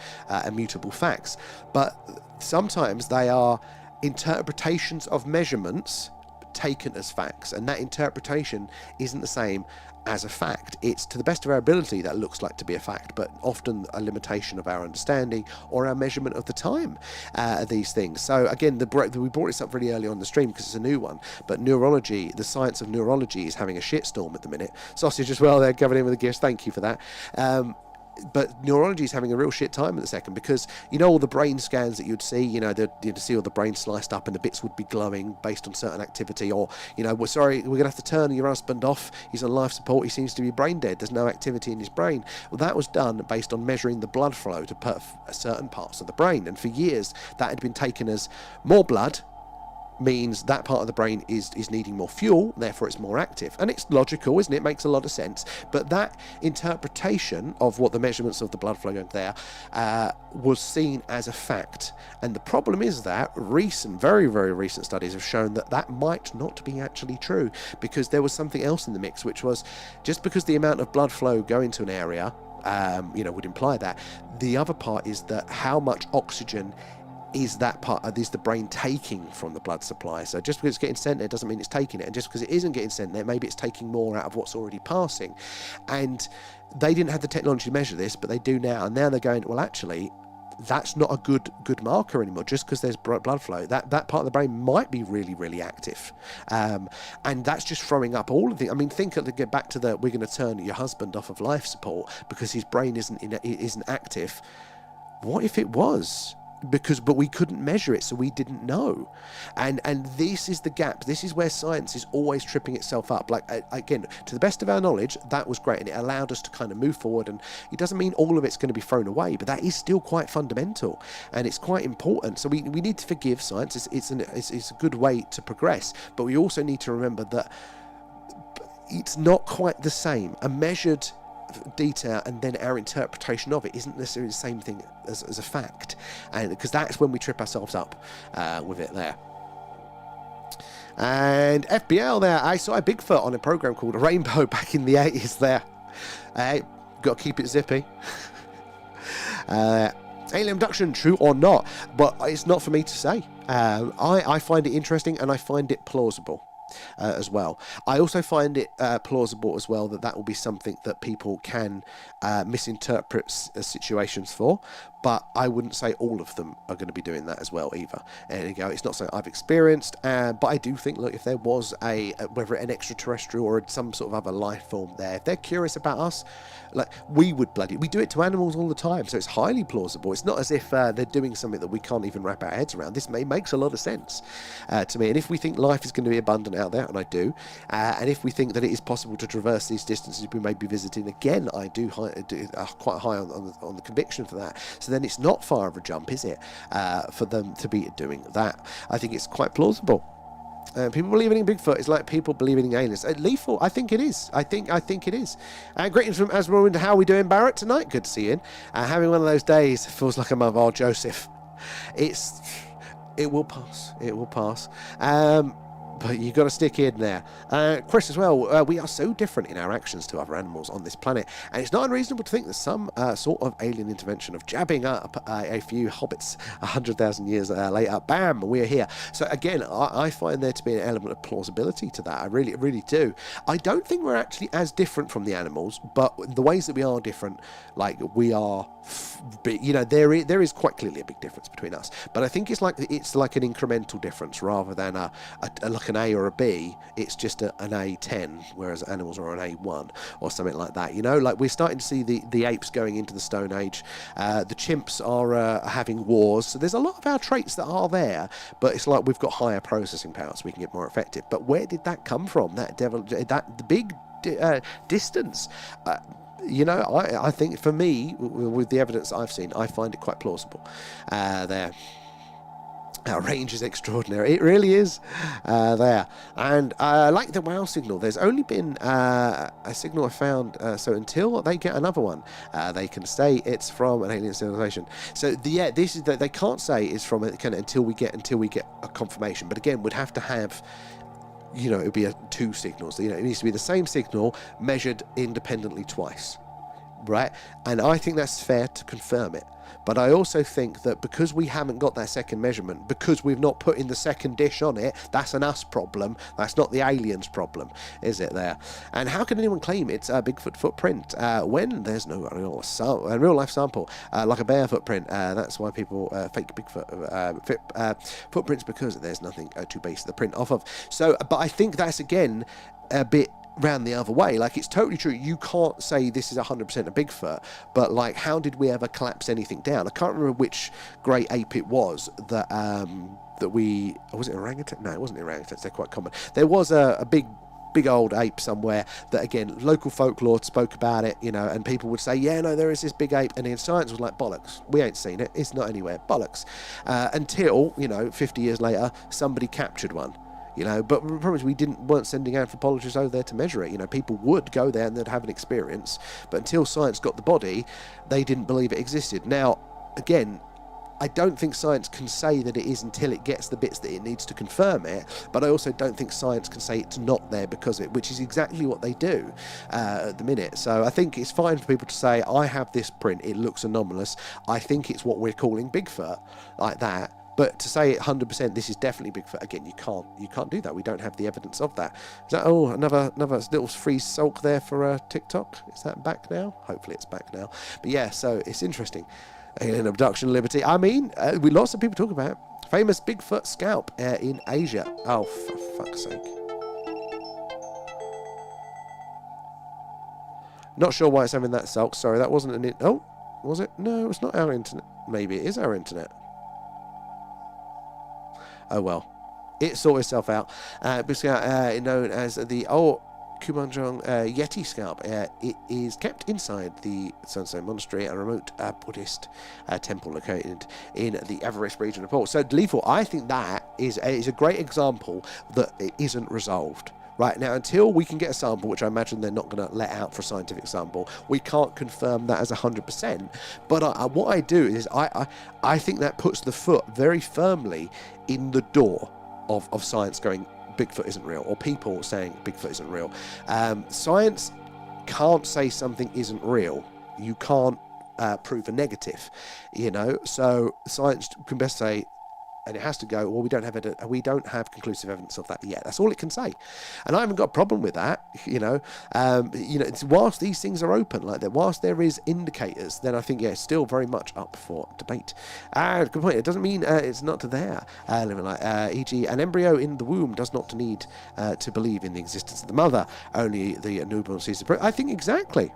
immutable facts. But sometimes they are interpretations of measurements taken as facts, and that interpretation isn't the same as a fact. It's to the best of our ability that looks like to be a fact, but often a limitation of our understanding or our measurement of the time these things. So again, we brought this up really early on the stream because it's a new one, but neurology, the science of neurology, is having a shitstorm at the minute. Sausage as well there, coming in with the gifts, thank you for that. But neurology is having a real shit time at the second, because all the brain scans that you'd see, you'd see all the brain sliced up and the bits would be glowing based on certain activity, or we're sorry, we're gonna have to turn your husband off, he's on life support, he seems to be brain dead, there's no activity in his brain. Well, that was done based on measuring the blood flow to certain parts of the brain, and for years that had been taken as more blood means that part of the brain is needing more fuel, therefore it's more active. And it's logical, isn't it? It makes a lot of sense. But that interpretation of what the measurements of the blood flow going there was seen as a fact. And the problem is that very, very recent studies have shown that might not be actually true, because there was something else in the mix, which was just because the amount of blood flow going to an area would imply that. The other part is that how much oxygen is that part is the brain taking from the blood supply. So just because it's getting sent there doesn't mean it's taking it, and just because it isn't getting sent there, maybe it's taking more out of what's already passing. And they didn't have the technology to measure this, but they do now, and now they're going, well, actually, that's not a good marker anymore. Just because there's blood flow, that part of the brain might be really, really active, and that's just throwing up all of the. I mean, get back to we're going to turn your husband off of life support because his brain isn't active. What if it was? But we couldn't measure it, so we didn't know. And this is the gap. This is where science is always tripping itself up. Like, again, to the best of our knowledge, that was great, and it allowed us to kind of move forward, and it doesn't mean all of it's going to be thrown away, but that is still quite fundamental, and it's quite important. So we need to forgive science. It's a good way to progress, but we also need to remember that it's not quite the same. A measured detail and then our interpretation of it isn't necessarily the same thing as a fact, and because that's when we trip ourselves up with it there. And FBL there, I saw a Bigfoot on a program called Rainbow back in the 80s there. Got to keep it zippy. Alien abduction, true or not? But it's not for me to say. I find it interesting, and I find it plausible. As well. I also find it plausible as well that will be something that people can misinterpret situations for, but I wouldn't say all of them are going to be doing that as well either. And there you go, it's not something I've experienced, but I do think, look, if there was whether an extraterrestrial or some sort of other life form there, if they're curious about us, like we do it to animals all the time, so it's highly plausible. It's not as if they're doing something that we can't even wrap our heads around. This makes a lot of sense to me, and if we think life is going to be abundant out there, and I do, and if we think that it is possible to traverse these distances we may be visiting, again, I do quite high on the conviction for that. So then it's not far of a jump, is it, for them to be doing that? I think it's quite plausible. People believing in Bigfoot is like people believing in aliens. Lethal, I think it is. I think it is. Greetings from Asmore. How are we doing, Barrett, tonight? Good to see you. Having one of those days feels like a mother. Oh, Joseph. It will pass. It will pass. But you've got to stick in there. Chris as well, we are so different in our actions to other animals on this planet, and it's not unreasonable to think that some sort of alien intervention of jabbing up a few hobbits 100,000 years later, bam, we're here. So again, I find there to be an element of plausibility to that. I really, really do. I don't think we're actually as different from the animals, but the ways that we are different, like we are, there is quite clearly a big difference between us. But I think it's like an incremental difference rather than like an A or a B. It's just an A10, whereas animals are an A1 or something like that. Like we're starting to see the apes going into the Stone Age. The chimps are having wars. So there's a lot of our traits that are there, but it's like we've got higher processing power, so we can get more effective. But where did that come from? The big distance. I think for me, with the evidence I've seen, I find it quite plausible there. Our range is extraordinary. It really is there. And like the WOW signal, there's only been a signal I found. So until they get another one, they can say it's from an alien civilization. So this is that they can't say it's from it until we get a confirmation. But again, we'd have to have. It would be two signals. It needs to be the same signal measured independently twice, right? And I think that's fair to confirm it. But I also think that because we haven't got that second measurement, because we've not put in the second dish on it, that's an us problem. That's not the aliens' problem, is it there? And how can anyone claim it's a Bigfoot footprint when there's no real life sample, like a bear footprint? That's why people fake Bigfoot footprints, because there's nothing to base the print off of. So, but I think that's, again, a bit round the other way. Like, it's totally true. You can't say this is 100% a Bigfoot, but like, how did we ever collapse anything down? I can't remember which great ape it was that was it orangutan? No, it wasn't orangutans. They're quite common. There was a big old ape somewhere that, again, local folklore spoke about it, and people would say, yeah, no, there is this big ape, and then science was like, bollocks, we ain't seen it, it's not anywhere, bollocks, until 50 years later somebody captured one. But the problem is weren't sending anthropologists over there to measure it. People would go there and they'd have an experience, but until science got the body, they didn't believe it existed. Now, again, I don't think science can say that it is until it gets the bits that it needs to confirm it, but I also don't think science can say it's not there because of it, which is exactly what they do at the minute. So I think it's fine for people to say, I have this print, it looks anomalous, I think it's what we're calling Bigfoot, like that. But to say 100% this is definitely Bigfoot, again, you can't do that. We don't have the evidence of that. Is that another little free sulk there for TikTok? Is that back now? Hopefully it's back now. But yeah, so it's interesting. Alien abduction, liberty. I mean, we lots of people talk about it. Famous Bigfoot scalp in Asia. Oh, for fuck's sake. Not sure why it's having that sulk. Sorry, that wasn't an... Oh, was it? No, it's not our internet. Maybe it is our internet. Oh, well. It sorted itself out. Known as the Kumanjong Yeti scalp. It is kept inside the Sunstone Monastery, a remote Buddhist temple located in the Everest region of Nepal. So, lethal, I think that is a great example that it isn't resolved. Right now, until we can get a sample, which I imagine they're not going to let out for a scientific sample, we can't confirm that as 100%. But what I do is I think that puts the foot very firmly in the door of science going, Bigfoot isn't real, or people saying Bigfoot isn't real. Science can't say something isn't real. You can't prove a negative, So science can best say, and it has to go, well, we don't have conclusive evidence of that yet. That's all it can say. And I haven't got a problem with that, It's, whilst these things are open like that, whilst there is indicators, then I think, it's still very much up for debate. Good point. It doesn't mean it's not there. E.g., an embryo in the womb does not need to believe in the existence of the mother. Only the newborn sees the proof. I think exactly.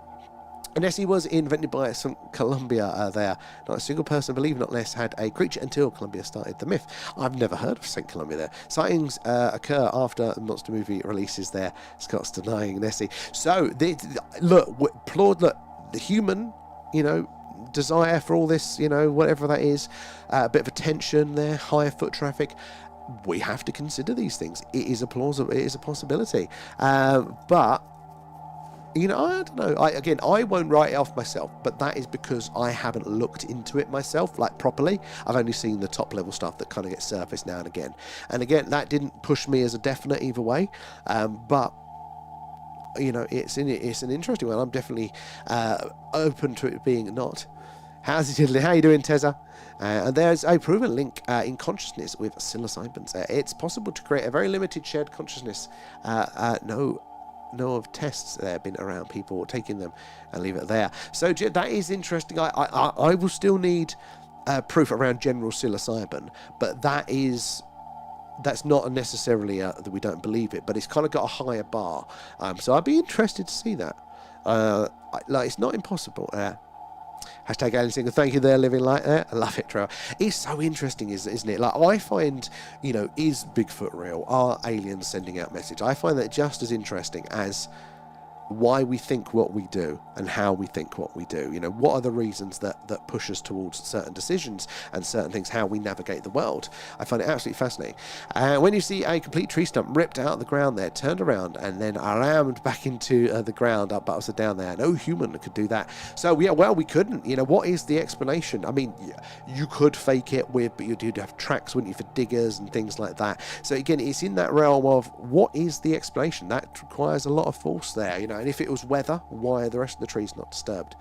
And SE was invented by St. Columbia there. Not a single person, believe not less, had a creature until Columbia started the myth. I've never heard of St. Columbia there. Sightings occur after the monster movie releases there. Scott's denying Nessie. So, the human, desire for all this, whatever that is, a bit of attention there, higher foot traffic. We have to consider these things. It is a possibility. But I don't know. I won't write it off myself, but that is because I haven't looked into it myself, properly. I've only seen the top level stuff that kind of gets surfaced now and again. And again, that didn't push me as a definite either way. But it's an interesting one. I'm definitely open to it being not. How you doing, Teza? And there's a proven link in consciousness with psilocybins. It's possible to create a very limited shared consciousness. Know of tests that have been around people taking them and leave it there. So that is interesting. I will still need proof around general psilocybin, but that's not necessarily that we don't believe it, but it's kind of got a higher bar. So I'd be interested to see that. It's not impossible. Hashtag Alien Singer, thank you there, living like that. I love it, Trevor. It's so interesting, isn't it? I find, is Bigfoot real? Are aliens sending out message? I find that just as interesting as why we think what we do and how we think what we do. What are the reasons that push us towards certain decisions and certain things, how we navigate the world. I find it absolutely fascinating. When you see a complete tree stump ripped out of the ground there, turned around and then rammed back into the ground, up upside down there, no human could do that. So we couldn't. What is the explanation? I mean, you could fake it but you'd have tracks, wouldn't you, for diggers and things like that. So again, it's in that realm of what is the explanation? That requires a lot of force there, and if it was weather, why are the rest of the trees not disturbed?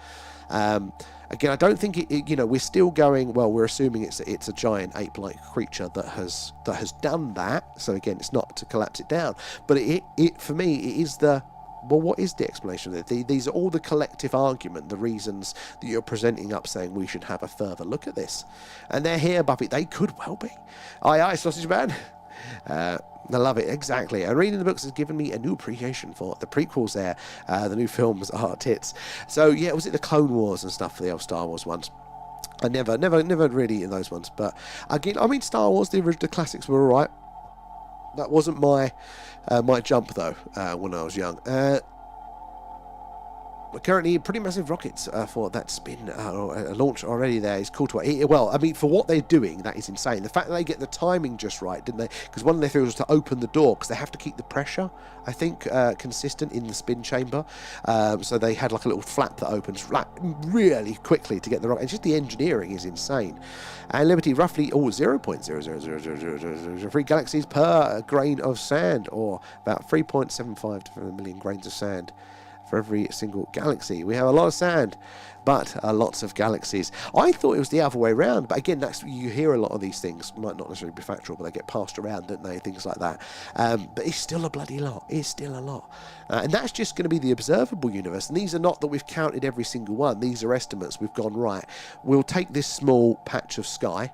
Again, I don't think we're still going, well, we're assuming it's a giant ape-like creature that has done that. So again, it's not to collapse it down, but it for me, it is what is the explanation of it? These are all the collective argument, the reasons that you're presenting up, saying we should have a further look at this. And they're here, Buffy. They could well be. Aye, Sausage Man. I love it, exactly. And reading the books has given me a new appreciation for the prequels there. The new films are tits. So, yeah, was it the Clone Wars and stuff for the old Star Wars ones? I never really in those ones. But, again, Star Wars, the classics were alright. That wasn't my jump, though, when I was young. Currently, pretty massive rockets for that spin launch already there is cool to... Well, for what they're doing, that is insane. The fact that they get the timing just right, didn't they? Because one of their things was to open the door, because they have to keep the pressure, I think, consistent in the spin chamber. So they had a little flap that opens really quickly to get the rocket. And just the engineering is insane. And Liberty, roughly 0.00003 galaxies per grain of sand, or about 3.75 million grains of sand for every single galaxy. We have a lot of sand, but lots of galaxies. I thought it was the other way around, but again, you hear a lot of these things, might not necessarily be factual, but they get passed around, don't they, things like that. But it's still a bloody lot. It's still a lot. And that's just going to be the observable universe, and these are not that we've counted every single one. These are estimates. We've gone, right, we'll take this small patch of sky,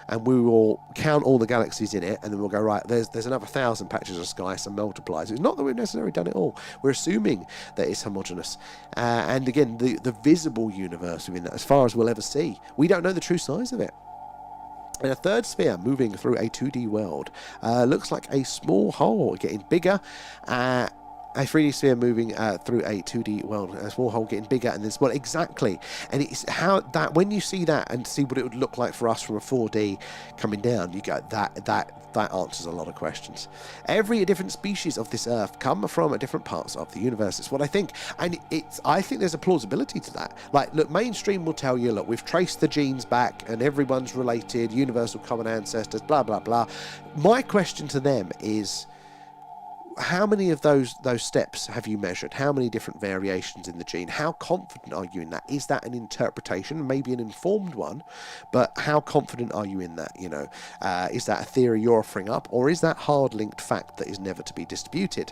and we will count all the galaxies in it, and then we'll go, right, there's another 1,000 patches of sky, so multiplies. It's not that we've necessarily done it all. We're assuming that it's homogeneous. And again, the visible universe within that, as far as we'll ever see, we don't know the true size of it. And a third sphere moving through a 2D world looks like a small hole getting bigger. A 3D sphere moving through a 2D world, a small hole getting bigger, and this, well, exactly. And it's how that, when you see that and see what it would look like for us from a 4D coming down, you go, that answers a lot of questions. Every different species of this Earth come from different parts of the universe. It's what I think, and I think there's a plausibility to that. Like, look, mainstream will tell you, look, we've traced the genes back, and everyone's related, universal common ancestors, blah blah blah. My question to them is, how many of those steps have you measured? How many different variations in the gene? How confident are you in that? Is that an interpretation, maybe an informed one, but how confident are you in that? You know, is that a theory you're offering up, or is that hard-linked fact that is never to be disputed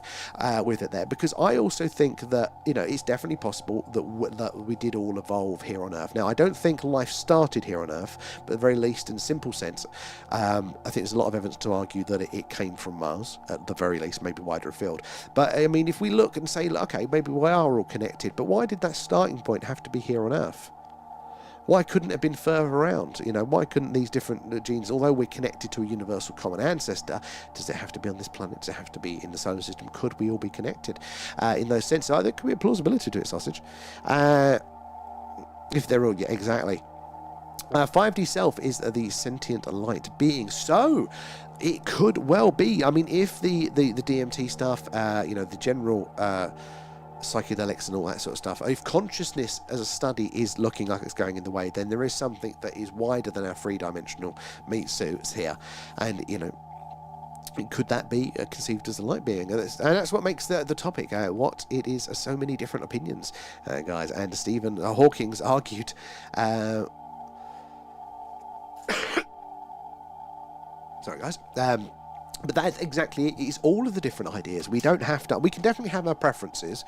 with it there? Because I also think that, you know, it's definitely possible that we did all evolve here on Earth. Now, I don't think life started here on Earth, but at the very least, in simple sense, I think there's a lot of evidence to argue that it came from Mars, at the very least, maybe wider afield. But I mean, if we look and say, okay, maybe we are all connected, but why did that starting point have to be here on Earth? Why couldn't it have been further around? You know, why couldn't these different genes, although we're connected to a universal common ancestor, does it have to be on this planet? Does it have to be in the solar system? Could we all be connected in those senses? There could be a plausibility to it, sausage. If they're all, yeah, exactly. 5D self is the sentient light being. So it could well be. I mean, if the DMT stuff, you know, the general psychedelics and all that sort of stuff, if consciousness as a study is looking like it's going in the way, then there is something that is wider than our three-dimensional meat suits here. And, you know, could that be conceived as a light being? And that's what makes the topic what it is. So many different opinions, guys. And Stephen Hawking's argued sorry guys, but that is exactly it. It's all of the different ideas. We don't have to, we can definitely have our preferences,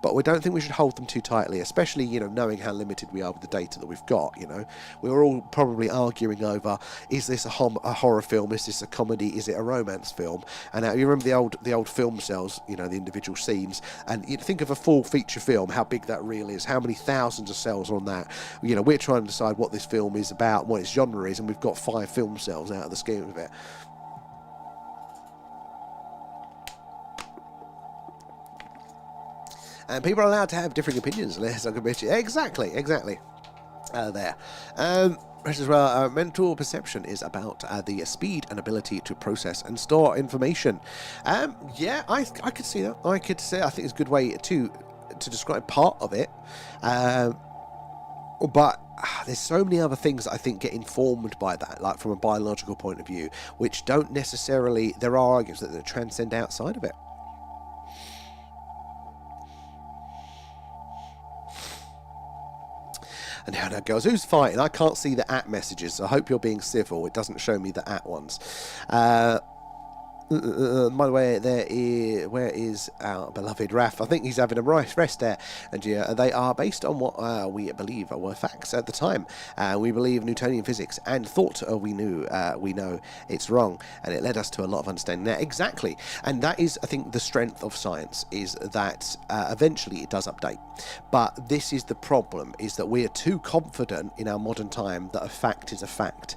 but we don't think we should hold them too tightly, especially, you know, knowing how limited we are with the data that we've got. You know, we were all probably arguing over, is this a horror film, is this a comedy, is it a romance film? And you remember the old film cells, you know, the individual scenes, and you think of a full feature film, how big that reel is, how many thousands of cells are on that. You know, we're trying to decide what this film is about, what its genre is, and we've got 5 film cells out of the scheme of it. And people are allowed to have differing opinions. Exactly. There. As well, mental perception is about the speed and ability to process and store information. Yeah, I could see that. I think it's a good way to describe part of it. But there's so many other things that I think get informed by that, like from a biological point of view, which don't necessarily, there are arguments that transcend outside of it. And how that goes. Who's fighting? I can't see the at messages, so I hope you're being civil. It doesn't show me the at ones. By the way, where is our beloved Raph? I think he's having a rest there. And yeah, they are based on what we believe were facts at the time. We believe Newtonian physics and thought we know it's wrong. And it led us to a lot of understanding there. Exactly. And that is, I think, the strength of science, is that eventually it does update. But this is the problem, is that we are too confident in our modern time that a fact is a fact.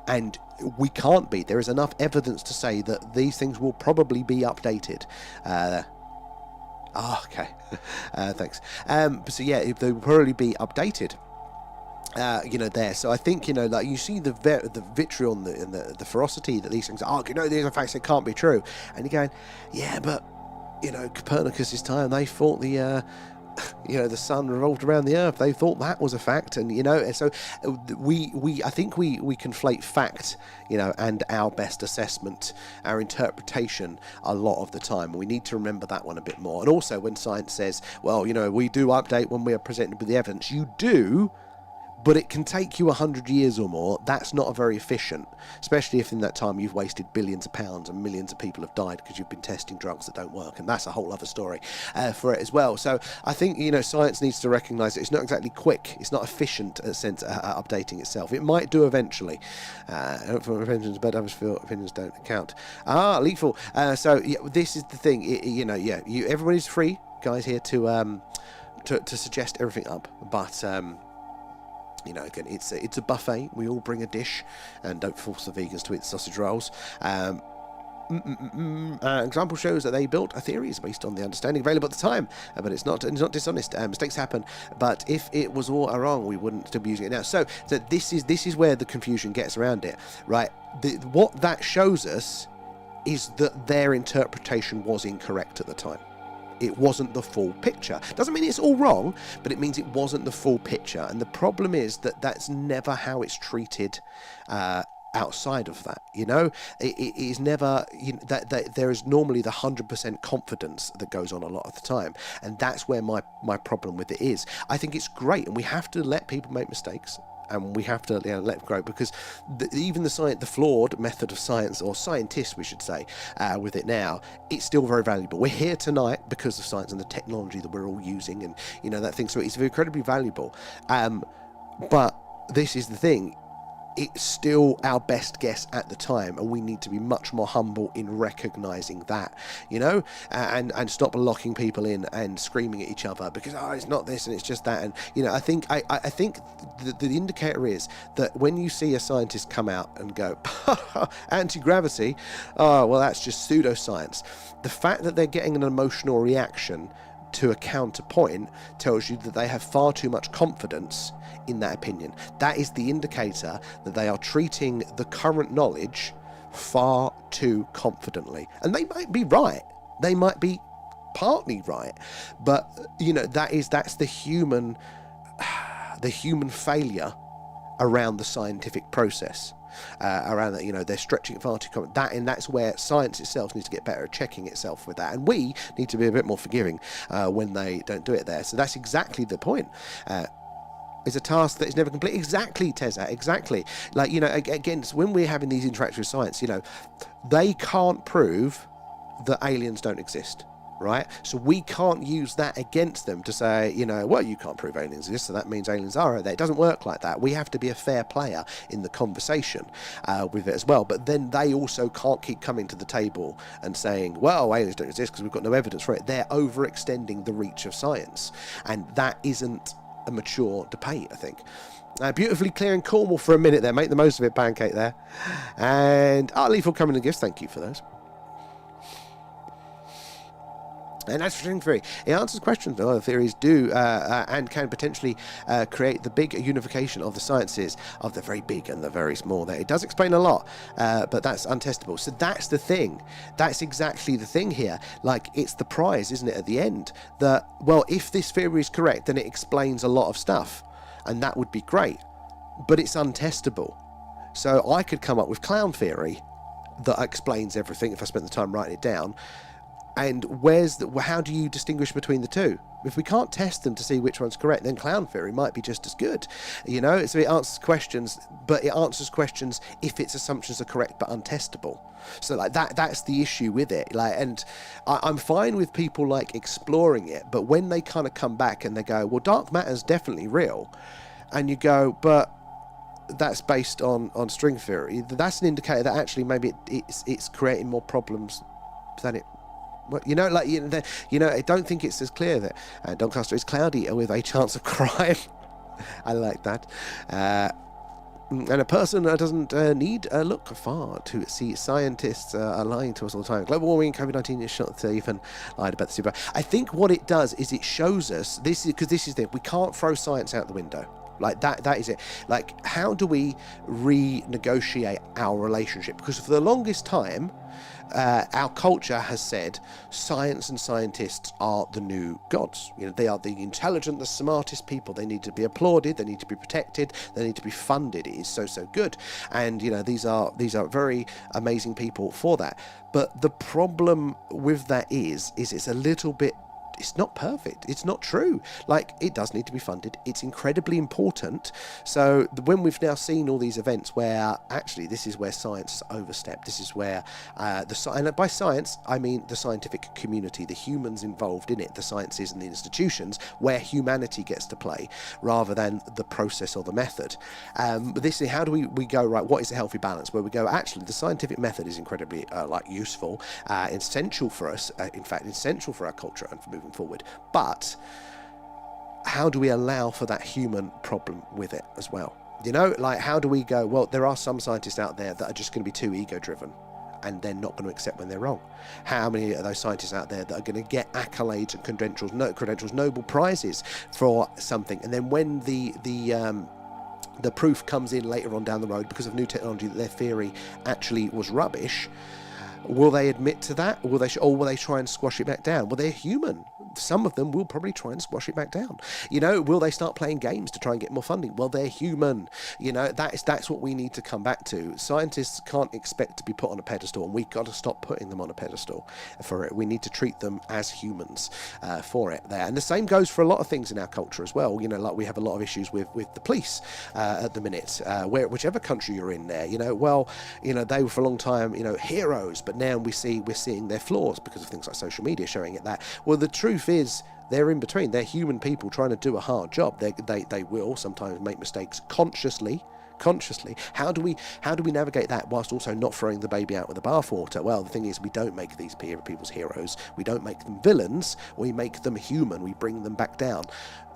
And we can't be. There is enough evidence to say that these things will probably be updated. Okay. Thanks. So yeah, they will probably be updated. You know, there. So I think, you know, like you see the vitriol and the ferocity that these things are. You know, these are facts that can't be true. And you're going, yeah, but, you know, Copernicus's time, they thought the the sun revolved around the earth. They thought that was a fact, and so I think we conflate fact, and our best assessment, our interpretation a lot of the time. We need to remember that one a bit more. And also when science says, well, we do update when we are presented with the evidence, you do, but it can take you 100 years or more. That's not very efficient, especially if in that time you've wasted billions of pounds and millions of people have died because you've been testing drugs that don't work, and that's a whole other story for it as well. So I think science needs to recognise that it's not exactly quick, it's not efficient in a sense updating itself. It might do eventually. Opinions, but others feel opinions don't count. Lethal. So this is the thing. Everybody's free, guys, here to suggest everything up, but again, it's a buffet. We all bring a dish, and don't force the vegans to eat the sausage rolls. Example shows that they built a theories based on the understanding available at the time, but it's not dishonest. Mistakes happen, but if it was all wrong, we wouldn't still be using it now. So this is where the confusion gets around it, right? What that shows us is that their interpretation was incorrect at the time. It wasn't the full picture. Doesn't mean it's all wrong, but it means it wasn't the full picture. And the problem is that that's never how it's treated outside of that. It is never that there is normally the 100% confidence that goes on a lot of the time, and that's where my problem with it is. I think it's great, and we have to let people make mistakes. And we have to let it grow, because even the flawed method of science, or scientists we should say, with it now, it's still very valuable. We're here tonight because of science and the technology that we're all using, and that thing. So it's incredibly valuable. But this is the thing. It's still our best guess at the time, and we need to be much more humble in recognising that, and stop locking people in and screaming at each other because it's not this and it's just that. And I think the indicator is that when you see a scientist come out and go anti-gravity, well, that's just pseudoscience. The fact that they're getting an emotional reaction to a counterpoint tells you that they have far too much confidence in that opinion. That is the indicator that they are treating the current knowledge far too confidently. And they might be right. They might be partly right. But, that's the human failure around the scientific process. Around that, they're stretching it far too common. That's where science itself needs to get better at checking itself with that, and we need to be a bit more forgiving when they don't do it there. So that's exactly the point. Is a task that is never complete. Exactly, Teza, exactly. Again, when we're having these interactions with science, they can't prove that aliens don't exist. Right? So we can't use that against them to say, well, you can't prove aliens exist, so that means aliens are out there. It doesn't work like that. We have to be a fair player in the conversation with it as well. But then they also can't keep coming to the table and saying, well, aliens don't exist because we've got no evidence for it. They're overextending the reach of science. And that isn't a mature debate, I think. Beautifully clear and Cornwall for a minute there. Make the most of it, Pancake there. And Lethal coming in gifts. Thank you for those. And as for string theory, it answers questions that other theories do and can potentially create the big unification of the sciences, of the very big and the very small. There, it does explain a lot, but that's untestable. So that's the thing. That's exactly the thing here. It's the prize, isn't it, at the end? That, well, if this theory is correct, then it explains a lot of stuff, and that would be great. But it's untestable. So I could come up with clown theory that explains everything if I spent the time writing it down. And how do you distinguish between the two? If we can't test them to see which one's correct, then clown theory might be just as good. So it answers questions, but it answers questions if its assumptions are correct but untestable. So that's the issue with it. And I'm fine with people exploring it, but when they kind of come back and they go, well, dark matter's definitely real, and you go, but that's based on string theory, that's an indicator that actually maybe it's creating more problems than it. Well, I don't think it's as clear that Doncaster is cloudy with a chance of crime. I like that. And a person doesn't need look far to see scientists are lying to us all the time. Global warming, COVID-19 is shot to even lied about the super. I think what it does is it shows us this is the thing. We can't throw science out the window. Like that is it. Like, how do we renegotiate our relationship? Because for the longest time, our culture has said science and scientists are the new gods. You know, they are the intelligent, the smartest people. They need to be applauded. They need to be protected. They need to be funded. It is so good. And you know, these are very amazing people for that. But the problem with that is it's a little bit. It's not perfect. It's not true. Like, it does need to be funded. It's incredibly important. So when we've now seen all these events where actually this is where science has overstepped, this is where and by science I mean the scientific community, the humans involved in it, the sciences and the institutions, where humanity gets to play rather than the process or the method. But this is how do we go, right, what is a healthy balance where we go, actually the scientific method is incredibly useful, essential for us, in fact essential for our culture and for moving forward, but how do we allow for that human problem with it as well? You know, like, how do we go, well, there are some scientists out there that are just going to be too ego driven and they're not going to accept when they're wrong. How many of those scientists out there that are going to get accolades and credentials, Nobel prizes for something, and then when the proof comes in later on down the road because of new technology that their theory actually was rubbish, will they admit to that? Or will they try and squash it back down? Well, they're human. Some of them will probably try and squash it back down. You know, will they start playing games to try and get more funding? Well, they're human. You know, that's what we need to come back to. Scientists can't expect to be put on a pedestal, and we've got to stop putting them on a pedestal for it. We need to treat them as humans for it there. And the same goes for a lot of things in our culture as well. You know, like we have a lot of issues with the police at the minute, whichever country you're in there. You know, well, you know, they were for a long time, you know, heroes, but now we're seeing their flaws because of things like social media showing it that. Well, the truth is they're in between. They're human people trying to do a hard job. They will sometimes make mistakes consciously. How do we navigate that whilst also not throwing the baby out with the bathwater? Well, the thing is, we don't make these people's heroes. We don't make them villains. We make them human. We bring them back down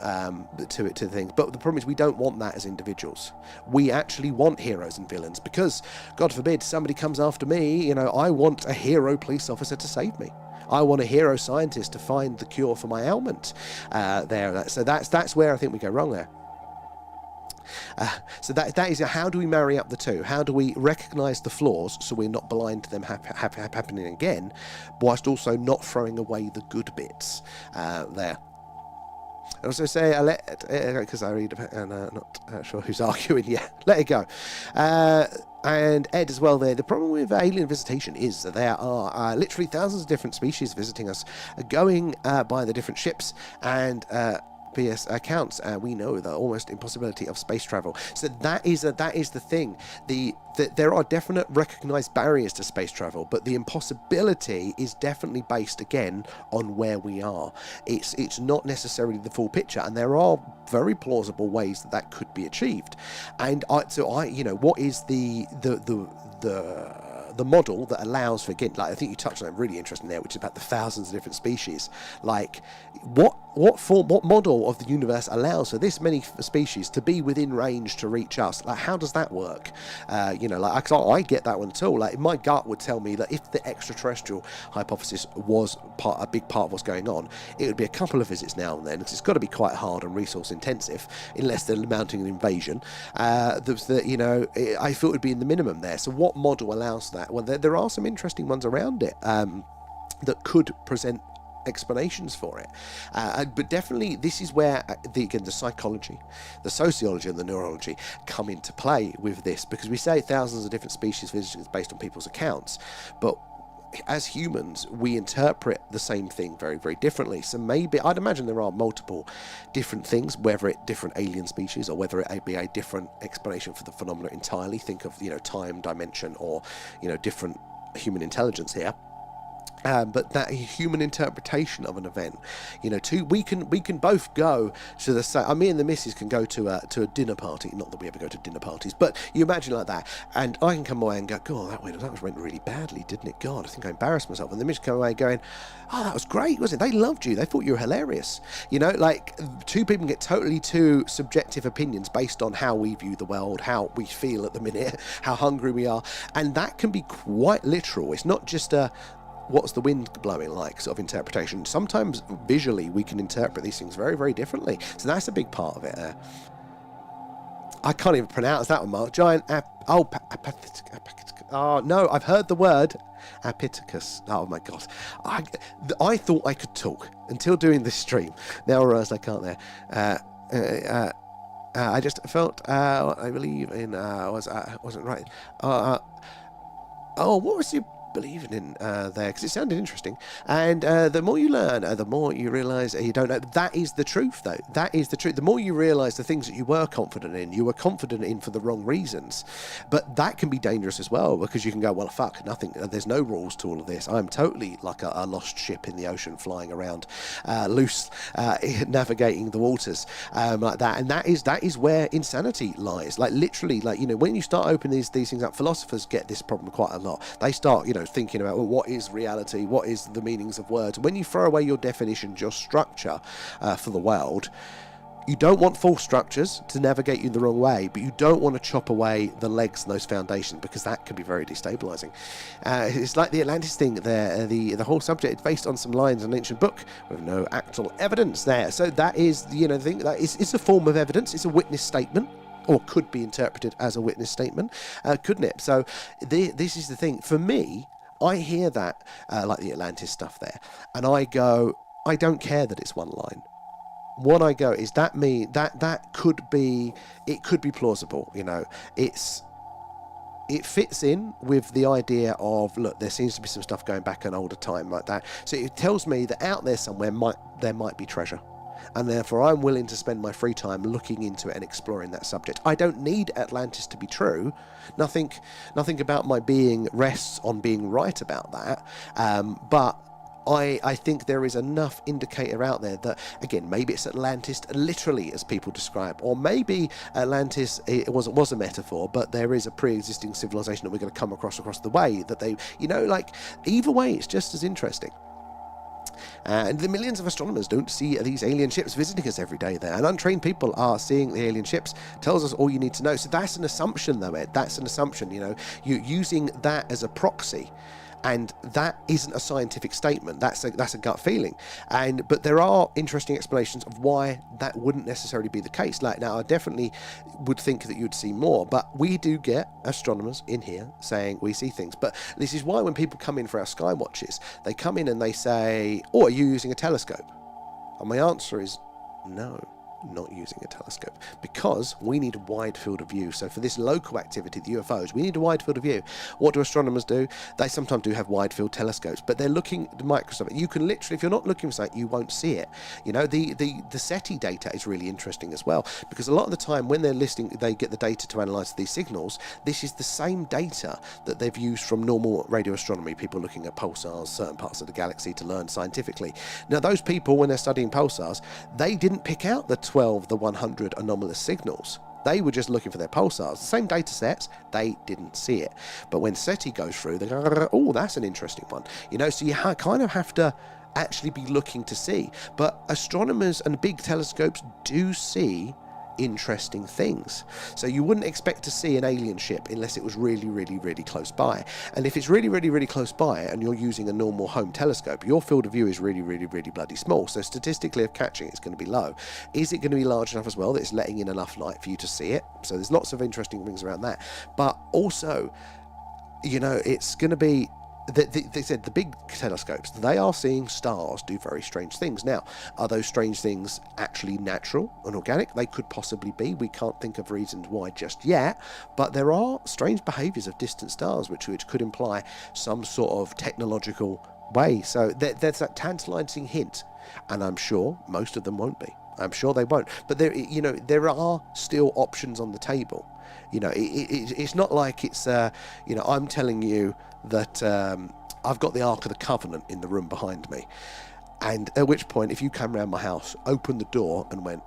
to things. But the problem is, we don't want that as individuals. We actually want heroes and villains because, God forbid, somebody comes after me. You know, I want a hero police officer to save me. I want a hero scientist to find the cure for my ailment. So that's where I think we go wrong there. So that is, how do we marry up the two? How do we recognise the flaws so we're not blind to them happening again, whilst also not throwing away the good bits there? I also say, because I read, and not sure who's arguing. Yeah, let it go. And Ed as well there. The problem with alien visitation is that there are literally thousands of different species visiting us, going by the different ships and PS accounts. We know the almost impossibility of space travel. So that is the thing. There are definite recognised barriers to space travel, but the impossibility is definitely based again on where we are. It's not necessarily the full picture, and there are very plausible ways that could be achieved. And what is the model that allows for, again, like I think you touched on it really interesting there, which is about the thousands of different species. Like, what model of the universe allows for this many species to be within range to reach us? Like, how does that work? I get that one too. Like, my gut would tell me that if the extraterrestrial hypothesis was a big part of what's going on, it would be a couple of visits now and then, because it's got to be quite hard and resource intensive, unless they're mounting an invasion. I feel it would be in the minimum there. So what model allows that? Well, there are some interesting ones around it that could present explanations for it, but definitely this is where the psychology, the sociology and the neurology come into play with this, because we say thousands of different species visitors based on people's accounts, but as humans we interpret the same thing very, very differently. So maybe I'd imagine there are multiple different things, whether it different alien species or whether it be a different explanation for the phenomena entirely. Think of time dimension or different human intelligence here. But that human interpretation of an event, we can both go to the same. Me and the missus can go to a dinner party. Not that we ever go to dinner parties, but you imagine like that, and I can come away and go, God, that went really badly, didn't it? God, I think I embarrassed myself. And the missus come away going, oh, that was great, wasn't it? They loved you. They thought you were hilarious. Like, two people get totally two subjective opinions based on how we view the world, how we feel at the minute, how hungry we are, and that can be quite literal. It's not just a what's the wind blowing like sort of interpretation. Sometimes visually we can interpret these things very, very differently. So that's a big part of it there. I can't even pronounce that one, Mark. Giant oh no, I've heard the word Apithecus. Oh my god, I thought I could talk until doing this stream. Now I realise I can't there. I just felt I believe in wasn't right. What was you believing in there? Because it sounded interesting. And the more you learn, the more you realise you don't know. That is the truth, though. That is the truth. The more you realise the things that you were confident in, you were confident in for the wrong reasons. But that can be dangerous as well, because you can go, well, fuck, nothing. There's no rules to all of this. I'm totally like a lost ship in the ocean, flying around, loose, navigating the waters like that. And that is where insanity lies. Like literally, like, you know, when you start opening these things up, philosophers get this problem quite a lot. They start, you know, thinking about, well, what is reality, what is the meanings of words. When you throw away your definitions, your structure for the world, you don't want false structures to navigate you the wrong way, but you don't want to chop away the legs and those foundations, because that can be very destabilizing. It's like the Atlantis thing there, the whole subject is based on some lines in an ancient book with no actual evidence there. So that is, you know, the thing that it's a form of evidence. It's a witness statement, or could be interpreted as a witness statement, couldn't it? So this is the thing. For me, I hear that, like the Atlantis stuff there, and I go, I don't care that it's one line. What I go is that could be plausible, you know. It fits in with the idea of, look, there seems to be some stuff going back an older time like that. So it tells me that out there somewhere there might be treasure. And therefore I'm willing to spend my free time looking into it and exploring that subject. I don't need Atlantis to be true. Nothing about my being rests on being right about that. But I think there is enough indicator out there that, again, maybe it's Atlantis literally as people describe, or maybe Atlantis was a metaphor, but there is a pre-existing civilization that we're going to come across the way that they, you know, like, either way it's just as interesting. And the millions of astronomers don't see these alien ships visiting us every day there, and untrained people are seeing the alien ships. Tells us all you need to know. So that's an assumption, though, Ed. That's an assumption. You know, you're using that as a proxy, and that isn't a scientific statement. That's a gut feeling. But there are interesting explanations of why that wouldn't necessarily be the case. Like, now, I definitely would think that you'd see more, but we do get astronomers in here saying we see things. But this is why when people come in for our sky watches, they come in and they say, "Oh, are you using a telescope?" And my answer is no. Not using a telescope, because we need a wide field of view. So for this local activity, the UFOs, we need a wide field of view. What do astronomers do? They sometimes do have wide field telescopes, but they're looking at the microscope. You can literally, if you're not looking for something, you won't see it. You know, the SETI data is really interesting as well, because a lot of the time when they're listening, they get the data to analyze these signals. This is the same data that they've used from normal radio astronomy, people looking at pulsars, certain parts of the galaxy, to learn scientifically. Now, those people, when they're studying pulsars, they didn't pick out the 100 anomalous signals. They were just looking for their pulsars. The same data sets, they didn't see it. But when SETI goes through, they go, oh, that's an interesting one. You know, so you kind of have to actually be looking to see. But astronomers and big telescopes do see interesting things. So you wouldn't expect to see an alien ship unless it was really, really, really close by. And if it's really, really, really close by and you're using a normal home telescope, your field of view is really, really, really bloody small. So statistically of catching it's going to be low. Is it going to be large enough as well that it's letting in enough light for you to see it? So there's lots of interesting things around that. But also, you know, it's going to be, they said the big telescopes, they are seeing stars do very strange things. Now, are those strange things actually natural and organic? They could possibly be. We can't think of reasons why just yet, but there are strange behaviours of distant stars which could imply some sort of technological way. So there's that tantalising hint, and I'm sure most of them won't be. I'm sure they won't. But there are still options on the table. You know, it's not like it's, you know, I'm telling you that I've got the Ark of the Covenant in the room behind me. And at which point, if you came around my house, opened the door and went,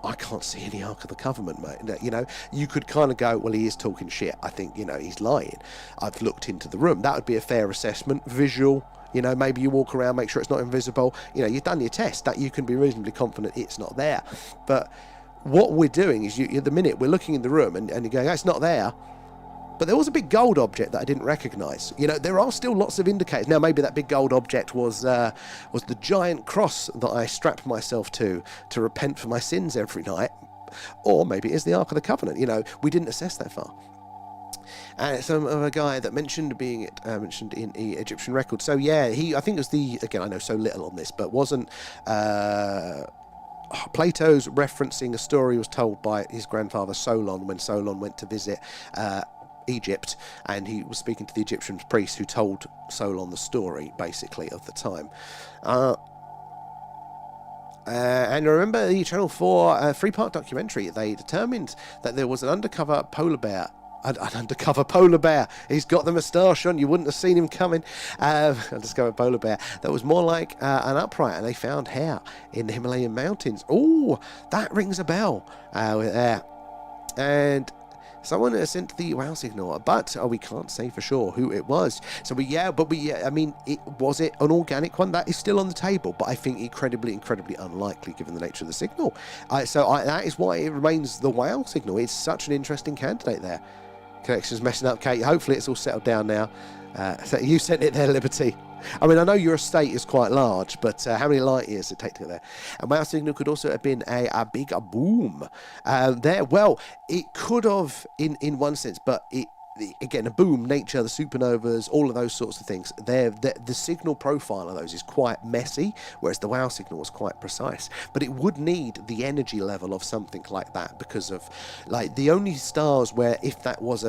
I can't see any Ark of the Covenant, mate. You know, you could kind of go, well, he is talking shit. I think, you know, he's lying. I've looked into the room. That would be a fair assessment. Visual, you know, maybe you walk around, make sure it's not invisible. You know, you've done your test. That you can be reasonably confident it's not there. But what we're doing is, at the minute, we're looking in the room and you're going, oh, it's not there. But there was a big gold object that I didn't recognise. You know, there are still lots of indicators. Now, maybe that big gold object was the giant cross that I strapped myself to repent for my sins every night. Or maybe it is the Ark of the Covenant. We didn't assess that far. Some of a guy that mentioned being mentioned in the Egyptian record. So yeah, I think it was again, I know so little on this, but wasn't Plato's referencing a story was told by his grandfather Solon when Solon went to visit Egypt, and he was speaking to the Egyptian priest who told Solon the story, basically, of the time. And remember the Channel 4 three-part documentary, they determined that there was an undercover polar bear. An undercover polar bear. He's got the moustache on. You wouldn't have seen him coming. Undercover polar bear. That was more like an upright, and they found hair in the Himalayan mountains. Oh, that rings a bell there. And someone sent the wow signal, but we can't say for sure who it was. So I mean, was it an organic one? That is still on the table, but I think incredibly unlikely given the nature of the signal. That is why it remains the wow signal. It's such an interesting candidate there. Connection's messing up, Kate. Hopefully it's all settled down now. So you sent it there, Liberty. I mean, I know your estate is quite large, but how many light years did it take to get there? A wow signal could also have been a big boom there. Well, it could have in one sense, but again, a boom, nature, the supernovas, all of those sorts of things. The signal profile of those is quite messy, whereas the wow signal was quite precise. But it would need the energy level of something like that, because of like the only stars where if that was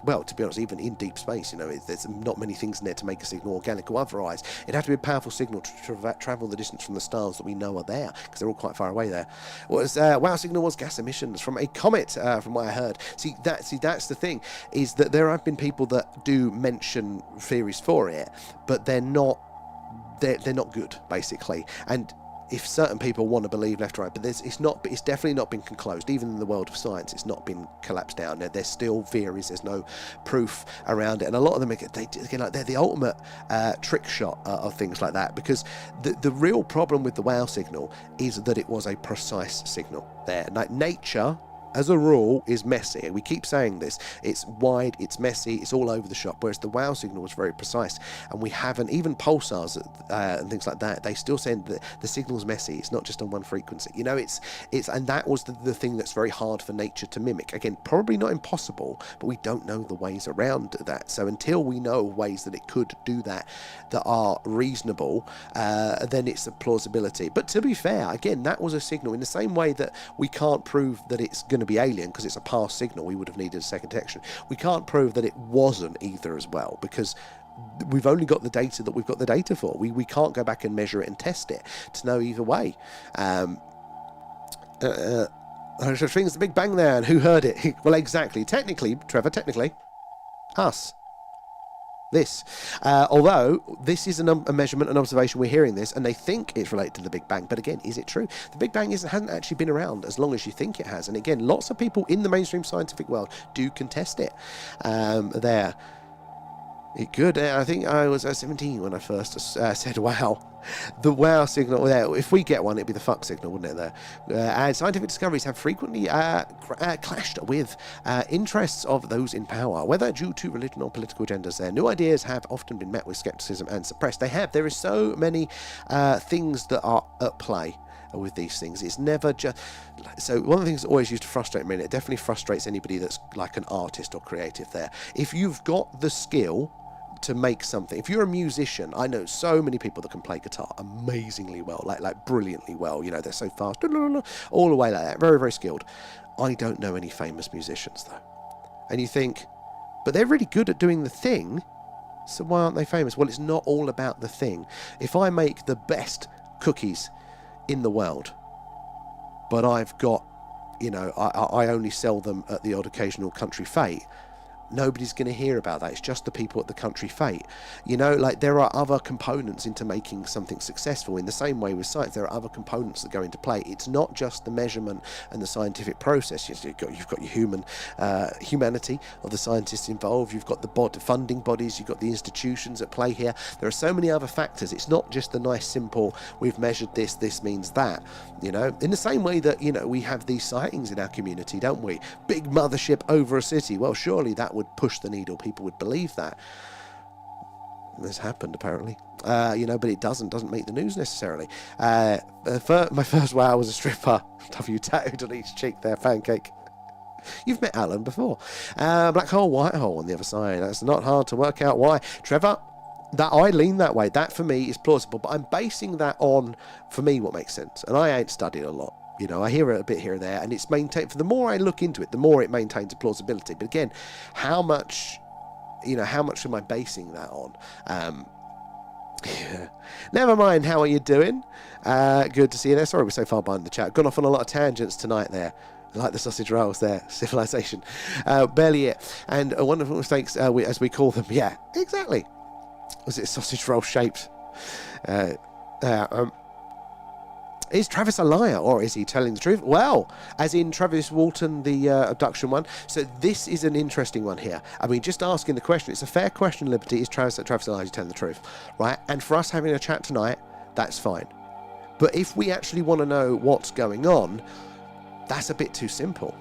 well, to be honest, even in deep space, there's not many things in there to make a signal organic or otherwise. It'd have to be a powerful signal to travel the distance from the stars that we know are there, because they're all quite far away there. Wow signal was gas emissions from a comet, from what I heard. See, that's the thing. Is that there have been people that do mention theories for it, but they're not good, basically. And if certain people want to believe left or right, but it's definitely not been closed. Even in the world of science, it's not been collapsed down. There's still theories. There's no proof around it, and a lot of them they're the ultimate trick shot of things like that. Because the real problem with the wow signal is that it was a precise signal. There, like nature, as a rule, is messy. We keep saying this. It's wide, it's messy, it's all over the shop, whereas the wow signal was very precise. And we haven't, even pulsars and things like that, they still send the signal's messy. It's not just on one frequency. And that was the thing that's very hard for nature to mimic. Again, probably not impossible, but we don't know the ways around that. So until we know ways that it could do that are reasonable, then it's a plausibility. But to be fair, again, that was a signal in the same way that we can't prove that it's going to be alien because it's a past signal. We would have needed a second detection. We can't prove that it wasn't either as well, because we've only got the data that we've got the data for. We can't go back and measure it and test it to know either way. There's the Big Bang there, and who heard it? Well, exactly. Technically, Trevor, us. This. Although this is a measurement and observation, we're hearing this, and they think it's related to the Big Bang. But again, is it true? The Big Bang hasn't actually been around as long as you think it has. And again, lots of people in the mainstream scientific world do contest it. There. It could. I think I was 17 when I first said wow. The wow signal there. If we get one, it'd be the fuck signal, wouldn't it? There. And scientific discoveries have frequently clashed with interests of those in power, whether due to religion or political agendas. Their new ideas have often been met with skepticism and suppressed. There is so many things that are at play with these things. It's never just... So one of the things that always used to frustrate me, and it definitely frustrates anybody that's like an artist or creative there, if you've got the skill to make something, if you're a musician, I know so many people that can play guitar amazingly well, like brilliantly well, they're so fast, all the way like that, very, very skilled. I don't know any famous musicians though. And you think, but they're really good at doing the thing, so why aren't they famous? Well, it's not all about the thing. If I make the best cookies in the world, but I've got, I only sell them at the odd occasional country fete, nobody's going to hear about that. It's just the people at the country fete. There are other components into making something successful. In the same way with science, there are other components that go into play. It's not just the measurement and the scientific process. You've got your humanity of the scientists involved. You've got the funding bodies. You've got the institutions at play here. There are so many other factors. It's not just the nice, simple, we've measured this means that. In the same way that, we have these sightings in our community, don't we? Big mothership over a city. Well, surely that would push the needle. People would believe that. this happened apparently. But it doesn't make the news necessarily. My first wow was a stripper. W tattooed on each cheek there, pancake. You've met Alan before. Black hole, white hole on the other side. That's not hard to work out why. Trevor, that I lean that way. That for me is plausible, but I'm basing that on, for me, what makes sense. And I ain't studied a lot. I hear it a bit here and there, and it's maintained. For the more I look into it, the more it maintains a plausibility. But again, how much am I basing that on? Never mind. How are you doing? Good to see you there. Sorry we're so far behind the chat. Gone off on a lot of tangents tonight there. I like the sausage rolls there. Civilization. Barely it. And wonderful mistakes, as we call them. Yeah, exactly. Was it sausage roll shaped? Is Travis a liar, or is he telling the truth? Well, as in Travis Walton, the abduction one. So this is an interesting one here. I mean, just asking the question. It's a fair question, Liberty. Is Travis a liar? Is he telling the truth? Right? And for us having a chat tonight, that's fine. But if we actually want to know what's going on, that's a bit too simple.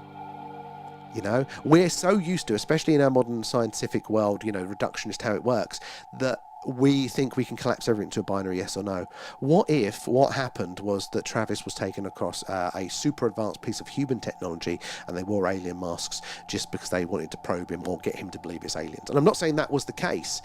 We're so used to, especially in our modern scientific world, reductionist how it works, that we think we can collapse everything to a binary yes or no. What if what happened was that Travis was taken across a super advanced piece of human technology and they wore alien masks just because they wanted to probe him or get him to believe it's aliens? And I'm not saying that was the case,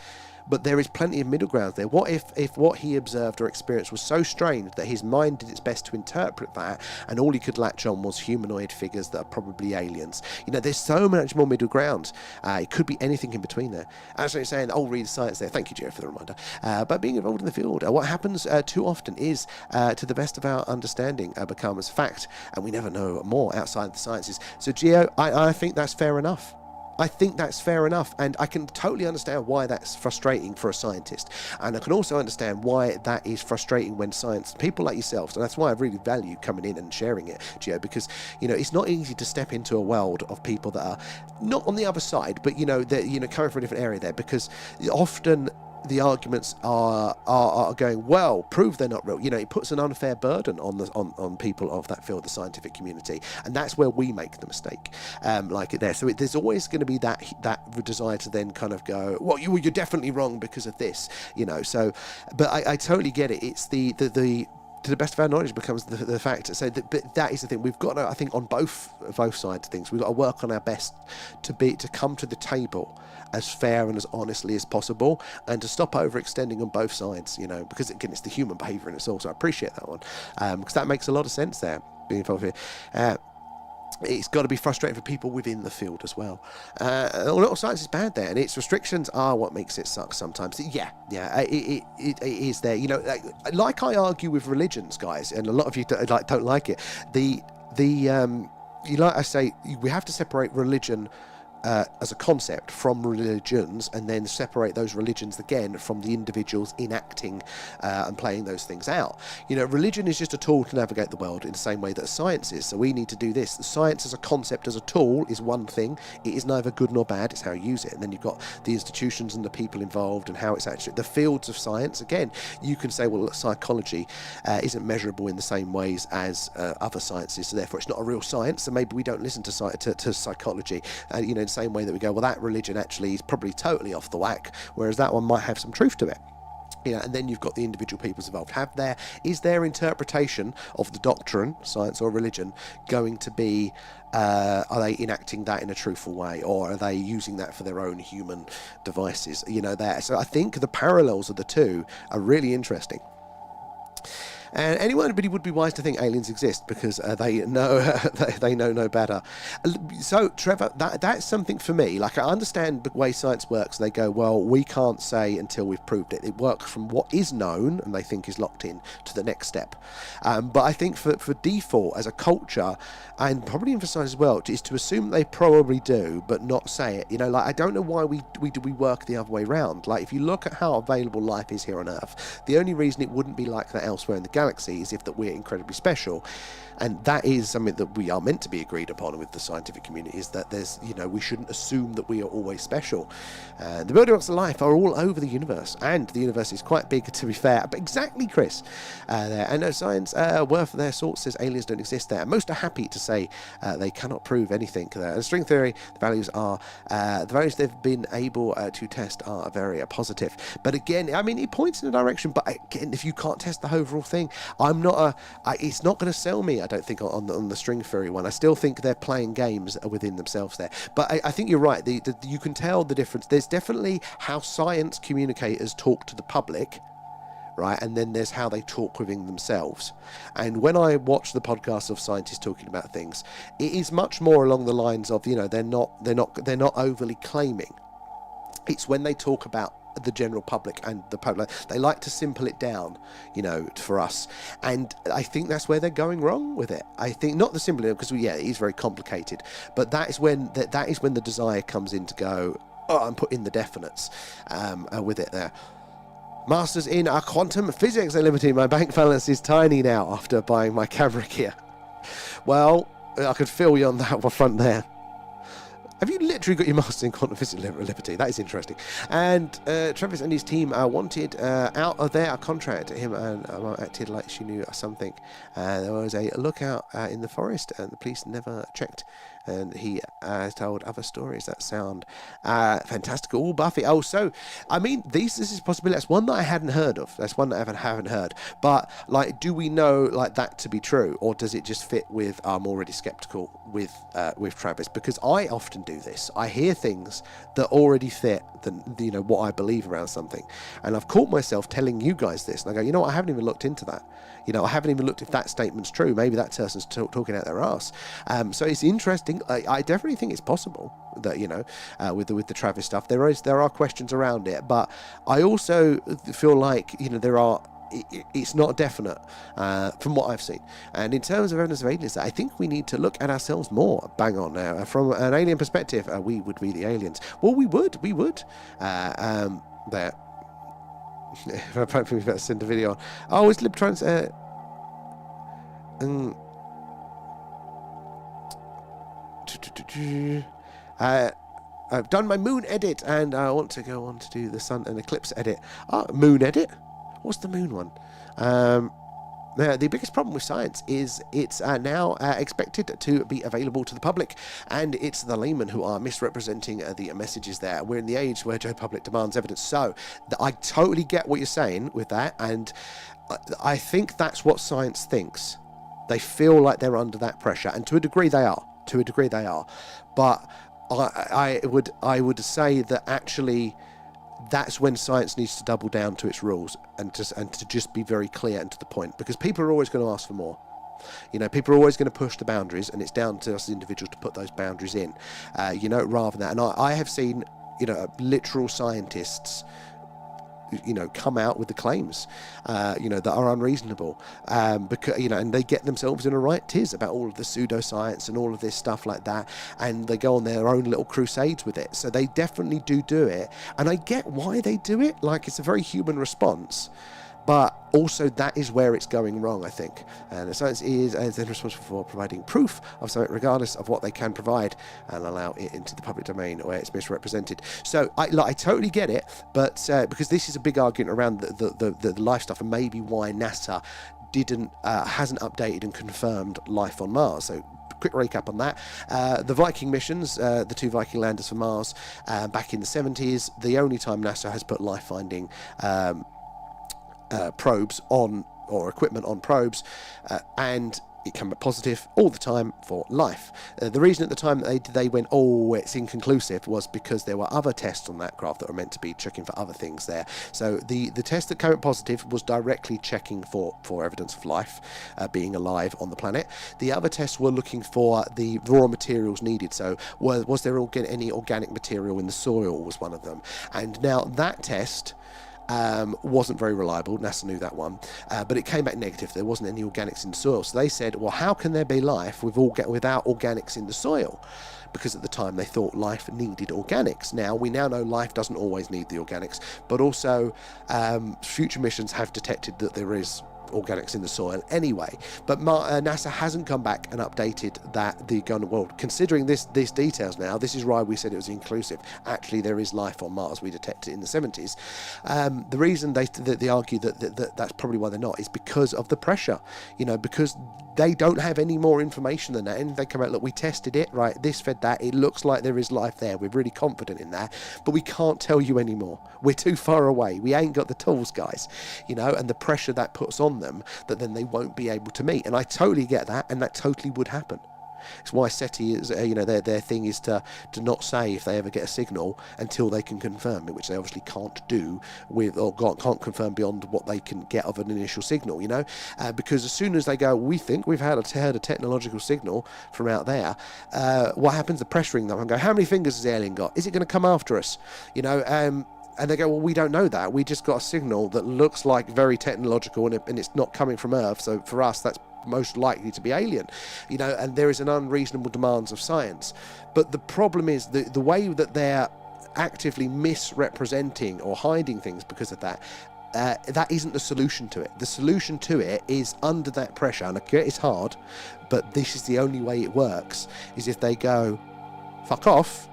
but there is plenty of middle ground there. What if what he observed or experienced was so strange that his mind did its best to interpret that, and all he could latch on was humanoid figures that are probably aliens? There's so much more middle ground. It could be anything in between there. Actually saying, read science there. Thank you, Joe, for the reminder. But being involved in the field, what happens too often is, to the best of our understanding, becomes fact, and we never know more outside the sciences. So, Gio, I think that's fair enough. I think that's fair enough, and I can totally understand why that's frustrating for a scientist, and I can also understand why that is frustrating when science people like yourselves, and that's why I really value coming in and sharing it, Gio, because it's not easy to step into a world of people that are not on the other side, but they're coming from a different area there, because often the arguments are going, well, prove they're not real. It puts an unfair burden on people of that field, the scientific community, and that's where we make the mistake, like it there. So there's always going to be that desire to then kind of go, well, you're definitely wrong because of this, So, but I totally get it. It's the to the best of our knowledge becomes the fact. So but that is the thing. We've got to, I think, on both sides of things, we've got to work on our best to come to the table as fair and as honestly as possible, and to stop overextending on both sides, because again, it's the human behaviour in itself. So I appreciate that one, because that makes a lot of sense there, being involved here. It's got to be frustrating for people within the field as well. Not science is bad there, and its restrictions are what makes it suck sometimes. Yeah, it is there. Like I argue with religions, guys, and a lot of you don't like it. Like I say, we have to separate religion as a concept from religions, and then separate those religions again from the individuals enacting and playing those things out. Religion is just a tool to navigate the world in the same way that science is. So we need to do this. The science as a concept, as a tool, is one thing. It is neither good nor bad. It's how you use it. And then you've got the institutions and the people involved and how it's actually the fields of science. Again, you can say, well, psychology isn't measurable in the same ways as other sciences, so therefore it's not a real science. So maybe we don't listen to psychology. In the same way that we go, well, that religion actually is probably totally off the whack, whereas that one might have some truth to it. And then you've got the individual peoples involved. Is their interpretation of the doctrine, science or religion, going to be, are they enacting that in a truthful way, or are they using that for their own human devices? There. So I think the parallels of the two are really interesting. And anybody would be wise to think aliens exist, because they know they know no better. So, Trevor, that's something for me. Like, I understand the way science works. They go, well, we can't say until we've proved it. It works from what is known and they think is locked in to the next step. But I think for default as a culture, and probably emphasise as well, is to assume they probably do, but not say it. I don't know why we work the other way around. Like, if you look at how available life is here on Earth, the only reason it wouldn't be like that elsewhere in the galaxy is if that we're incredibly special. And that is something that we are meant to be agreed upon with the scientific community, is that there's, we shouldn't assume that we are always special. The building blocks of life are all over the universe, and the universe is quite big, to be fair. But exactly, Chris. There. And no science worth their salt says aliens don't exist there. Most are happy to say they cannot prove anything there. And string theory, the values they've been able to test are very positive. But again, I mean, it points in a direction. But again, if you can't test the overall thing, it's not going to sell me, I don't think, on the string theory one. I still think they're playing games within themselves there. But I think you're right. You can tell the difference. There's definitely how science communicators talk to the public, right? And then there's how they talk within themselves. And when I watch the podcasts of scientists talking about things, it is much more along the lines of, they're not overly claiming. It's when they talk about the general public and the public, they like to simple it down, for us. And I think that's where they're going wrong with it. I think not the simple, because it is very complicated, but that is when the desire comes in to go, I'm putting the definites with it there. Masters in quantum physics at Liberty. My bank balance is tiny now after buying my camera gear. Well, I could feel you on that front there. Have you literally got your master's in quantum physics at Liberty? That is interesting. And Travis and his team wanted out of their contract. Him and acted like she knew something. There was a lookout in the forest, and the police never checked. And he told other stories that sound fantastical. Oh, Buffy. Oh, so, I mean, this is a possibility. That's one that I hadn't heard of. That's one that I haven't heard. But, do we know, that to be true? Or does it just fit with, I'm already skeptical with Travis? Because I often do this. I hear things that already fit what I believe around something. And I've caught myself telling you guys this. And I go, I haven't even looked into that. I haven't even looked if that statement's true. Maybe that person's talking out their arse. So it's interesting. I definitely think it's possible that, with the Travis stuff, there are questions around it. But I also feel like, it's not definite from what I've seen. And in terms of evidence of aliens, I think we need to look at ourselves more. Bang on now. From an alien perspective, we would be the aliens. Well, we would. There. Apparently we've got to send a video on. Oh, it's LibTrans. I've done my moon edit, and I want to go on to do the sun and eclipse edit. Moon edit? What's the moon one? Now, the biggest problem with science is it's now expected to be available to the public, and it's the laymen who are misrepresenting the messages there. We're in the age where Joe Public demands evidence. So I totally get what you're saying with that, and I think that's what science thinks. They feel like they're under that pressure, and to a degree they are. But I would say that actually that's when science needs to double down to its rules and to just be very clear and to the point, because people are always going to ask for more. People are always going to push the boundaries, and it's down to us as individuals to put those boundaries in, rather than that. And I have seen, literal scientists, come out with the claims, that are unreasonable, because, and they get themselves in a right tiz about all of the pseudoscience and all of this stuff like that, and they go on their own little crusades with it. So they definitely do it, and I get why they do it. It's a very human response. But also that is where it's going wrong, I think. And the science is then responsible for providing proof of something, regardless of what they can provide, and allow it into the public domain where it's misrepresented. So I totally get it, but because this is a big argument around the life stuff, and maybe why NASA hasn't updated and confirmed life on Mars. So quick recap on that. The Viking missions, the 2 Viking landers for Mars, back in the 70s, the only time NASA has put life finding probes on, or equipment on probes, and it came back positive all the time for life. The reason at the time that they went, it's inconclusive, was because there were other tests on that craft that were meant to be checking for other things there. So the test that came up positive was directly checking for evidence of life being alive on the planet. The other tests were looking for the raw materials needed. So was there any organic material in the soil, was one of them. And now that test wasn't very reliable. NASA knew that one, but it came back negative. There wasn't any organics in the soil. So they said, well, how can there be life without organics in the soil? Because at the time they thought life needed organics. Now we know life doesn't always need the organics, but also future missions have detected that there is organics in the soil anyway. But NASA hasn't come back and updated that considering this details now, this is why we said it was inclusive. Actually, there is life on Mars. We detected it in the 70s. The reason they argue that that's probably why they're not is because of the pressure, because they don't have any more information than that, and they come out, look, we tested it, right, this fed that, it looks like there is life there, we're really confident in that, but we can't tell you anymore, we're too far away, we ain't got the tools, guys, and the pressure that puts on them, that then they won't be able to meet. And I totally get that, and that totally would happen. It's why SETI is, their thing is to not say if they ever get a signal until they can confirm it, which they obviously can't do can't confirm beyond what they can get of an initial signal, because as soon as they go, we think we've heard a technological signal from out there, what happens? The pressuring them and go, how many fingers has the alien got? Is it going to come after us? And they go, well, we don't know that. We just got a signal that looks like very technological, and it's not coming from Earth. So for us, that's most likely to be alien, and there is an unreasonable demands of science. But the problem is the way that they're actively misrepresenting or hiding things because of that. That isn't the solution to it. The solution to it is under that pressure, and I get it's hard, but this is the only way it works, is if they go, fuck off,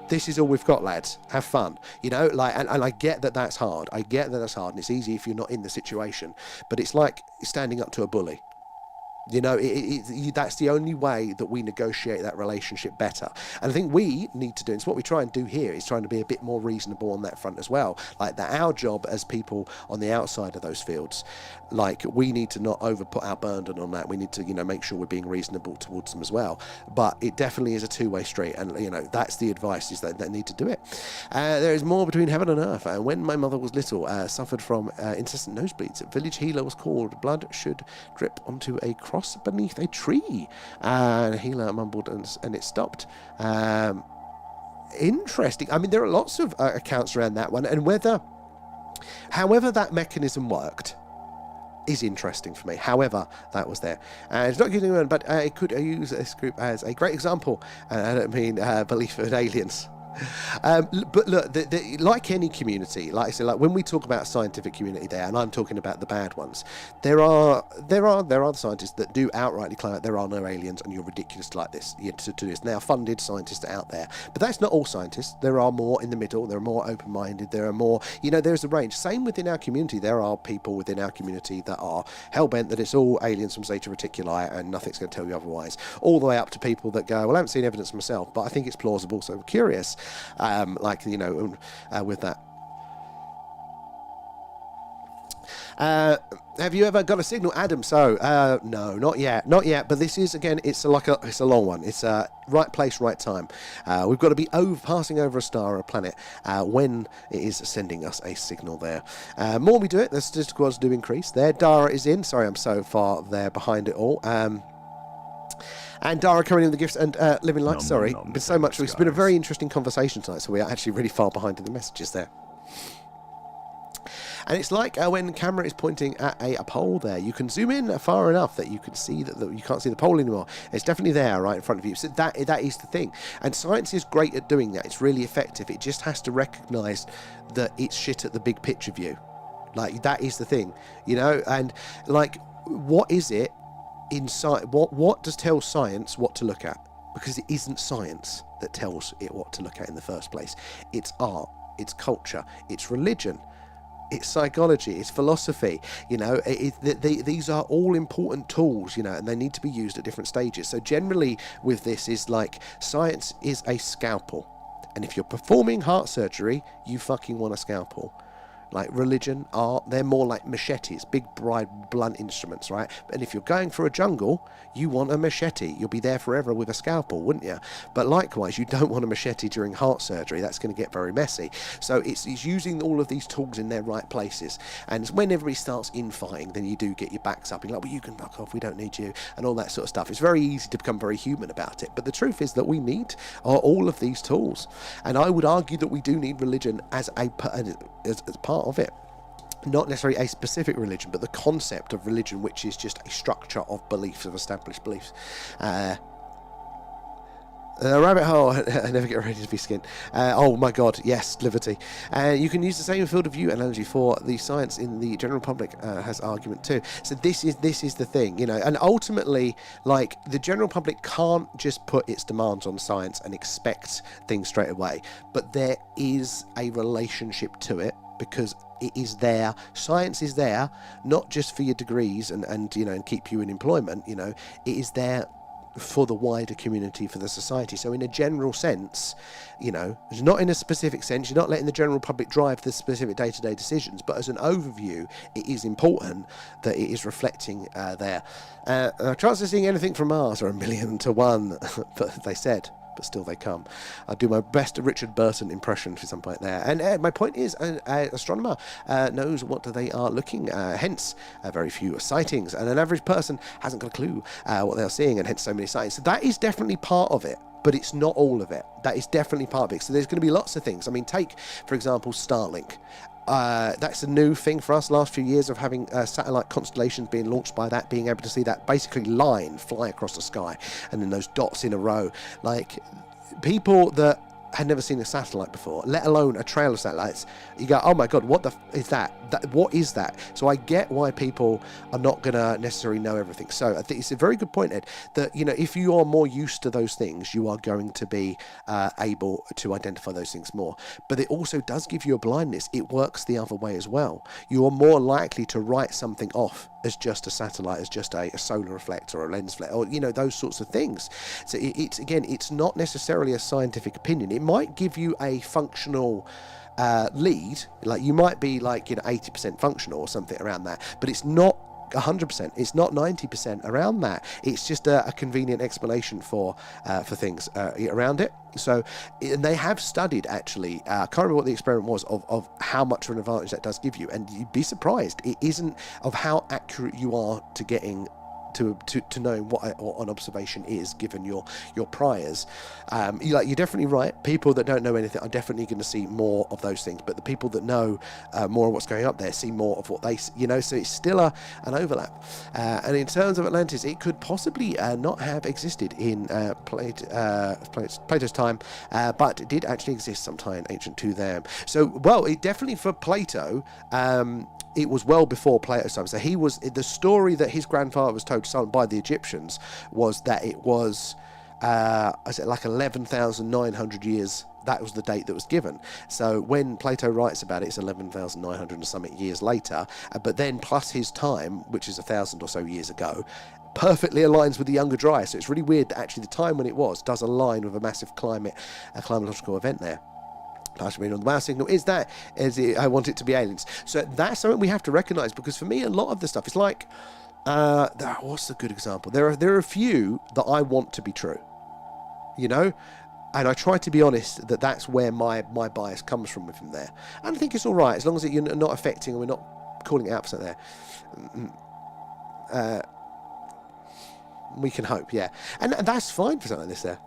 this is all we've got, lads, have fun, and I get that that's hard. I get that that's hard, and it's easy if you're not in the situation, but it's like standing up to a bully. That's the only way that we negotiate that relationship better. And I think we need to do, and it's what we try and do here, is trying to be a bit more reasonable on that front as well. Like that, our job as people on the outside of those fields, like we need to not overput our burden on that. We need to, make sure we're being reasonable towards them as well. But it definitely is a two-way street, and that's the advice, is that they need to do it. There is more between heaven and earth. When my mother was little, suffered from incessant nosebleeds. A village healer was called. Blood should drip onto a cross beneath a tree, and healer mumbled and it stopped. Interesting. I mean, there are lots of accounts around that one, and however that mechanism worked is interesting for me. However, that was there. It's not using anyone, but it could use this group as a great example. I don't mean belief in aliens. But look, like any community, like I said, like when we talk about scientific community there, and I'm talking about the bad ones, there are the scientists that do outrightly claim that there are no aliens and you're ridiculous to like this, to do this. Now, funded scientists out there, but that's not all scientists. There are more in the middle. There are more open-minded. There are more, there's a range. Same within our community. There are people within our community that are hell-bent that it's all aliens from Zeta Reticuli and nothing's going to tell you otherwise. All the way up to people that go, well, I haven't seen evidence myself, but I think it's plausible, so I'm curious. With that. Have you ever got a signal, Adam? So, no, not yet, but this is, again, it's a long one. It's right place, right time. We've got to be passing over a star or a planet when it is sending us a signal there. More we do it, the statistical odds do increase. There, Dara is in. Sorry, I'm so far there behind it all. And Dara coming in with the gifts and living life. Sorry, but so much. It's been a very interesting conversation tonight, so we are actually really far behind in the messages there. And it's like when the camera is pointing at a pole there, you can zoom in far enough that you can see that you can't see the pole anymore. It's definitely there right in front of you. So that is the thing. And science is great at doing that. It's really effective. It just has to recognise that it's shit at the big picture view. Like, that is the thing, and like, what is it? What does tell science what to look at? Because it isn't science that tells it what to look at in the first place. It's art, it's culture, it's religion, it's psychology, it's philosophy. These are all important tools, and they need to be used at different stages. So generally with this is like, science is a scalpel, and if you're performing heart surgery, you fucking want a scalpel. Like religion, art, they're more like machetes, big, bright, blunt instruments, right? And if you're going for a jungle, you want a machete. You'll be there forever with a scalpel, wouldn't you? But likewise, you don't want a machete during heart surgery. That's going to get very messy. So it's using all of these tools in their right places. And when everybody starts infighting, then you do get your backs up. You're like, well, you can fuck off, we don't need you, and all that sort of stuff. It's very easy to become very human about it. But the truth is that we need all of these tools. And I would argue that we do need religion as part of it. Not necessarily a specific religion, but the concept of religion, which is just a structure of beliefs, of established beliefs. Rabbit hole, I never get ready to be skinned. Oh my god, yes, liberty. You can use the same field of view analogy for the science in the general public has argument too. So this is the thing, you know, and ultimately, like, the general public can't just put its demands on science and expect things straight away, but there is a relationship to it, because it is there. Science is there, not just for your degrees and you know, and keep you in employment, you know, it is there for the wider community, for the society. So in a general sense, you know, not in a specific sense, you're not letting the general public drive the specific day-to-day decisions, but as an overview, it is important that it is reflecting there. Chances of seeing anything from Mars are 1,000,000 to 1, but they said, but still they come. I'll do my best Richard Burton impression for some point there. And my point is, an astronomer knows what they are looking, hence very few sightings, and an average person hasn't got a clue what they're seeing, and hence so many sightings. So that is definitely part of it, but it's not all of it. That is definitely part of it. So there's going to be lots of things. I mean, take, for example, Starlink. That's a new thing for us last few years, of having satellite constellations being launched by that, being able to see that basically line fly across the sky, and then those dots in a row. Like, people that had never seen a satellite before, let alone a trail of satellites, you go, oh my god, what the is that? What is that? So I get why people are not going to necessarily know everything. So I think it's a very good point, Ed, that, you know, if you are more used to those things, you are going to be able to identify those things more. But it also does give you a blindness. It works the other way as well. You are more likely to write something off as just a satellite, as just a solar reflector or a lens flare, or, you know, those sorts of things. So it's again, it's not necessarily a scientific opinion. It might give you a functional lead, like you might be like, you know, 80% functional or something around that, but it's not 100%, it's not 90% around that. It's just a convenient explanation for things around it. So, and they have studied, actually, I can't remember what the experiment was, of how much of an advantage that does give you, and you'd be surprised, it isn't, of how accurate you are to getting to knowing what an observation is, given your priors. You're definitely right. People that don't know anything are definitely going to see more of those things, but the people that know more of what's going up there see more of what they, you know. So it's still an overlap. And in terms of Atlantis, it could possibly not have existed in Plato's time, but it did actually exist sometime ancient to them. So, well, it definitely, for Plato, it was well before Plato's time. So he was, the story that his grandfather was told by the Egyptians was that it was, like 11,900 years. That was the date that was given. So when Plato writes about it, it's 11,900 and something years later. But then plus his time, which is 1,000 or so years ago, perfectly aligns with the Younger Dryas. So it's really weird that actually the time when it was does align with a massive climatological event there. Partially on the wow signal is that, I want it to be aliens. So that's something we have to recognise, because for me, a lot of the stuff is like, what's a good example? There are a few that I want to be true, you know, and I try to be honest that that's where my bias comes from within there. And I think it's all right as long as you're not affecting, and we're not calling it out for something there. We can hope, yeah, and that's fine for something like this there.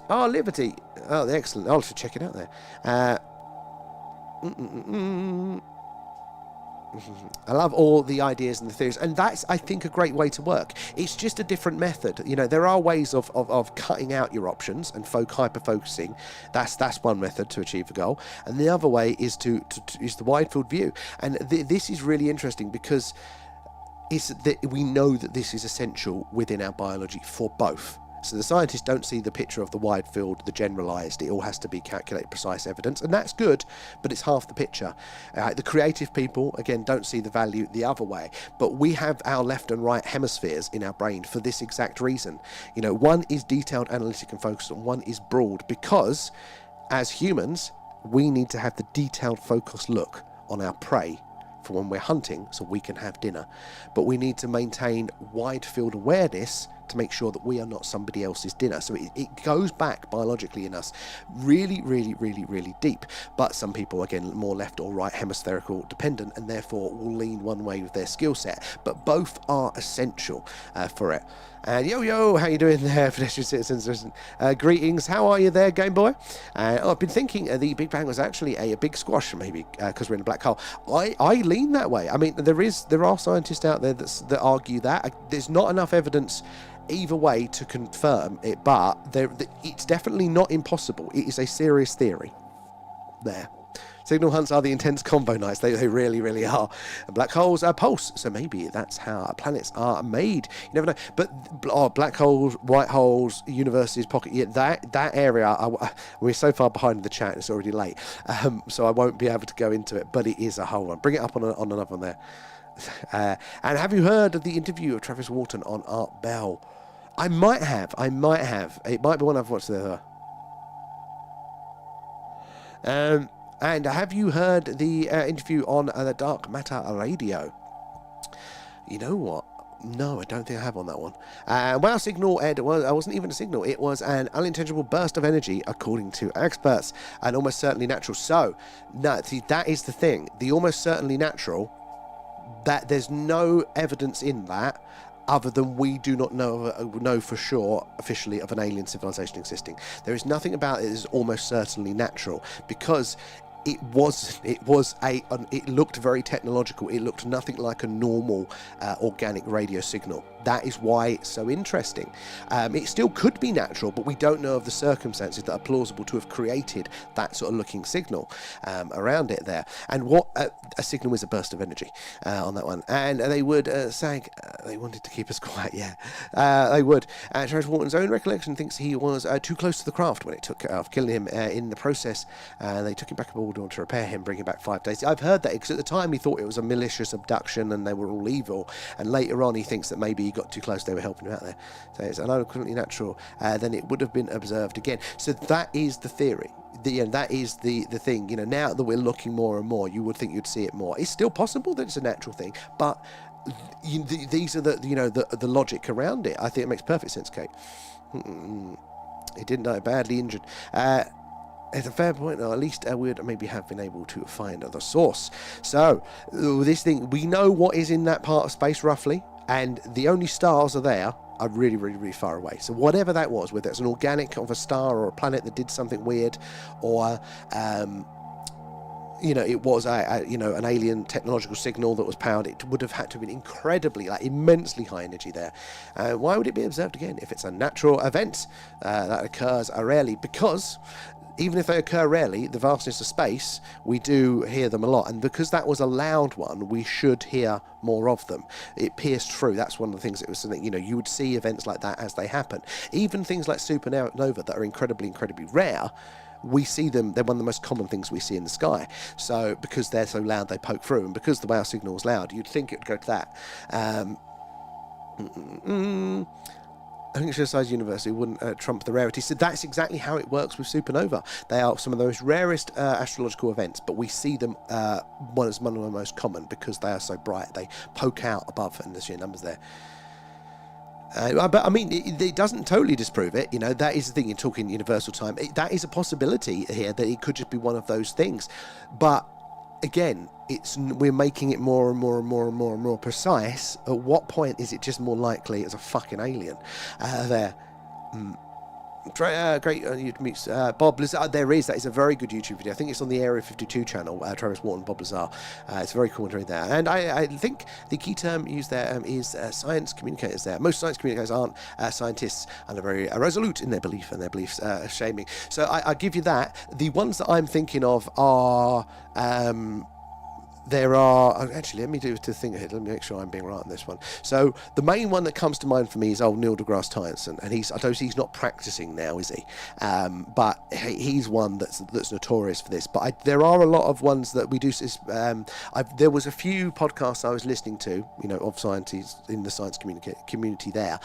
Oh, Liberty. Oh, excellent. I'll have to check it out there. I love all the ideas and the theories, and that's, I think, a great way to work. It's just a different method. You know, there are ways of cutting out your options and hyper-focusing. That's one method to achieve a goal, and the other way is to use the wide field view. And this is really interesting, because we know that this is essential within our biology for both. So the scientists don't see the picture of the wide field, the generalised. It all has to be calculated, precise evidence, and that's good, but it's half the picture. The creative people, again, don't see the value the other way. But we have our left and right hemispheres in our brain for this exact reason. You know, one is detailed, analytic and focused, and one is broad, because as humans, we need to have the detailed, focused look on our prey for when we're hunting, so we can have dinner. But we need to maintain wide field awareness to make sure that we are not somebody else's dinner. So it goes back biologically in us really, really, really, really deep. But some people, again, more left or right hemispherical dependent, and therefore will lean one way with their skill set. But both are essential for it. And yo, how you doing there, pedestrian citizens? Greetings, how are you there, Game Boy? I've been thinking the Big Bang was actually a big squash, maybe because we're in a black hole. I lean that way. I mean, there are scientists out there that argue that. There's not enough evidence either way to confirm it, but it's definitely not impossible. It is a serious theory there. Signal hunts are the intense combo nights. They really, really are. And black holes pulse, so maybe that's how planets are made. You never know. But black holes, white holes, universes, pocket, yeah, that area, we're so far behind in the chat, it's already late. So I won't be able to go into it, but it is a whole one. Bring it up on another one there. And have you heard of the interview of Travis Walton on Art Bell? I might have. It might be one I've watched there. And have you heard the interview on the Dark Matter Radio? You know what? No, I don't think I have on that one. Well, signal, Ed, it wasn't even a signal. It was an unintentional burst of energy, according to experts, and almost certainly natural. So, no, see, that is the thing. The almost certainly natural, that there's no evidence in that other than we do not know for sure officially of an alien civilization existing. There is nothing about it that is almost certainly natural, because it looked very technological. It looked nothing like a normal organic radio signal. That is why it's so interesting. It still could be natural, but we don't know of the circumstances that are plausible to have created that sort of looking signal around it there. And what a signal is a burst of energy on that one. And they would say they wanted to keep us quiet. Yeah, they would. Travis Walton's own recollection thinks he was too close to the craft when it took off, killing him in the process. They took him back aboard to repair him, bring him back 5 days. I've heard that, because at the time he thought it was a malicious abduction and they were all evil, and later on he thinks that maybe he got too close, they were helping him out there. So it's unequivocally natural, then it would have been observed again. So that is the theory. That is the thing. Now that we're looking more and more, you would think you'd see it more. It's still possible that it's a natural thing, but these are the logic around it. I think it makes perfect sense, Kate. He didn't die, badly injured. It's a fair point, or at least I would maybe have been able to find the source. So, this thing, we know what is in that part of space roughly, and the only stars are there are really, really, really far away. So whatever that was, whether it's an organic of a star or a planet that did something weird, or it was an alien technological signal that was powered, it would have had to have been incredibly, immensely high energy there. Why would it be observed again if it's a natural event that occurs rarely? Because even if they occur rarely, the vastness of space, we do hear them a lot. And because that was a loud one, we should hear more of them. It pierced through. That's one of the things that was something, you would see events like that as they happen. Even things like supernova that are incredibly, incredibly rare, we see them. They're one of the most common things we see in the sky. So because they're so loud, they poke through. And because the wow signal is loud, you'd think it would go to that. I think Extraterrestrial University wouldn't trump the rarity. So that's exactly how it works with supernova. They are some of the most rarest astrological events, but we see them as one of the most common because they are so bright. They poke out above, and there's your numbers there. But I mean, it doesn't totally disprove it. That is the thing. You're talking universal time. That is a possibility here, that it could just be one of those things. But again, we're making it more and more and more and more and more precise. At what point is it just more likely as a fucking alien there? Great you meet Bob Lazar. There is. That is a very good YouTube video. I think it's on the Area 52 channel. Travis Walton, Bob Lazar. It's very cool to read there. And I think the key term used there is science communicators there. Most science communicators aren't scientists, and are very resolute in their belief, and their beliefs shaming. So I give you that. The ones that I'm thinking of are there are, actually, let me do the thing ahead. Let me make sure I'm being right on this one. So the main one that comes to mind for me is old Neil deGrasse Tyson, and I don't see he's not practicing now, is he? But he's one that's notorious for this. But there are a lot of ones that we do. There was a few podcasts I was listening to, of scientists in the science community there.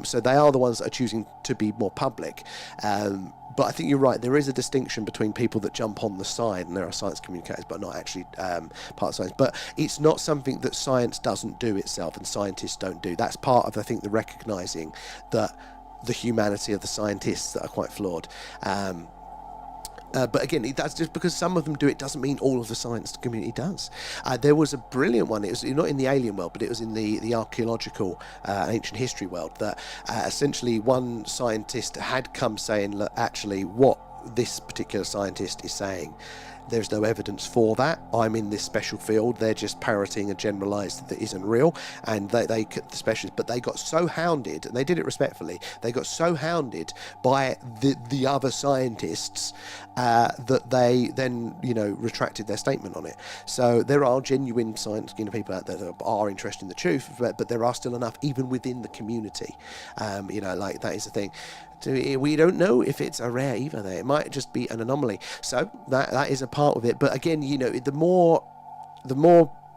So they are the ones that are choosing to be more public. But I think you're right. There is a distinction between people that jump on the side, and there are science communicators, but not actually part of science. But it's not something that science doesn't do itself, and scientists don't do. That's part of, I think, the recognising that the humanity of the scientists that are quite flawed. But again, that's just because some of them do it doesn't mean all of the science community does. There was a brilliant one. It was not in the alien world, but it was in the archaeological ancient history world, that essentially one scientist had come saying, look, actually what this particular scientist is saying There's no evidence for that. I'm in this special field. They're just parroting a generalised that isn't real, and the specialists. But they got so hounded, and they did it respectfully. They got so hounded by the other scientists that they then retracted their statement on it. So there are genuine science people out there that are interested in the truth, but there are still enough even within the community. Like that is the thing. We don't know if it's a rare either there. It might just be an anomaly. So that is a part of it. But again, the more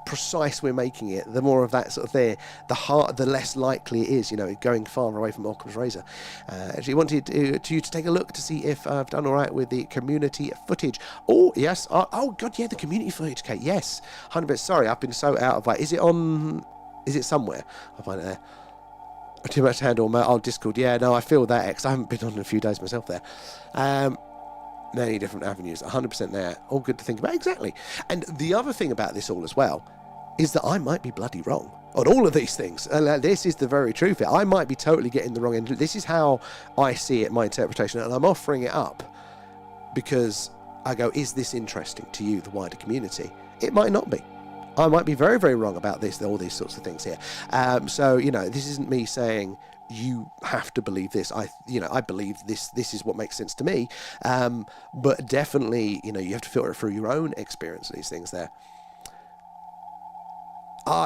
precise we're making it, the more of that sort of thing, the less likely it is, going far away from Occam's razor. Actually wanted you to take a look to see if I've done all right with the community footage. Oh, yes. Oh, God, yeah, the community footage, Kate. Yes. 100%. Sorry, I've been so out of it. Is it somewhere? I'll find it there. Too much to handle. Discord. Yeah, no, I feel that, X. I haven't been on in a few days myself there. Many different avenues. 100% there. All good to think about. Exactly. And the other thing about this all as well is that I might be bloody wrong on all of these things. This is the very truth. I might be totally getting the wrong end. This is how I see it, my interpretation. And I'm offering it up because I go, is this interesting to you, the wider community? It might not be. I might be very, very wrong about this, all these sorts of things here. So, this isn't me saying you have to believe this. I believe this. This is what makes sense to me. But definitely, you have to filter it through your own experience of these things there.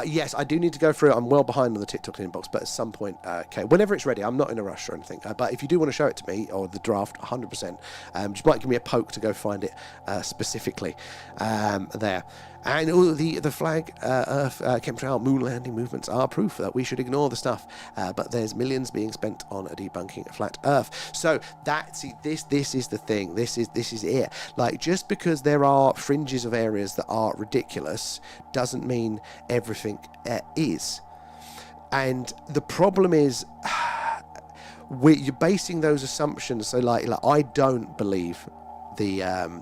Yes, I do need to go through it. I'm well behind on the TikTok inbox, but at some point, okay, whenever it's ready, I'm not in a rush or anything. But if you do want to show it to me, or the draft, 100%, just might give me a poke to go find it specifically there. And all the flag, Earth, chemtrail, moon landing movements are proof that we should ignore the stuff. But there's millions being spent on debunking a flat Earth. So this is the thing. This is it. Like, just because there are fringes of areas that are ridiculous doesn't mean everything is. And the problem is, you're basing those assumptions. So like I don't believe the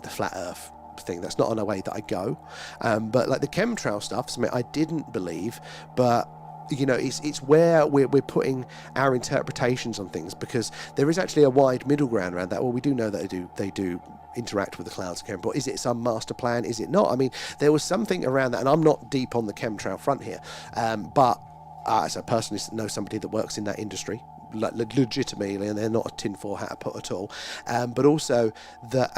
flat Earth thing. That's not on a way that I go. But like the chemtrail stuff, something I didn't believe, but it's where we're putting our interpretations on things, because there is actually a wide middle ground around that. Well, we do know that they do interact with the clouds and chemtrail. Is it some master plan? Is it not? I mean, there was something around that, and I'm not deep on the chemtrail front here, but as I personally know somebody that works in that industry, like legitimately, and they're not a tinfoil hat at all, but also that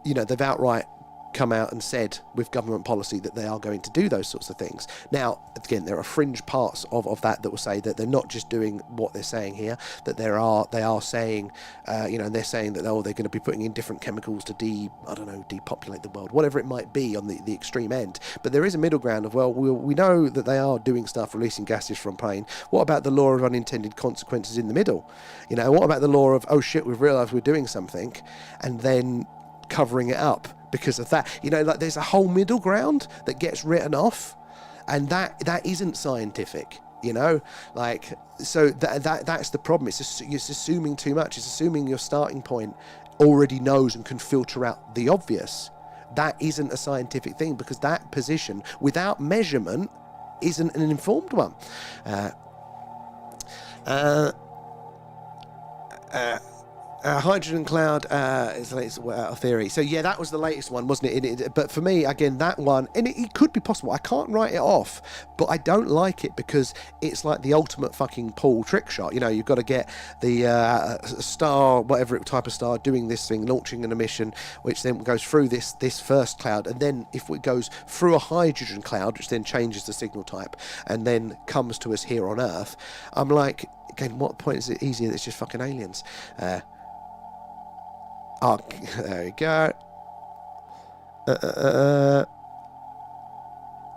they've outright come out and said with government policy that they are going to do those sorts of things. Now, again, there are fringe parts of that will say that they're not just doing what they're saying here, that they are saying, and they're saying that, they're going to be putting in different chemicals to depopulate the world, whatever it might be on the extreme end. But there is a middle ground of, we know that they are doing stuff, releasing gases from plane. What about the law of unintended consequences in the middle? What about the law of, oh shit, we've realised we're doing something, and then covering it up because of that? There's a whole middle ground that gets written off, and that isn't scientific. So that's the problem. It's assuming too much. It's assuming your starting point already knows and can filter out the obvious. That isn't a scientific thing, because that position without measurement isn't an informed one. Hydrogen cloud is the latest theory. So yeah, that was the latest one, wasn't it? But for me, again, that one, and it could be possible. I can't write it off, but I don't like it because it's like the ultimate fucking Paul trick shot. You've got to get the star, whatever type of star, doing this thing, launching an emission, which then goes through this first cloud, and then if it goes through a hydrogen cloud, which then changes the signal type, and then comes to us here on Earth. I'm like, again, what point is it easier? It's just fucking aliens. There we go.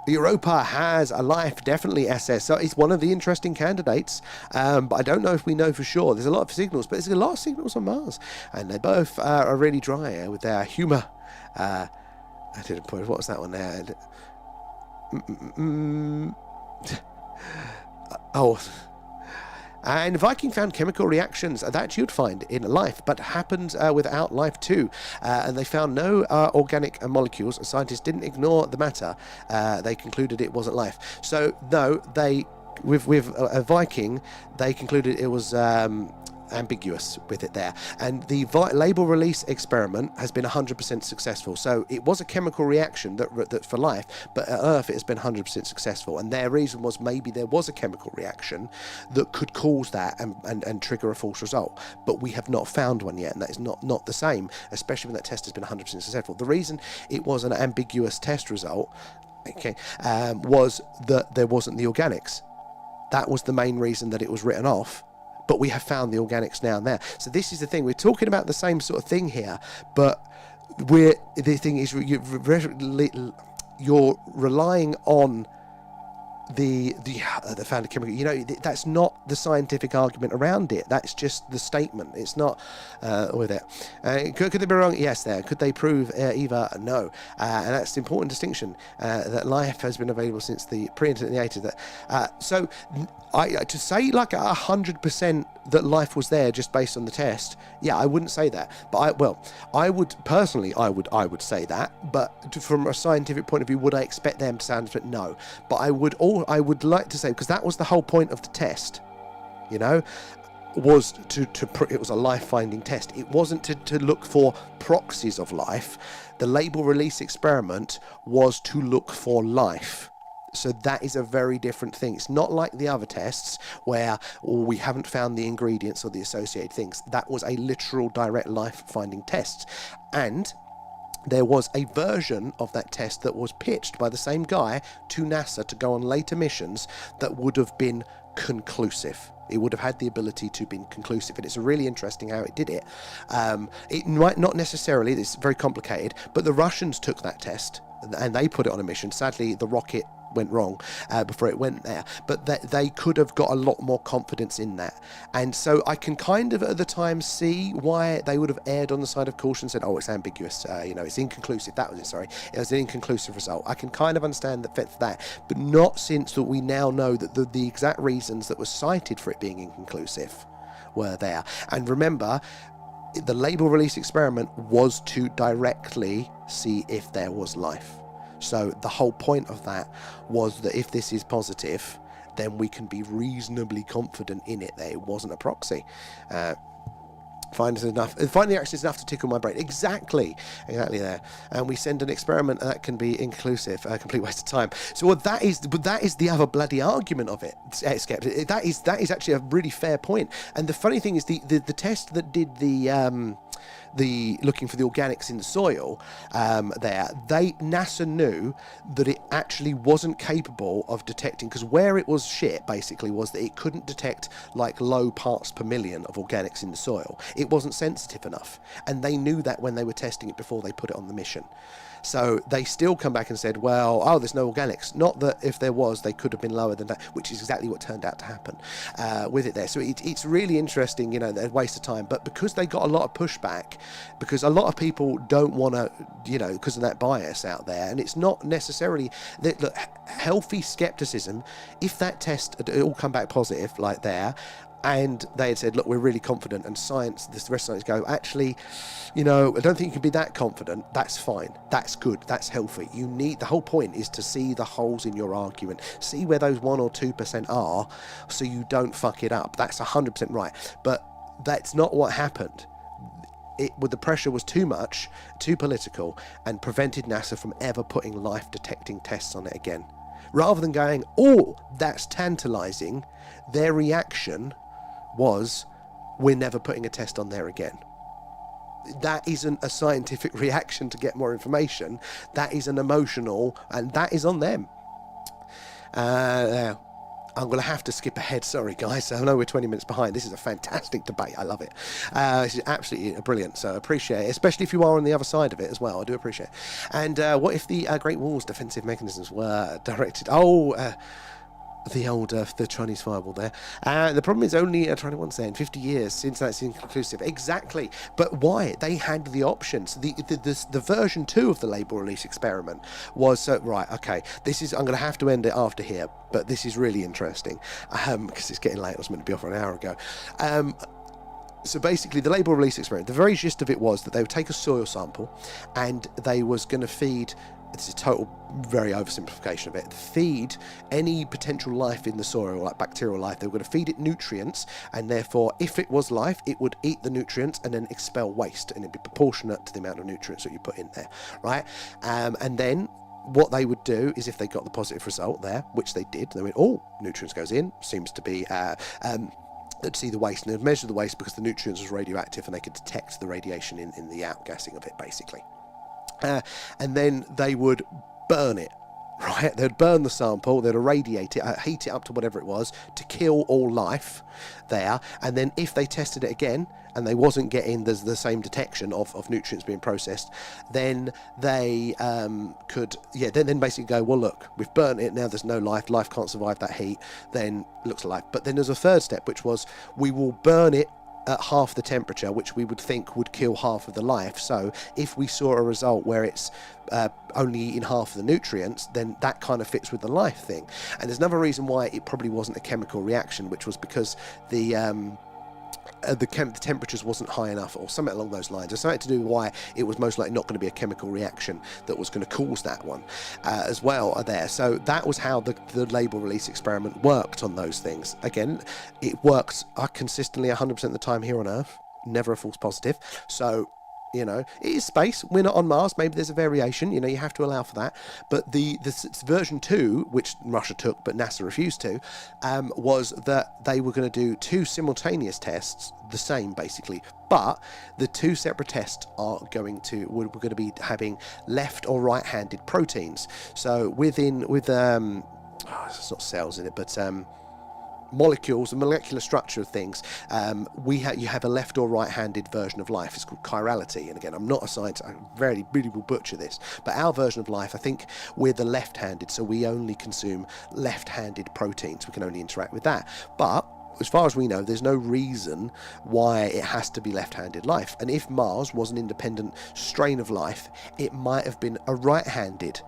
Europa has a life, definitely SS. So it's one of the interesting candidates, but I don't know if we know for sure. There's a lot of signals, but there's a lot of signals on Mars, and they both are really dry with their humour. I didn't put, what was that one there? And Viking found chemical reactions that you'd find in life, but happened without life too. And they found no organic molecules. Scientists didn't ignore the matter. They concluded it wasn't life. So no, with a Viking, they concluded it was ambiguous with it there. And the label release experiment has been 100% successful. So it was a chemical reaction that for life, but at Earth it has been 100% successful. And their reason was maybe there was a chemical reaction that could cause that and trigger a false result. But we have not found one yet, and that is not the same, especially when that test has been 100% successful. The reason it was an ambiguous test result, okay, was that there wasn't the organics. That was the main reason that it was written off. But we have found the organics now and there. So this is the thing. We're talking about the same sort of thing here, but the thing is you're relying on the found chemical. You know, that's not the scientific argument around it. That's just the statement. It's not with it. Could they be wrong? Yes, there. Could they prove either? No. And that's the important distinction, that life has been available since the pre-internet in the 80s. So to say like 100% that life was there just based on the test, yeah, I wouldn't say that. But I would personally, I would say that. But from a scientific point of view, would I expect them to sound it? No. But I would like to say, because that was the whole point of the test, you know, was it was a life finding test. It wasn't to look for proxies of life. The label release experiment was to look for life. So that is a very different thing. It's not like the other tests where we haven't found the ingredients or the associated things. That was a literal direct life finding test. And there was a version of that test that was pitched by the same guy to NASA to go on later missions that would have been conclusive. It would have had the ability to be conclusive, and it's really interesting how it did it. It might not necessarily, it's very complicated, but the Russians took that test and they put it on a mission. Sadly, the rocket went wrong before it went there, but they could have got a lot more confidence in that. And so I can kind of at the time see why they would have erred on the side of caution and said, oh, it's ambiguous, you know, it's inconclusive. That was it, sorry. It was an inconclusive result. I can kind of understand that, but not since that we now know that the exact reasons that were cited for it being inconclusive were there. And remember, the label release experiment was to directly see if there was life. So the whole point of that was that if this is positive, then we can be reasonably confident in it that it wasn't a proxy. Find the reaction is enough to tickle my brain. Exactly there. And we send an experiment that can be inclusive, a complete waste of time. So that is the other bloody argument of it. Skeptic. That is actually a really fair point. And the funny thing is the test that did the looking for the organics in the soil, NASA knew that it actually wasn't capable of detecting, because where it was shit basically was that it couldn't detect like low parts per million of organics in the soil. It wasn't sensitive enough, and they knew that when they were testing it before they put it on the mission. So they still come back and said, well, there's no organics. Not that if there was, they could have been lower than that, which is exactly what turned out to happen with it there. So it's really interesting, you know, a waste of time. But because they got a lot of pushback, because a lot of people don't want to, you know, because of that bias out there, and it's not necessarily that, look, healthy skepticism, if that test had all come back positive like there, and they had said, look, we're really confident, and science, the rest of science go, actually, you know, I don't think you can be that confident. That's fine. That's good. That's healthy. The whole point is to see the holes in your argument. See where those 1 or 2% are so you don't fuck it up. That's 100% right. But that's not what happened. The pressure was too much, too political, and prevented NASA from ever putting life detecting tests on it again. Rather than going, oh, that's tantalizing, their reaction was, we're never putting a test on there again. That isn't a scientific reaction to get more information. That is an emotional, and that is on them. I'm going to have to skip ahead. Sorry, guys. I know we're 20 minutes behind. This is a fantastic debate. I love it. This is absolutely brilliant. So I appreciate it, especially if you are on the other side of it as well. I do appreciate it. And what if the Great Wall's defensive mechanisms were directed? The Chinese fireball there. The problem is only, trying to understand, 50 years since that's inconclusive. Exactly. But why? They had the options. The version 2 of the label release experiment was, right, okay, I'm going to have to end it after here, but this is really interesting because it's getting late. I was meant to be off for an hour ago. So basically, the label release experiment, the very gist of it was that they would take a soil sample and they was going to feed this is total, very oversimplification of it, feed any potential life in the soil, like bacterial life, they were going to feed it nutrients, and therefore if it was life, it would eat the nutrients and then expel waste, and it'd be proportionate to the amount of nutrients that you put in there, right? And then what they would do is, if they got the positive result there, which they did, they went, oh, nutrients goes in, seems to be they'd see the waste, and they'd measure the waste because the nutrients was radioactive, and they could detect the radiation in the outgassing of it, basically. And then they would burn it, right? They'd burn the sample, they'd irradiate it, heat it up to whatever it was to kill all life there, and then if they tested it again and they wasn't getting the same detection of nutrients being processed, then they could then basically go, well, look, we've burnt it, now there's no life can't survive that heat, then looks alive. But then there's a third step, which was, we will burn it at half the temperature, which we would think would kill half of the life. So if we saw a result where it's only eating half of the nutrients, then that kind of fits with the life thing. And there's another reason why it probably wasn't a chemical reaction, which was because the temperatures wasn't high enough, or something along those lines. There's something to do with why it was most likely not going to be a chemical reaction that was going to cause that one as well there. So that was how the label release experiment worked on those things. Again, it works consistently 100% of the time here on Earth, never a false positive. So, you know, it is space. We're not on Mars. Maybe there's a variation. You know, you have to allow for that. But the version 2, which Russia took but NASA refused to, was that they were going to do 2 simultaneous tests, the same basically. But the 2 separate tests we're going to be having left or right-handed proteins. So it's not cells in it, but molecules, the molecular structure of things, you have a left or right-handed version of life. It's called chirality, and again, I'm not a scientist, I really will butcher this, but our version of life, I think we're the left-handed, so we only consume left-handed proteins, we can only interact with that. But as far as we know, there's no reason why it has to be left-handed life, and if Mars was an independent strain of life, it might have been a right-handed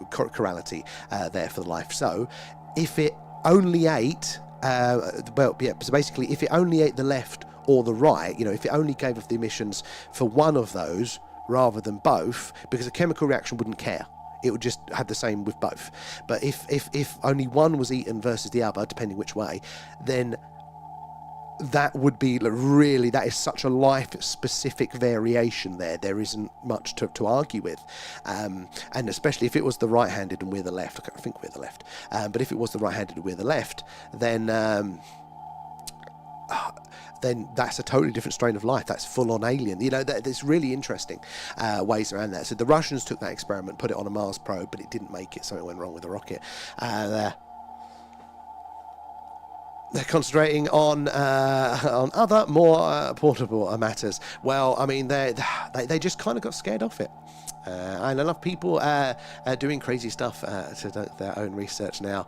chirality there for the life. So if it only ate, so basically, if it only ate the left or the right, you know, if it only gave off the emissions for one of those rather than both, because a chemical reaction wouldn't care. It would just have the same with both. But if only one was eaten versus the other, depending which way, then that would be really, that is such a life-specific variation there. There isn't much to argue with. And especially if it was the right-handed and we're the left. I think we're the left. But if it was the right-handed and we're the left, then that's a totally different strain of life. That's full-on alien. You know, there's really interesting ways around that. So the Russians took that experiment, put it on a Mars probe, but it didn't make it. Something went wrong with the rocket. They're concentrating on other more portable matters. Well, I mean, they just kind of got scared off it. And enough people doing crazy stuff to their own research now,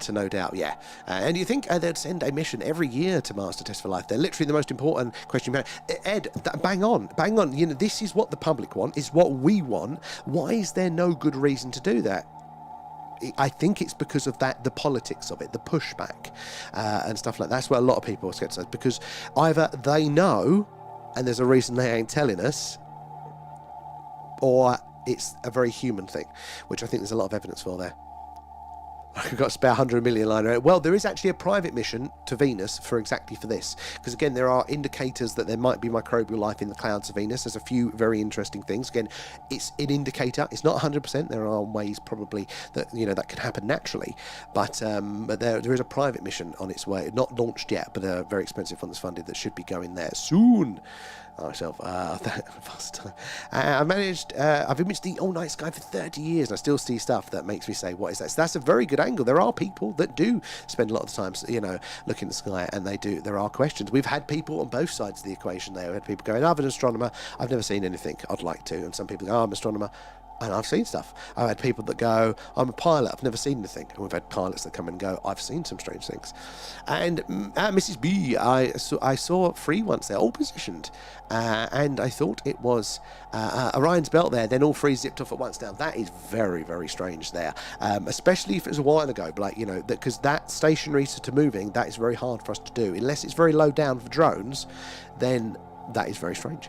to no doubt, yeah. And you think they'd send a mission every year to Mars to test for life? They're literally the most important question. Ed, bang on. You know, this is what the public want, is what we want. Why is there no good reason to do that? I think it's because of that, the politics of it, the pushback and stuff like that. That's what a lot of people are scared, because either they know and there's a reason they ain't telling us, or it's a very human thing, which I think there's a lot of evidence for there. I've got to spare 100 million liner. Well, there is actually a private mission to Venus for this, because again, there are indicators that there might be microbial life in the clouds of Venus. There's a few very interesting things. Again, it's an indicator. It's not 100%. There are ways probably that, you know, that could happen naturally, but there is a private mission on its way, not launched yet, but a very expensive one that's funded that should be going there soon. Myself, I've imaged the all-night sky for 30 years, and I still see stuff that makes me say, what is that? So that's a very good angle. There are people that do spend a lot of the time, you know, looking at the sky, and there are questions. We've had people on both sides of the equation there. We had people going, I'm an astronomer, I've never seen anything, I'd like to, and some people go, I'm an astronomer, and I've seen stuff. I've had people that go, I'm a pilot, I've never seen anything. And we've had pilots that come and go, I've seen some strange things. And Mrs. B, I saw 3 once there, all positioned. And I thought it was Orion's belt there, then all 3 zipped off at once. Now, that is very, very strange there. Especially if it was a while ago, but like, you know, because that stationary to moving, that is very hard for us to do. Unless it's very low down for drones, then that is very strange.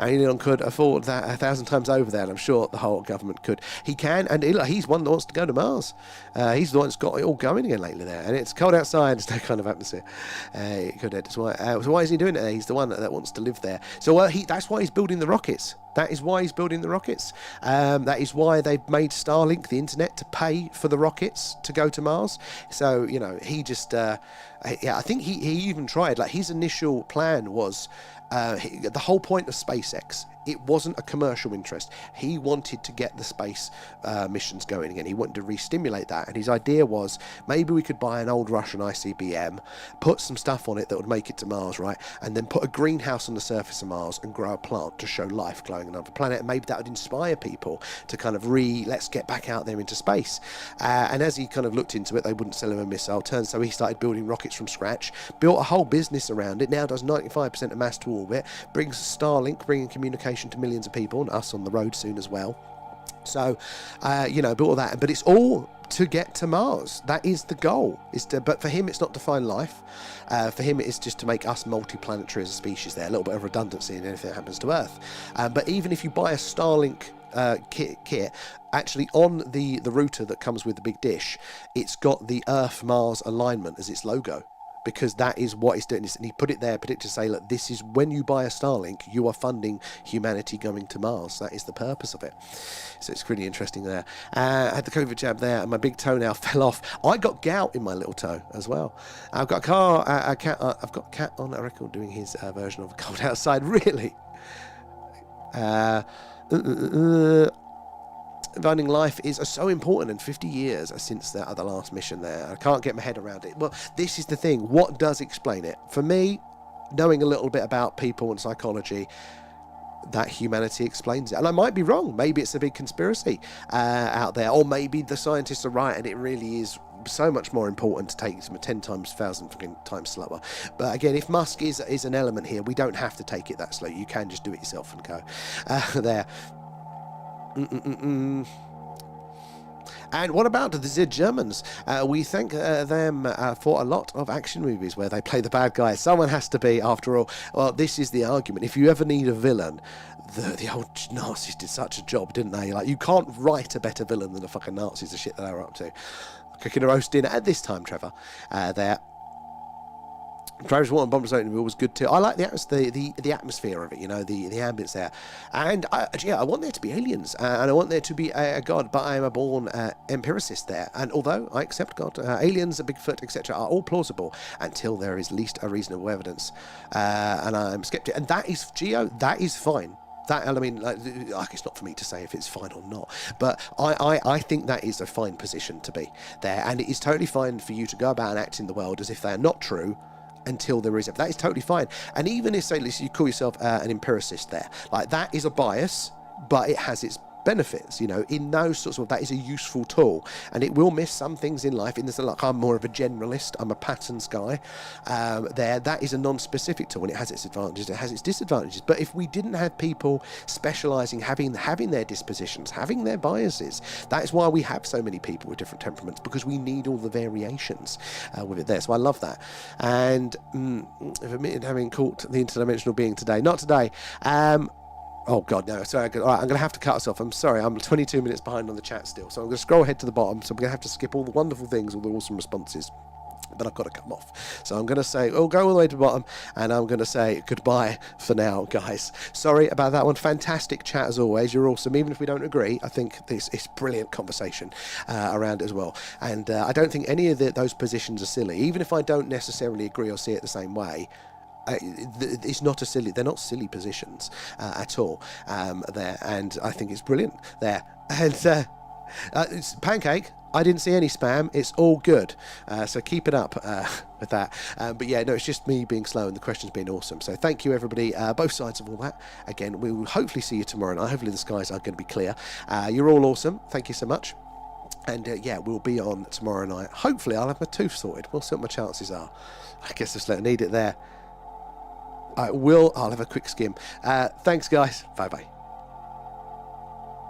Elon could afford that 1,000 times over there, and I'm sure the whole government could. He can, and he's one that wants to go to Mars. He's the one that's got it all going again lately there, and it's cold outside. There's no kind of atmosphere. So why is he doing it? He's the one that wants to live there. So that's why he's building the rockets. That is why he's building the rockets. That is why they've made Starlink, the internet, to pay for the rockets to go to Mars. So, he just... I think he even tried. Like, his initial plan was... the whole point of SpaceX, it wasn't a commercial interest. He wanted to get the space missions going again. He wanted to re-stimulate that, and his idea was maybe we could buy an old Russian ICBM, put some stuff on it that would make it to Mars, right, and then put a greenhouse on the surface of Mars and grow a plant to show life glowing on another planet, and maybe that would inspire people to kind of let's get back out there into space. And as he kind of looked into it, they wouldn't sell him a missile turn, so he started building rockets from scratch, built a whole business around it, now does 95% of mass to orbit, brings Starlink, bringing communication to millions of people, and us on the road soon as well. So, built all that, but it's all to get to Mars. That is the goal. But for him, it's not to find life. For him, it is just to make us multi-planetary as a species there. A little bit of redundancy in anything that happens to Earth. But even if you buy a Starlink kit, actually on the router that comes with the big dish, it's got the Earth-Mars alignment as its logo, because that is what he's doing. And he put it there, to say, look, this is when you buy a Starlink, you are funding humanity going to Mars. That is the purpose of it. So it's really interesting there. I had the COVID jab there, and my big toenail fell off. I got gout in my little toe as well. I've got a cat on a record doing his version of Cold Outside. Really? Finding life is so important, and 50 years since the last mission there. I can't get my head around it. Well, this is the thing. What does explain it? For me, knowing a little bit about people and psychology, that humanity explains it. And I might be wrong. Maybe it's a big conspiracy out there, or maybe the scientists are right and it really is so much more important to take some 10 times, 1,000 times slower. But again, if Musk is an element here, we don't have to take it that slow. You can just do it yourself and go there. And what about the Germans? We thank them for a lot of action movies where they play the bad guy. Someone has to be, after all. Well, this is the argument. If you ever need a villain, the old Nazis did such a job, didn't they? Like, you can't write a better villain than the fucking Nazis, the shit that they were up to. Cooking a roast dinner at this time, Trevor. There. Travis Water and Bombers Open was good too. I like the atmosphere of it, the ambience there. And I want there to be aliens, and I want there to be a god, but I am a born empiricist there. And although I accept God, aliens, Bigfoot, etc., are all plausible until there is least a reasonable evidence. And I'm skeptic. And that is, that is fine. That, I mean, it's not for me to say if it's fine or not, but I think that is a fine position to be there. And it is totally fine for you to go about and act in the world as if they are not true, until there is it. That is totally fine. And even if, say, you call yourself an empiricist there, like, that is a bias, but it has its benefits, in those sorts of, that is a useful tool, and it will miss some things in life. In this, like, I'm more of a generalist, I'm a patterns guy, that is a non-specific tool, and it has its advantages, it has its disadvantages. But if we didn't have people specialising, having their dispositions, having their biases, that is why we have so many people with different temperaments, because we need all the variations with it there. So I love that. And if admitted having caught the interdimensional being today, not today. Oh, God, no. Sorry. All right, I'm going to have to cut us off. I'm sorry. I'm 22 minutes behind on the chat still. So I'm going to scroll ahead to the bottom. So I'm going to have to skip all the wonderful things, all the awesome responses. But I've got to come off. So I'm going to say, go all the way to the bottom. And I'm going to say goodbye for now, guys. Sorry about that one. Fantastic chat as always. You're awesome. Even if we don't agree, I think this is brilliant conversation around it as well. And I don't think any of those positions are silly. Even if I don't necessarily agree or see it the same way, it's not they're not silly positions at all there, and I think it's brilliant there. And it's Pancake, I didn't see any spam, it's all good, so keep it up with that. But yeah, no, it's just me being slow and the questions being awesome. So thank you, everybody, both sides of all that. Again, we will hopefully see you tomorrow night. Hopefully the skies are going to be clear. You're all awesome. Thank you so much. And yeah, we'll be on tomorrow night. Hopefully I'll have my tooth sorted. We'll see what my chances are. I guess just need it there. I'll have a quick skim. Thanks, guys. Bye-bye.